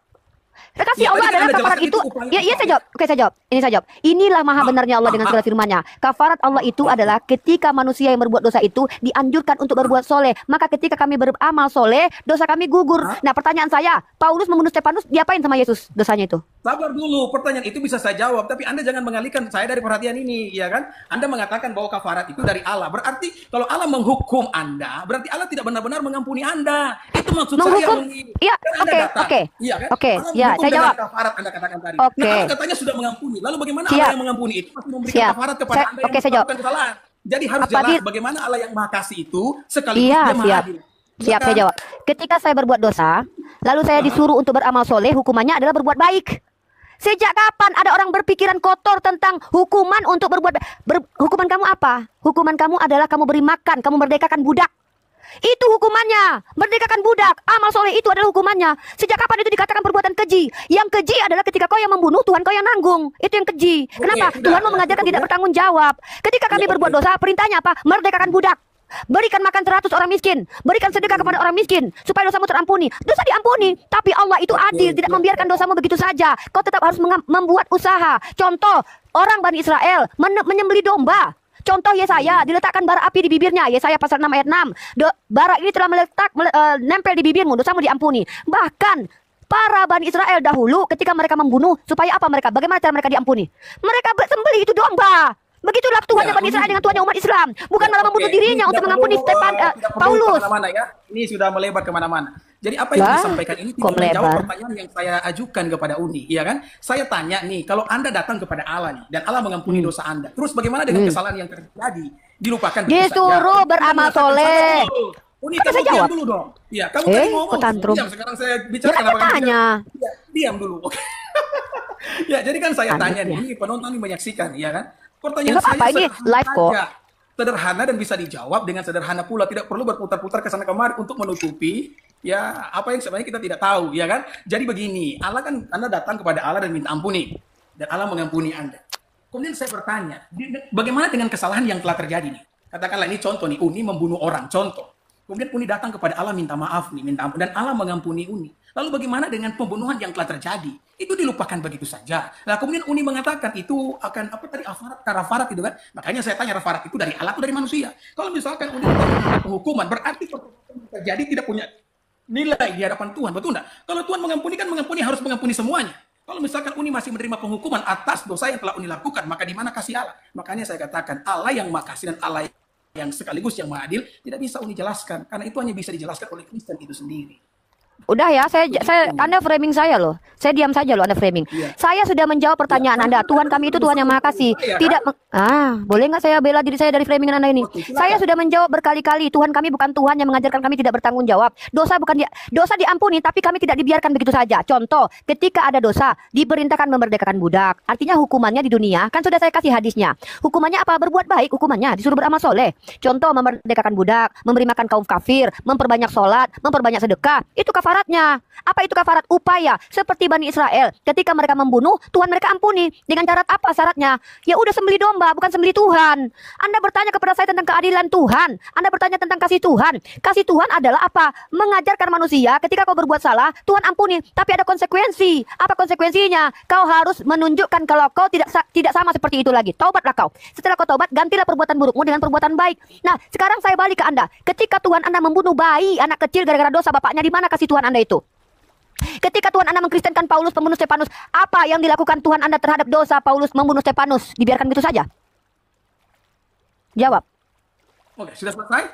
Speaker 2: Kasih
Speaker 3: Ya,
Speaker 2: Allah
Speaker 3: tadi kan
Speaker 2: adalah
Speaker 3: Anda
Speaker 2: kafarat
Speaker 3: jelaskan
Speaker 2: itu.
Speaker 3: itu upaya
Speaker 2: Ya, iya
Speaker 3: upaya.
Speaker 2: saya jawab. Oke, saya jawab. Ini saya jawab. Inilah maha benarnya Allah dengan segala firman-Nya. Kafarat Allah itu adalah ketika manusia yang berbuat dosa itu dianjurkan untuk berbuat soleh. Maka ketika kami beramal soleh, dosa kami gugur. Nah, pertanyaan saya, Paulus membunuh Stefanus, diapain sama Yesus dosanya itu?
Speaker 3: Sabar dulu, pertanyaan itu bisa saya jawab, tapi Anda jangan mengalihkan saya dari perhatian ini, ya kan? Anda mengatakan bahwa kafarat itu dari Allah. Berarti kalau Allah menghukum Anda, berarti Allah tidak benar-benar mengampuni Anda. Itu maksud
Speaker 2: Menghukum?
Speaker 3: saya.
Speaker 2: Iya,
Speaker 3: Kan Anda
Speaker 2: oke,
Speaker 3: datang.
Speaker 2: oke.
Speaker 3: Iya kan?
Speaker 2: Oke,
Speaker 3: Allah
Speaker 2: ya,
Speaker 3: menghukum
Speaker 2: saya
Speaker 3: dengan
Speaker 2: jawab.
Speaker 3: kafarat Anda katakan tadi.
Speaker 2: Oke.
Speaker 3: Nah, Allah katanya sudah mengampuni. Lalu bagaimana
Speaker 2: Siap.
Speaker 3: Allah yang mengampuni itu masih memberikan
Speaker 2: Siap.
Speaker 3: kafarat kepada
Speaker 2: Saya-
Speaker 3: Anda yang
Speaker 2: oke, saya jawab.
Speaker 3: melakukan kesalahan? Jadi harus
Speaker 2: Apabila-
Speaker 3: jelas bagaimana Allah yang Maha Kasih itu sekaligus
Speaker 2: Iya,
Speaker 3: Dia Maha
Speaker 2: siap.
Speaker 3: Adil.
Speaker 2: Siap,
Speaker 3: Bukan?
Speaker 2: saya jawab. Ketika saya berbuat dosa, lalu saya disuruh untuk beramal soleh, hukumannya adalah berbuat baik. Sejak kapan ada orang berpikiran kotor tentang hukuman untuk berbuat hukuman kamu apa? Hukuman kamu adalah kamu beri makan, kamu merdekakan budak. Itu hukumannya, merdekakan budak. Amal soleh itu adalah hukumannya. Sejak kapan itu dikatakan perbuatan keji? Yang keji adalah ketika kau yang membunuh, Tuhan kau yang nanggung. Itu yang keji. Kenapa?
Speaker 3: sudah,
Speaker 2: Tuhan mau
Speaker 3: ya,
Speaker 2: mengajarkan
Speaker 3: cukup
Speaker 2: tidak
Speaker 3: ya.
Speaker 2: bertanggung jawab. Ketika kami
Speaker 3: Ya,
Speaker 2: berbuat
Speaker 3: oke.
Speaker 2: dosa, perintahnya apa? Merdekakan budak. Berikan makan 100 orang miskin. Berikan sedekah kepada orang miskin supaya dosamu terampuni. Dosa diampuni, tapi Allah itu adil, tidak membiarkan dosamu begitu saja. Kau tetap harus membuat usaha. Contoh, orang Bani Israel menyembelih domba. Contoh Yesaya, diletakkan bara api di bibirnya. Yesaya pasal 6 ayat 6. Bara ini telah nempel di bibirmu, dosamu diampuni. Bahkan para Bani Israel dahulu ketika mereka membunuh, supaya apa mereka? Bagaimana cara mereka diampuni? Mereka sembelih itu domba. Begitulah Tuhannya
Speaker 3: Ya,
Speaker 2: Bani Israel
Speaker 3: ini-
Speaker 2: dengan Tuhannya umat Islam. Bukan malah membunuh
Speaker 3: Oke,
Speaker 2: dirinya
Speaker 3: ini
Speaker 2: untuk
Speaker 3: tidak
Speaker 2: mengampuni
Speaker 3: perlu,
Speaker 2: Paulus.
Speaker 3: tidak perlu kemana-mana ya. Ini sudah melebar kemana-mana. Jadi apa yang
Speaker 2: Lah,
Speaker 3: disampaikan ini
Speaker 2: kok
Speaker 3: tidak menjawab
Speaker 2: melebar?
Speaker 3: pertanyaan yang saya ajukan kepada Uni, ya kan? Saya tanya nih, kalau Anda datang kepada Allah nih dan Allah mengampuni dosa Anda, terus bagaimana dengan kesalahan yang terjadi? Dilupakan begitu saja.
Speaker 2: Disuruh
Speaker 3: Anda
Speaker 2: beramal
Speaker 3: mengatakan,
Speaker 2: soleh.
Speaker 3: "Sabar dulu. Uni,
Speaker 2: Kan
Speaker 3: kamu
Speaker 2: saya
Speaker 3: diam
Speaker 2: jawab.
Speaker 3: dulu dong. Iya, kamu
Speaker 2: Eh,
Speaker 3: tadi ngomong.
Speaker 2: kok tantrum?
Speaker 3: Diam, sekarang saya
Speaker 2: Ya
Speaker 3: bicara
Speaker 2: kan saya
Speaker 3: kenapa kamu
Speaker 2: tanya.
Speaker 3: diam? Ya, diam dulu. Oke. Ya, jadi kan saya
Speaker 2: Lanjut
Speaker 3: tanya nih,
Speaker 2: ya.
Speaker 3: ini penonton ini menyaksikan, ya kan?
Speaker 2: Ya,
Speaker 3: Pertanyaan
Speaker 2: nggak apa-apa,
Speaker 3: saya
Speaker 2: ini
Speaker 3: sederhana
Speaker 2: live kok.
Speaker 3: saja. Sederhana dan bisa dijawab dengan sederhana pula, tidak perlu berputar-putar ke sana kemari untuk menutupi ya apa yang sebenarnya kita tidak tahu, ya kan? Jadi begini, Allah kan Anda datang kepada Allah dan minta ampuni dan Allah mengampuni Anda. Kemudian saya bertanya, bagaimana dengan kesalahan yang telah terjadi nih? Katakanlah ini contoh nih, Uni membunuh orang, contoh. Kemudian Uni datang kepada Allah minta maaf nih, minta ampun, dan Allah mengampuni Uni. Lalu bagaimana dengan pembunuhan yang telah terjadi? Itu dilupakan begitu saja. Nah kemudian Uni mengatakan itu akan apa tadi afarat, karafarat itu kan? Makanya saya tanya rafarat itu dari Allah atau dari manusia? Kalau misalkan Uni melakukan penghukuman, berarti perbuatan yang terjadi tidak punya nilai di hadapan Tuhan, betul enggak? Kalau Tuhan mengampuni kan mengampuni harus mengampuni semuanya. Kalau misalkan Uni masih menerima penghukuman atas dosa yang telah Uni lakukan, maka di mana kasih Allah? Makanya saya katakan Allah yang Maha Kasih dan Allah yang sekaligus yang Maha Adil tidak bisa Uni jelaskan karena itu hanya bisa dijelaskan oleh Kristen itu sendiri.
Speaker 2: Udah ya, Anda framing saya loh. Saya diam saja loh Anda framing.
Speaker 3: Iya.
Speaker 2: Saya sudah menjawab pertanyaan Anda. Tuhan kami itu Tuhan yang Maha Kasih. Tidak boleh nggak saya bela diri saya dari framingan Anda ini? Saya sudah menjawab berkali-kali, Tuhan kami bukan Tuhan yang mengajarkan kami tidak bertanggung jawab. Dosa diampuni tapi kami tidak dibiarkan begitu saja. Contoh, ketika ada dosa, diperintahkan memerdekakan budak. Artinya hukumannya di dunia, kan sudah saya kasih hadisnya. Hukumannya apa? Berbuat baik hukumannya, disuruh beramal soleh. Contoh, memerdekakan budak, memberi makan kaum kafir, memperbanyak sholat, memperbanyak sedekah. Itu kafaratnya. Apa itu kafarat? Upaya. Seperti Bani Israel. Ketika mereka membunuh, Tuhan mereka ampuni. Dengan cara apa syaratnya? Ya udah sembelih domba, bukan sembelih Tuhan. Anda bertanya kepada saya tentang keadilan Tuhan. Anda bertanya tentang kasih Tuhan. Kasih Tuhan adalah apa? Mengajarkan manusia ketika kau berbuat salah, Tuhan ampuni. Tapi ada konsekuensi. Apa konsekuensinya? Kau harus menunjukkan kalau kau tidak sama seperti itu lagi. Taubatlah kau. Setelah kau taubat, gantilah perbuatan burukmu dengan perbuatan baik. Nah, sekarang saya balik ke Anda. Ketika Tuhan Anda membunuh bayi, anak kecil gara-gara dosa bapaknya, di mana kasih Tuhan Anda itu? Ketika Tuhan Anda mengkristenkan Paulus pembunuh Stefanus, apa yang dilakukan Tuhan Anda terhadap dosa Paulus membunuh Stefanus? Dibiarkan gitu saja? Jawab.
Speaker 3: Oke, sudah selesai?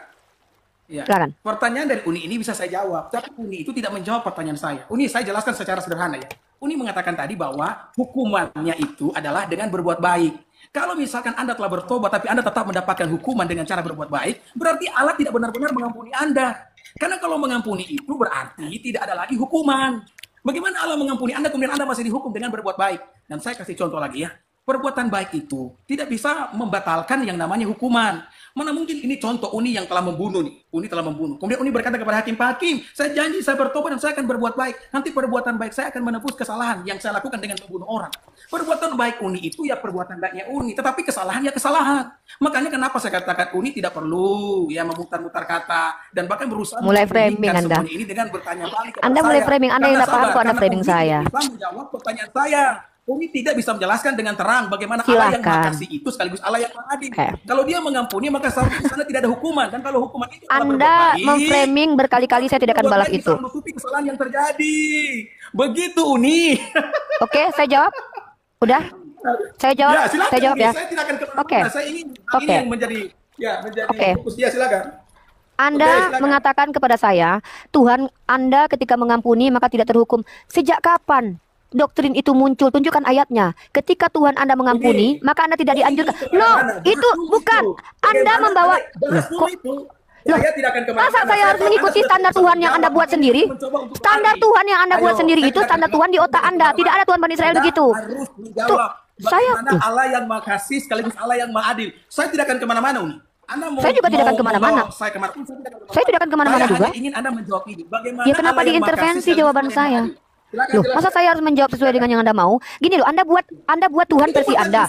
Speaker 3: Ya.
Speaker 2: Silakan.
Speaker 3: Pertanyaan dari Uni ini bisa saya jawab, tapi Uni itu tidak menjawab pertanyaan saya. Uni saya jelaskan secara sederhana ya. Uni mengatakan tadi bahwa hukumannya itu adalah dengan berbuat baik. Kalau misalkan Anda telah bertobat tapi Anda tetap mendapatkan hukuman dengan cara berbuat baik, berarti Allah tidak benar-benar mengampuni Anda. Karena kalau mengampuni itu berarti tidak ada lagi hukuman. Bagaimana Allah mengampuni Anda kemudian Anda masih dihukum dengan berbuat baik? Dan saya kasih contoh lagi ya. Perbuatan baik itu tidak bisa membatalkan yang namanya hukuman. Mana mungkin ini contoh Uni yang telah membunuh nih. Uni telah membunuh. Kemudian Uni berkata kepada hakim, "Pak Hakim, saya janji saya bertobat dan saya akan berbuat baik. Nanti perbuatan baik saya akan menebus kesalahan yang saya lakukan dengan membunuh orang." Perbuatan baik Uni itu ya perbuatan baiknya Uni, tetapi kesalahan ya kesalahan. Makanya kenapa saya katakan Uni tidak perlu ya memutar-mutar kata dan bahkan berusaha
Speaker 2: mulai framing Anda.
Speaker 3: Ini dengan bertanya balik kepada
Speaker 2: Anda mulai
Speaker 3: saya.
Speaker 2: framing, Anda yang tidak paham kok Anda framing saya.
Speaker 3: Bisa menjawab pertanyaan saya. Uni tidak bisa menjelaskan dengan terang bagaimana Allah yang Maha Kasih itu sekaligus Allah yang Maha Adil. Kalau dia mengampuni maka seharusnya di sana tidak ada hukuman, dan kalau hukuman itu
Speaker 2: Anda memframing berkali-kali, saya tidak akan balas itu.
Speaker 3: Menutupi kesalahan yang terjadi. Begitu Uni.
Speaker 2: Oke, saya jawab. Udah? Saya jawab.
Speaker 3: Ya, silakan,
Speaker 2: saya jawab ya.
Speaker 3: Saya tidak akan
Speaker 2: Oke.
Speaker 3: Saya ingin
Speaker 2: Oke.
Speaker 3: yang menjadi fokus dia, silakan.
Speaker 2: Anda mengatakan kepada saya, Tuhan Anda ketika mengampuni maka tidak terhukum. Sejak kapan doktrin itu muncul? Tunjukkan ayatnya. Ketika Tuhan Anda mengampuni, maka Anda tidak dianjurkan. Loh, itu bukan. Anda membawa...
Speaker 3: Saya tidak akan kemana-mana.
Speaker 2: Masa saya harus mengikuti standar Tuhan yang Anda buat sendiri? Standar Tuhan yang Anda buat sendiri itu standar Tuhan di otak Anda. Tidak ada Tuhan Bani Israel begitu.
Speaker 3: Harus menjawab. Bagaimana Allah yang Maha Kasih sekaligus Allah yang Maha Adil. Saya tidak akan kemana-mana, Uni.
Speaker 2: Saya juga tidak akan kemana-mana. Saya tidak akan kemana-mana juga.
Speaker 3: Saya ingin Anda menjawab ini. Bagaimana
Speaker 2: Ya kenapa diintervensi jawaban saya? Loh, masa saya harus menjawab sesuai dengan yang Anda mau? Gini loh, Anda buat Tuhan versi Anda.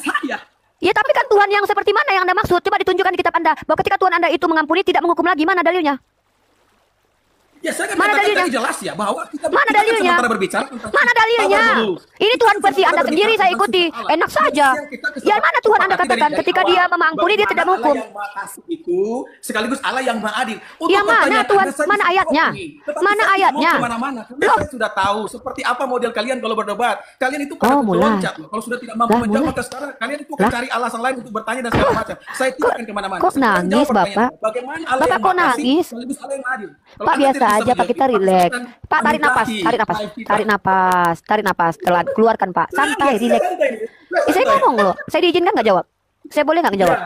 Speaker 2: Ya tapi kan Tuhan yang seperti mana yang Anda maksud? Coba ditunjukkan di kitab Anda bahwa ketika Tuhan Anda itu mengampuni tidak menghukum lagi. Mana dalilnya?
Speaker 3: Ya, saya kan
Speaker 2: mana dalilnya?
Speaker 3: Jelas ya bahwa
Speaker 2: mana dalilnya? Mana dalilnya? Ini Tuhan versi Anda sendiri saya ikuti. Enak saja. Ya mana Tuhan Anda katakan ketika dia mengampuni dia tidak menghukum?
Speaker 3: Allah yang Maha Kasih itu sekaligus Allah yang Maha Adil.
Speaker 2: Ya mana Tuhan? Mana ayatnya? Mana ayatnya?
Speaker 3: Loh, saya sudah tahu seperti apa model kalian kalau berdebat. Kalian itu pada loncat. Kalau sudah tidak mampu menjawab maka sekarang kalian itu akan cari alasan lain untuk bertanya dan segala macam. Saya tidak akan kemana-mana.
Speaker 2: Kok nangis Bapak?
Speaker 3: Bagaimana Allah
Speaker 2: Bapak
Speaker 3: yang
Speaker 2: kok
Speaker 3: Maha Kasih
Speaker 2: nangis?
Speaker 3: sekaligus Allah yang Maha Adil?
Speaker 2: Pak biasa aja Pak, kita rileks. Pak tarik napas, keluarkan Pak, santai, rileks. Saya ngomong loh, saya diizinkan nggak jawab? Saya boleh nggak ngejawab?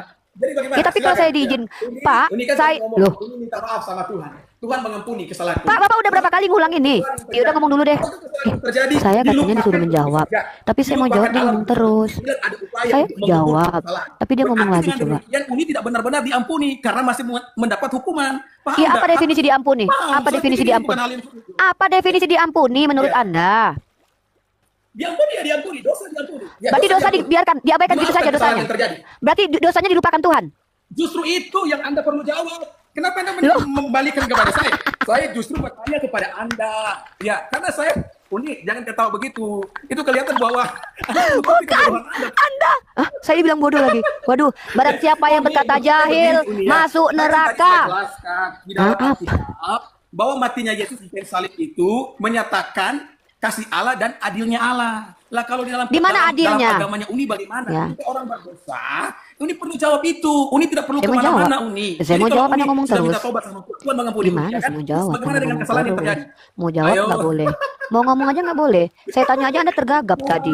Speaker 2: Ya, tapi kalau saya diizin, Pak, saya loh.
Speaker 3: Minta maaf sama Tuhan. Tuhan mengampuni kesalahan.
Speaker 2: Pak, Bapak udah berapa kali ngulang ini? Ya udah ngomong dulu deh. Saya katanya disuruh menjawab, tapi saya mau jawab dia ngomong terus. Saya jawab, tapi dia ngomong lagi coba.
Speaker 3: Yang Uni tidak benar-benar diampuni karena masih mendapat hukuman.
Speaker 2: Iya, apa definisi diampuni? Apa definisi diampuni? Apa definisi diampuni menurut Anda?
Speaker 3: Diampuni ya diampuni, dosa diampuni.
Speaker 2: Berarti dosa dibiarkan, diabaikan gitu saja dosanya. Berarti dosanya dilupakan Tuhan.
Speaker 3: Justru itu yang Anda perlu jawab. Kenapa Anda
Speaker 2: Loh,
Speaker 3: membalikan kepada saya? Saya justru bertanya kepada Anda. Ya, karena saya unik, jangan ketawa begitu. Itu kelihatan bahwa Anda menutupi kebodohan Anda.
Speaker 2: Anda. Saya dibilang bodoh lagi. Waduh, barang siapa yang berkata jahil masuk
Speaker 3: Tadi saya
Speaker 2: neraka.
Speaker 3: jelaskan di dalam Alkitab bahwa matinya Yesus di kayu salib itu menyatakan kasih Allah dan adilnya Allah. Lah kalau
Speaker 2: Di mana adilnya?
Speaker 3: dalam agamanya Uni bagaimana?
Speaker 2: Ya.
Speaker 3: Kita orang berdosa, Uni perlu jawab itu. Uni tidak perlu
Speaker 2: Saya mau jawab.
Speaker 3: kemana-mana Uni.
Speaker 2: Saya
Speaker 3: Jadi
Speaker 2: mau
Speaker 3: kalau
Speaker 2: jawab,
Speaker 3: Uni
Speaker 2: Anda ngomong
Speaker 3: sudah minta
Speaker 2: terus.
Speaker 3: tobat sama Tuhan mengampuni Uni,
Speaker 2: Gimana
Speaker 3: ya
Speaker 2: sih
Speaker 3: kan?
Speaker 2: mau
Speaker 3: Terus
Speaker 2: jawab?
Speaker 3: bagaimana
Speaker 2: Anda
Speaker 3: dengan
Speaker 2: ngomong
Speaker 3: kesalahan yang
Speaker 2: terus.
Speaker 3: terjadi?
Speaker 2: Mau jawab
Speaker 3: Ayo.
Speaker 2: nggak boleh. Mau ngomong aja nggak boleh. Saya tanya aja Anda tergagap tadi.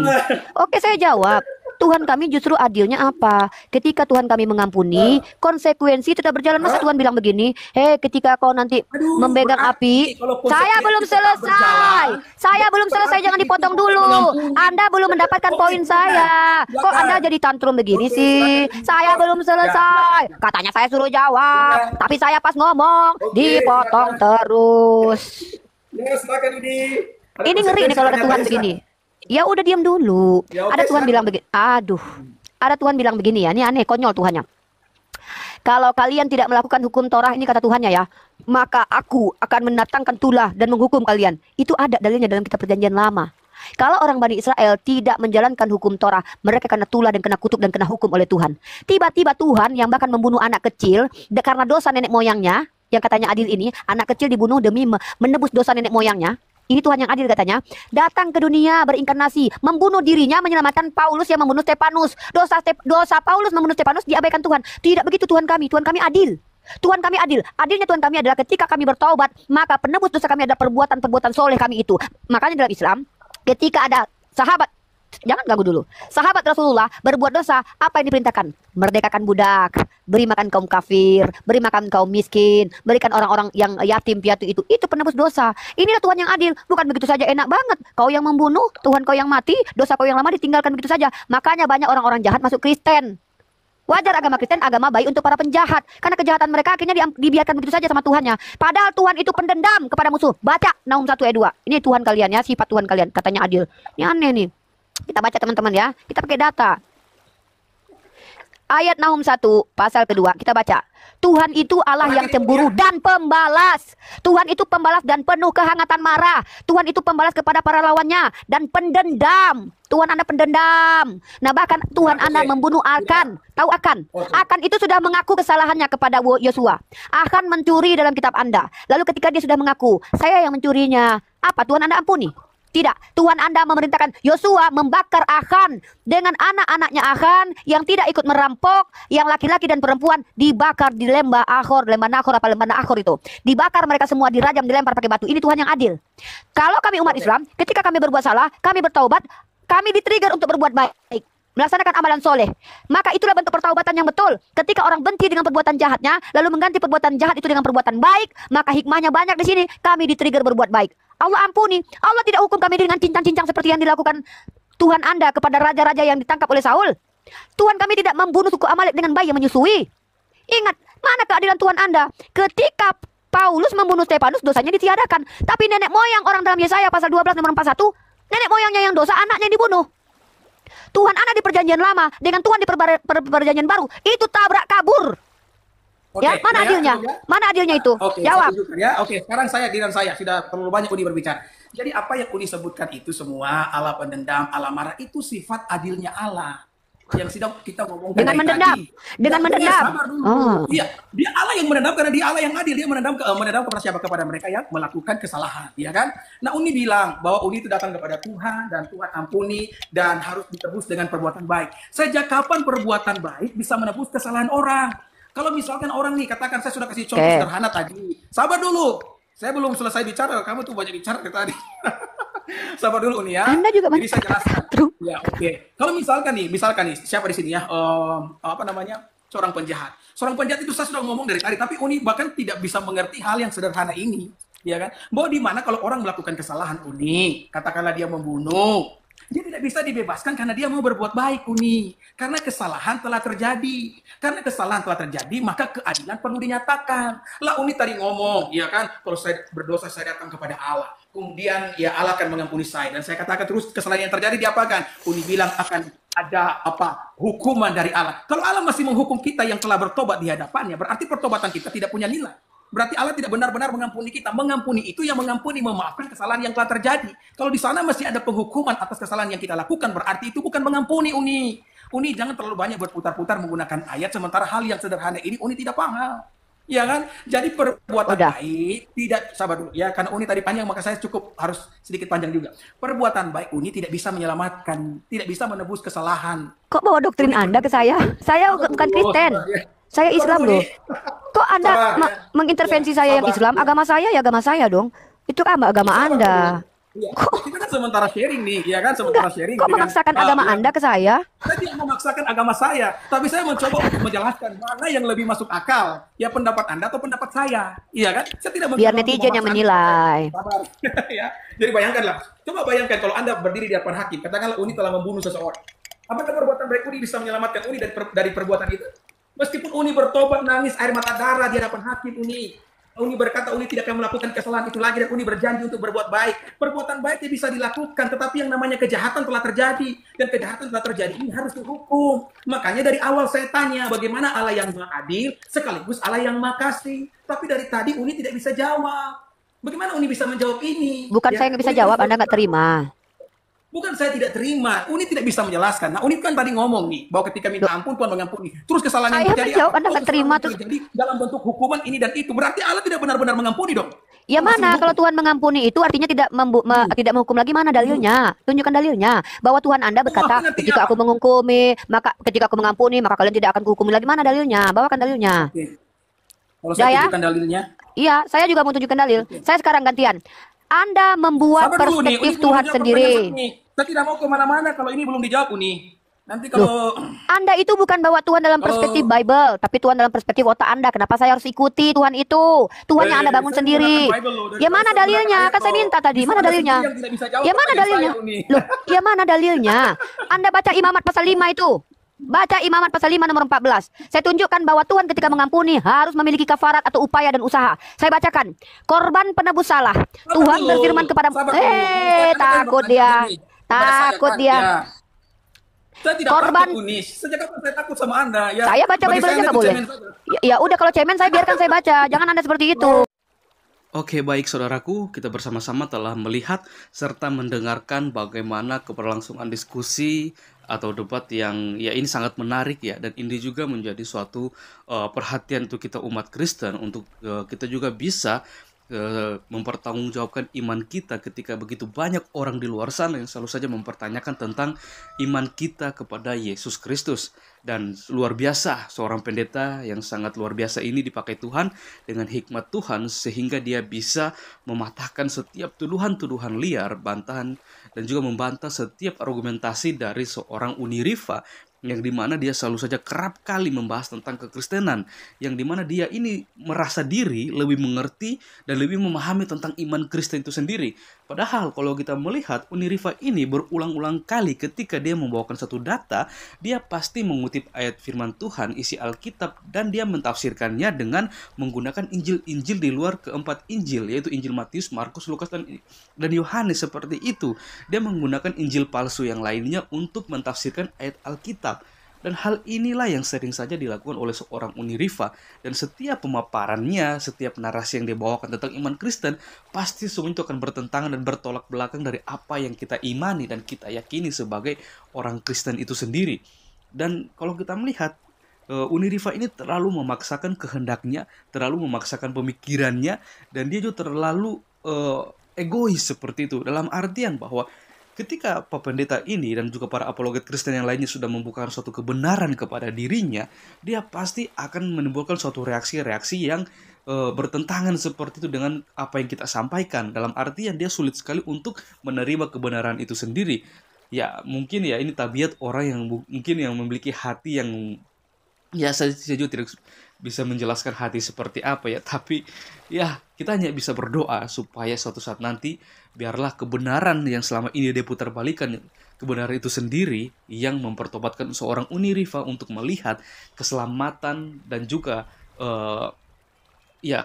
Speaker 2: Oke, saya jawab. Tuhan kami justru adilnya apa? Ketika Tuhan kami mengampuni, konsekuensi tetap berjalan. Masa Tuhan bilang begini, ketika kau nanti
Speaker 3: Aduh,
Speaker 2: memegang
Speaker 3: berarti
Speaker 2: api,
Speaker 3: kalau
Speaker 2: saya
Speaker 3: konsekuensi
Speaker 2: belum
Speaker 3: tetap
Speaker 2: selesai.
Speaker 3: berjalan,
Speaker 2: Saya belum selesai,
Speaker 3: berarti
Speaker 2: jangan dipotong
Speaker 3: kita
Speaker 2: dulu.
Speaker 3: mengampuni.
Speaker 2: Anda belum mendapatkan
Speaker 3: Oke,
Speaker 2: poin saya. Kok
Speaker 3: silakan.
Speaker 2: Anda jadi tantrum begini
Speaker 3: Oke,
Speaker 2: sih?
Speaker 3: silakan.
Speaker 2: Saya belum selesai. Katanya saya suruh jawab,
Speaker 3: Ya.
Speaker 2: tapi saya pas ngomong
Speaker 3: Oke,
Speaker 2: dipotong
Speaker 3: silakan.
Speaker 2: terus.
Speaker 3: Ya, silakan Uni. Ada
Speaker 2: Ini ngeri nih
Speaker 3: konsekuensi
Speaker 2: kalau ada Tuhan
Speaker 3: pernyataannya,
Speaker 2: begini. Ya udah diam dulu.
Speaker 3: Ya, oke,
Speaker 2: Ada Tuhan
Speaker 3: silakan.
Speaker 2: bilang begini. Aduh. Ada Tuhan bilang begini ya. Ini aneh, konyol Tuhannya. Kalau kalian tidak melakukan hukum Torah, ini kata Tuhannya ya, maka aku akan mendatangkan tulah dan menghukum kalian. Itu ada dalilnya dalam kitab Perjanjian Lama. Kalau orang Bani Israel tidak menjalankan hukum Torah, mereka kena tulah dan kena kutuk dan kena hukum oleh Tuhan. Tiba-tiba Tuhan yang bahkan membunuh anak kecil karena dosa nenek moyangnya, yang katanya adil ini, anak kecil dibunuh demi menebus dosa nenek moyangnya. Ini Tuhan yang adil katanya. Datang ke dunia berinkarnasi, membunuh dirinya menyelamatkan Paulus yang membunuh Stefanus. Dosa Paulus membunuh Stefanus diabaikan Tuhan. Tidak begitu Tuhan kami. Tuhan kami adil. Tuhan kami adil. Adilnya Tuhan kami adalah ketika kami bertaubat, maka penebus dosa kami adalah perbuatan-perbuatan soleh kami itu. Makanya dalam Islam, ketika ada sahabat, jangan ganggu dulu. Sahabat Rasulullah berbuat dosa, apa yang diperintahkan? Merdekakan budak, beri makan kaum kafir, beri makan kaum miskin, berikan orang-orang yang yatim piatu itu. Itu penebus dosa. Inilah Tuhan yang adil. Bukan begitu saja enak banget. Kau yang membunuh, Tuhan kau yang mati, dosa kau yang lama ditinggalkan begitu saja. Makanya banyak orang-orang jahat masuk Kristen. Wajar agama Kristen, agama baik untuk para penjahat. Karena kejahatan mereka akhirnya dibiarkan begitu saja sama Tuhannya. Padahal Tuhan itu pendendam kepada musuh. Baca Nahum 1 ayat 2. Ini Tuhan kalian ya, sifat Tuhan kalian. Katanya adil. Ini aneh nih. Kita baca teman-teman ya. Kita pakai data. Ayat Nahum 1 pasal kedua. Kita baca. Tuhan itu Allah yang cemburu dan pembalas. Tuhan itu pembalas dan penuh kehangatan marah. Tuhan itu pembalas kepada para lawannya dan pendendam. Tuhan Anda pendendam. Nah bahkan Tuhan Anda membunuh Akan. Tahu Akan? Akan itu sudah mengaku kesalahannya kepada Yosua. Akan mencuri dalam kitab Anda. Lalu ketika dia sudah mengaku, saya yang mencurinya. Apa Tuhan Anda ampuni? Tidak, Tuhan Anda memerintahkan Yosua membakar Akan dengan anak-anaknya Akan yang tidak ikut merampok, yang laki-laki dan perempuan dibakar di lembah Akor, lembah Nakor apa lembah Akor itu. Dibakar mereka semua, dirajam, dilempar pakai batu. Ini Tuhan yang adil. Kalau kami umat Islam, ketika kami berbuat salah, kami bertaubat, kami di-trigger untuk berbuat baik, melaksanakan amalan soleh. Maka itulah bentuk pertaubatan yang betul. Ketika orang benci dengan perbuatan jahatnya, lalu mengganti perbuatan jahat itu dengan perbuatan baik, maka hikmahnya banyak di sini. Kami di-trigger berbuat baik. Allah ampuni. Allah tidak hukum kami dengan cincang-cincang seperti yang dilakukan Tuhan Anda kepada raja-raja yang ditangkap oleh Saul. Tuhan kami tidak membunuh suku Amalek dengan bayi yang menyusui. Ingat, mana keadilan Tuhan Anda? Ketika Paulus membunuh Stefanus, dosanya ditiadakan. Tapi nenek moyang orang dalam Yesaya pasal 12 nomor 41, nenek moyangnya yang dosa, anaknya yang dibunuh. Tuhan Anda di perjanjian lama dengan Tuhan di perjanjian baru, itu tabrak kabur.
Speaker 3: Oke,
Speaker 2: Ya, mana adilnya?
Speaker 3: ya.
Speaker 2: Mana adilnya itu?
Speaker 3: Oke,
Speaker 2: Jawab.
Speaker 3: saya tunjukkan ya. Oke, sekarang saya sudah terlalu banyak Uni berbicara. Jadi apa yang Uni sebutkan itu semua, Allah pendendam, Allah marah, itu sifat adilnya Allah yang sedang kita ngomongkan
Speaker 2: Dengan
Speaker 3: dari
Speaker 2: mendendam.
Speaker 3: tadi.
Speaker 2: Dengan
Speaker 3: Ya,
Speaker 2: mendendam.
Speaker 3: sabar dulu.
Speaker 2: Oh.
Speaker 3: Iya, dia Allah yang mendendam karena dia Allah yang adil. Dia mendendam kepada siapa? Kepada mereka yang melakukan kesalahan, ya kan? Nah, Uni bilang bahwa Uni itu datang kepada Tuhan dan Tuhan ampuni dan harus ditebus dengan perbuatan baik. Sejak kapan perbuatan baik bisa menebus kesalahan orang? Kalau misalkan orang nih, katakan saya sudah kasih contoh sederhana tadi. Sabar dulu. Saya belum selesai bicara, kamu tuh banyak bicara dari tadi. Sabar dulu nih ya.
Speaker 2: Anda juga
Speaker 3: Jadi saya jelaskan.
Speaker 2: True.
Speaker 3: Ya, oke. Kalau misalkan nih, siapa di sini ya? Apa namanya? Seorang penjahat. Seorang penjahat itu saya sudah ngomong dari tadi, tapi Uni bahkan tidak bisa mengerti hal yang sederhana ini, ya kan? Bahwa di mana kalau orang melakukan kesalahan Uni, katakanlah dia membunuh, Dia tidak bisa dibebaskan karena dia mau berbuat baik, Uni. Karena kesalahan telah terjadi. Karena kesalahan telah terjadi, maka keadilan perlu dinyatakan. Lah Uni tadi ngomong, ya kan, kalau saya berdosa saya datang kepada Allah. Kemudian ya Allah akan mengampuni saya. Dan saya katakan terus kesalahan yang terjadi diapakan? Uni bilang akan ada hukuman dari Allah. Kalau Allah masih menghukum kita yang telah bertobat di hadapannya, berarti pertobatan kita tidak punya nilai. Berarti Allah tidak benar-benar mengampuni kita. Mengampuni itu yang mengampuni, memaafkan kesalahan yang telah terjadi. Kalau di sana masih ada penghukuman atas kesalahan yang kita lakukan, berarti itu bukan mengampuni, Uni. Uni jangan terlalu banyak berputar-putar menggunakan ayat, sementara hal yang sederhana ini Uni tidak paham. Ya kan? Jadi perbuatan baik tidak, sabar dulu ya, karena Uni tadi panjang maka saya cukup harus sedikit panjang juga. Perbuatan baik Uni tidak bisa menyelamatkan, tidak bisa menebus kesalahan.
Speaker 2: Kok bawa doktrin Anda ke saya? Saya bukan Kristen. Saya Islam loh. Kok Anda mengintervensi saya yang Islam? Agama saya ya agama saya dong. Itu kan agama Anda.
Speaker 3: Ya, kita kan sementara sharing nih, ya kan, sementara sharing.
Speaker 2: Kok memaksakan agama Anda ke saya?
Speaker 3: Saya tidak memaksakan agama saya, tapi saya mencoba untuk menjelaskan mana yang lebih masuk akal, ya pendapat Anda atau pendapat saya, iya kan? Saya tidak
Speaker 2: biar netizen yang menilai.
Speaker 3: Ya, jadi bayangkanlah, coba bayangkan kalau Anda berdiri di hadapan hakim, katakanlah Uni telah membunuh seseorang, apakah perbuatan baik Uni bisa menyelamatkan Uni dari perbuatan itu? Meskipun Uni bertobat, nangis air mata darah di hadapan hakim, Uni berkata Uni tidak akan melakukan kesalahan itu lagi, dan Uni berjanji untuk berbuat baik. Perbuatan baiknya bisa dilakukan, tetapi yang namanya kejahatan telah terjadi, dan kejahatan telah terjadi ini harus dihukum. Makanya dari awal saya tanya bagaimana Allah yang Maha Adil sekaligus Allah yang Maha Kasih. Tapi dari tadi Uni tidak bisa jawab. Bagaimana Uni bisa menjawab ini?
Speaker 2: Bukan saya nggak bisa jawab, Anda nggak terima.
Speaker 3: Bukan saya tidak terima, Uni tidak bisa menjelaskan. Nah, Uni kan tadi ngomong nih, bahwa ketika minta ampun, Tuhan mengampuni. Terus kesalahan yang terjadi,
Speaker 2: menjawab, Anda nggak terima terus
Speaker 3: terjadi dalam bentuk hukuman ini dan itu. Berarti Allah tidak benar-benar mengampuni dong.
Speaker 2: Ya mana kalau Tuhan mengampuni itu artinya tidak tidak menghukum lagi, mana dalilnya? Tunjukkan dalilnya. Bahwa Tuhan Anda berkata, ketika aku menghukumi, maka ketika aku mengampuni, maka kalian tidak akan kuhukumi lagi. Mana dalilnya? Bawakan dalilnya.
Speaker 3: Oke. Kalau saya tunjukkan dalilnya.
Speaker 2: Iya, saya juga mau tunjukkan dalil. Saya sekarang gantian. Anda membuat perspektif Tuhan sendiri.
Speaker 3: Saya tidak mau kemana-mana kalau ini belum dijawab, Uni. Nanti kalau
Speaker 2: Anda itu bukan bawa Tuhan dalam perspektif Bible, tapi Tuhan dalam perspektif otak Anda. Kenapa saya harus ikuti Tuhan itu? Tuhan yang Anda bangun sendiri. Ya mana dalilnya? Kan saya minta tadi. Mana dalilnya? Ya mana dalilnya? Loh, ya mana dalilnya? Anda baca Imamat pasal 5 itu. Baca Imamat pasal 5 nomor 14. Saya tunjukkan bahwa Tuhan ketika mengampuni harus memiliki kafarat atau upaya dan usaha. Saya bacakan. Korban penebus salah. Tuhan berfirman kepada takut dia. Takut dia.
Speaker 3: Saya tidak
Speaker 2: korban
Speaker 3: takut, Uni. Sejak kapan saya takut sama Anda? Ya,
Speaker 2: saya baca Bible-nya nggak boleh. Ya udah, kalau cemen saya biarkan saya baca. Jangan Anda seperti itu.
Speaker 1: Oke, baik saudaraku, kita bersama-sama telah melihat serta mendengarkan bagaimana keberlangsungan diskusi atau debat yang ya ini sangat menarik ya, dan ini juga menjadi suatu perhatian untuk kita umat Kristen untuk kita juga bisa mempertanggungjawabkan iman kita ketika begitu banyak orang di luar sana yang selalu saja mempertanyakan tentang iman kita kepada Yesus Kristus. Dan luar biasa, seorang pendeta yang sangat luar biasa ini dipakai Tuhan dengan hikmat Tuhan sehingga dia bisa mematahkan setiap tuduhan-tuduhan liar, bantahan, dan juga membantah setiap argumentasi dari seorang Uni Rifa, yang dimana dia selalu saja kerap kali membahas tentang kekristenan, yang dimana dia ini merasa diri lebih mengerti dan lebih memahami tentang iman Kristen itu sendiri. Padahal kalau kita melihat Uni Rifa ini berulang-ulang kali ketika dia membawakan satu data, dia pasti mengutip ayat firman Tuhan, isi Alkitab, dan dia mentafsirkannya dengan menggunakan Injil-Injil di luar keempat Injil, yaitu Injil Matius, Markus, Lukas, dan Yohanes. Seperti itu, dia menggunakan Injil palsu yang lainnya untuk mentafsirkan ayat Alkitab. Dan hal inilah yang sering saja dilakukan oleh seorang Uni Rifa. Dan setiap pemaparannya, setiap narasi yang dibawakan tentang iman Kristen, pasti semua itu akan bertentangan dan bertolak belakang dari apa yang kita imani dan kita yakini sebagai orang Kristen itu sendiri. Dan kalau kita melihat, Uni Rifa ini terlalu memaksakan kehendaknya, terlalu memaksakan pemikirannya, dan dia juga terlalu egois seperti itu. Dalam artian bahwa ketika Pak Pendeta ini dan juga para apologet Kristen yang lainnya sudah membukakan suatu kebenaran kepada dirinya, dia pasti akan menimbulkan suatu reaksi-reaksi yang bertentangan seperti itu dengan apa yang kita sampaikan. Dalam artian dia sulit sekali untuk menerima kebenaran itu sendiri. Ya mungkin ya ini tabiat orang yang mungkin yang memiliki hati yang ya saya juga tidak bisa menjelaskan hati seperti apa ya, tapi ya kita hanya bisa berdoa supaya suatu saat nanti biarlah kebenaran yang selama ini dia putar balikan kebenaran itu sendiri yang mempertobatkan seorang Uni Riva untuk melihat keselamatan dan juga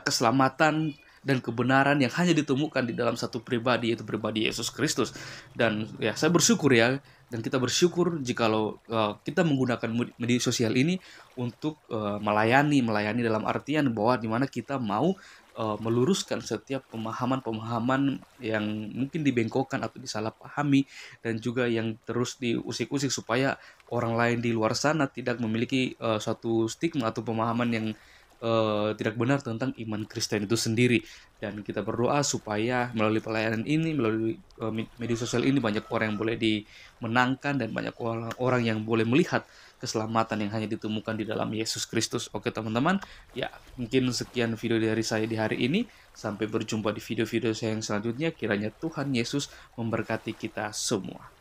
Speaker 1: keselamatan dan kebenaran yang hanya ditemukan di dalam satu pribadi, yaitu pribadi Yesus Kristus. Dan ya, saya bersyukur ya, dan kita bersyukur jikalau kita menggunakan media sosial ini untuk melayani dalam artian bahwa dimana kita mau meluruskan setiap pemahaman-pemahaman yang mungkin dibengkokkan atau disalahpahami, dan juga yang terus diusik-usik supaya orang lain di luar sana tidak memiliki suatu stigma atau pemahaman yang tidak benar tentang iman Kristen itu sendiri. Dan kita berdoa supaya melalui pelayanan ini, melalui media sosial ini, banyak orang yang boleh dimenangkan dan banyak orang yang boleh melihat keselamatan yang hanya ditemukan di dalam Yesus Kristus. Oke teman-teman, ya mungkin sekian video dari saya di hari ini. Sampai berjumpa di video-video saya yang selanjutnya. Kiranya Tuhan Yesus memberkati kita semua.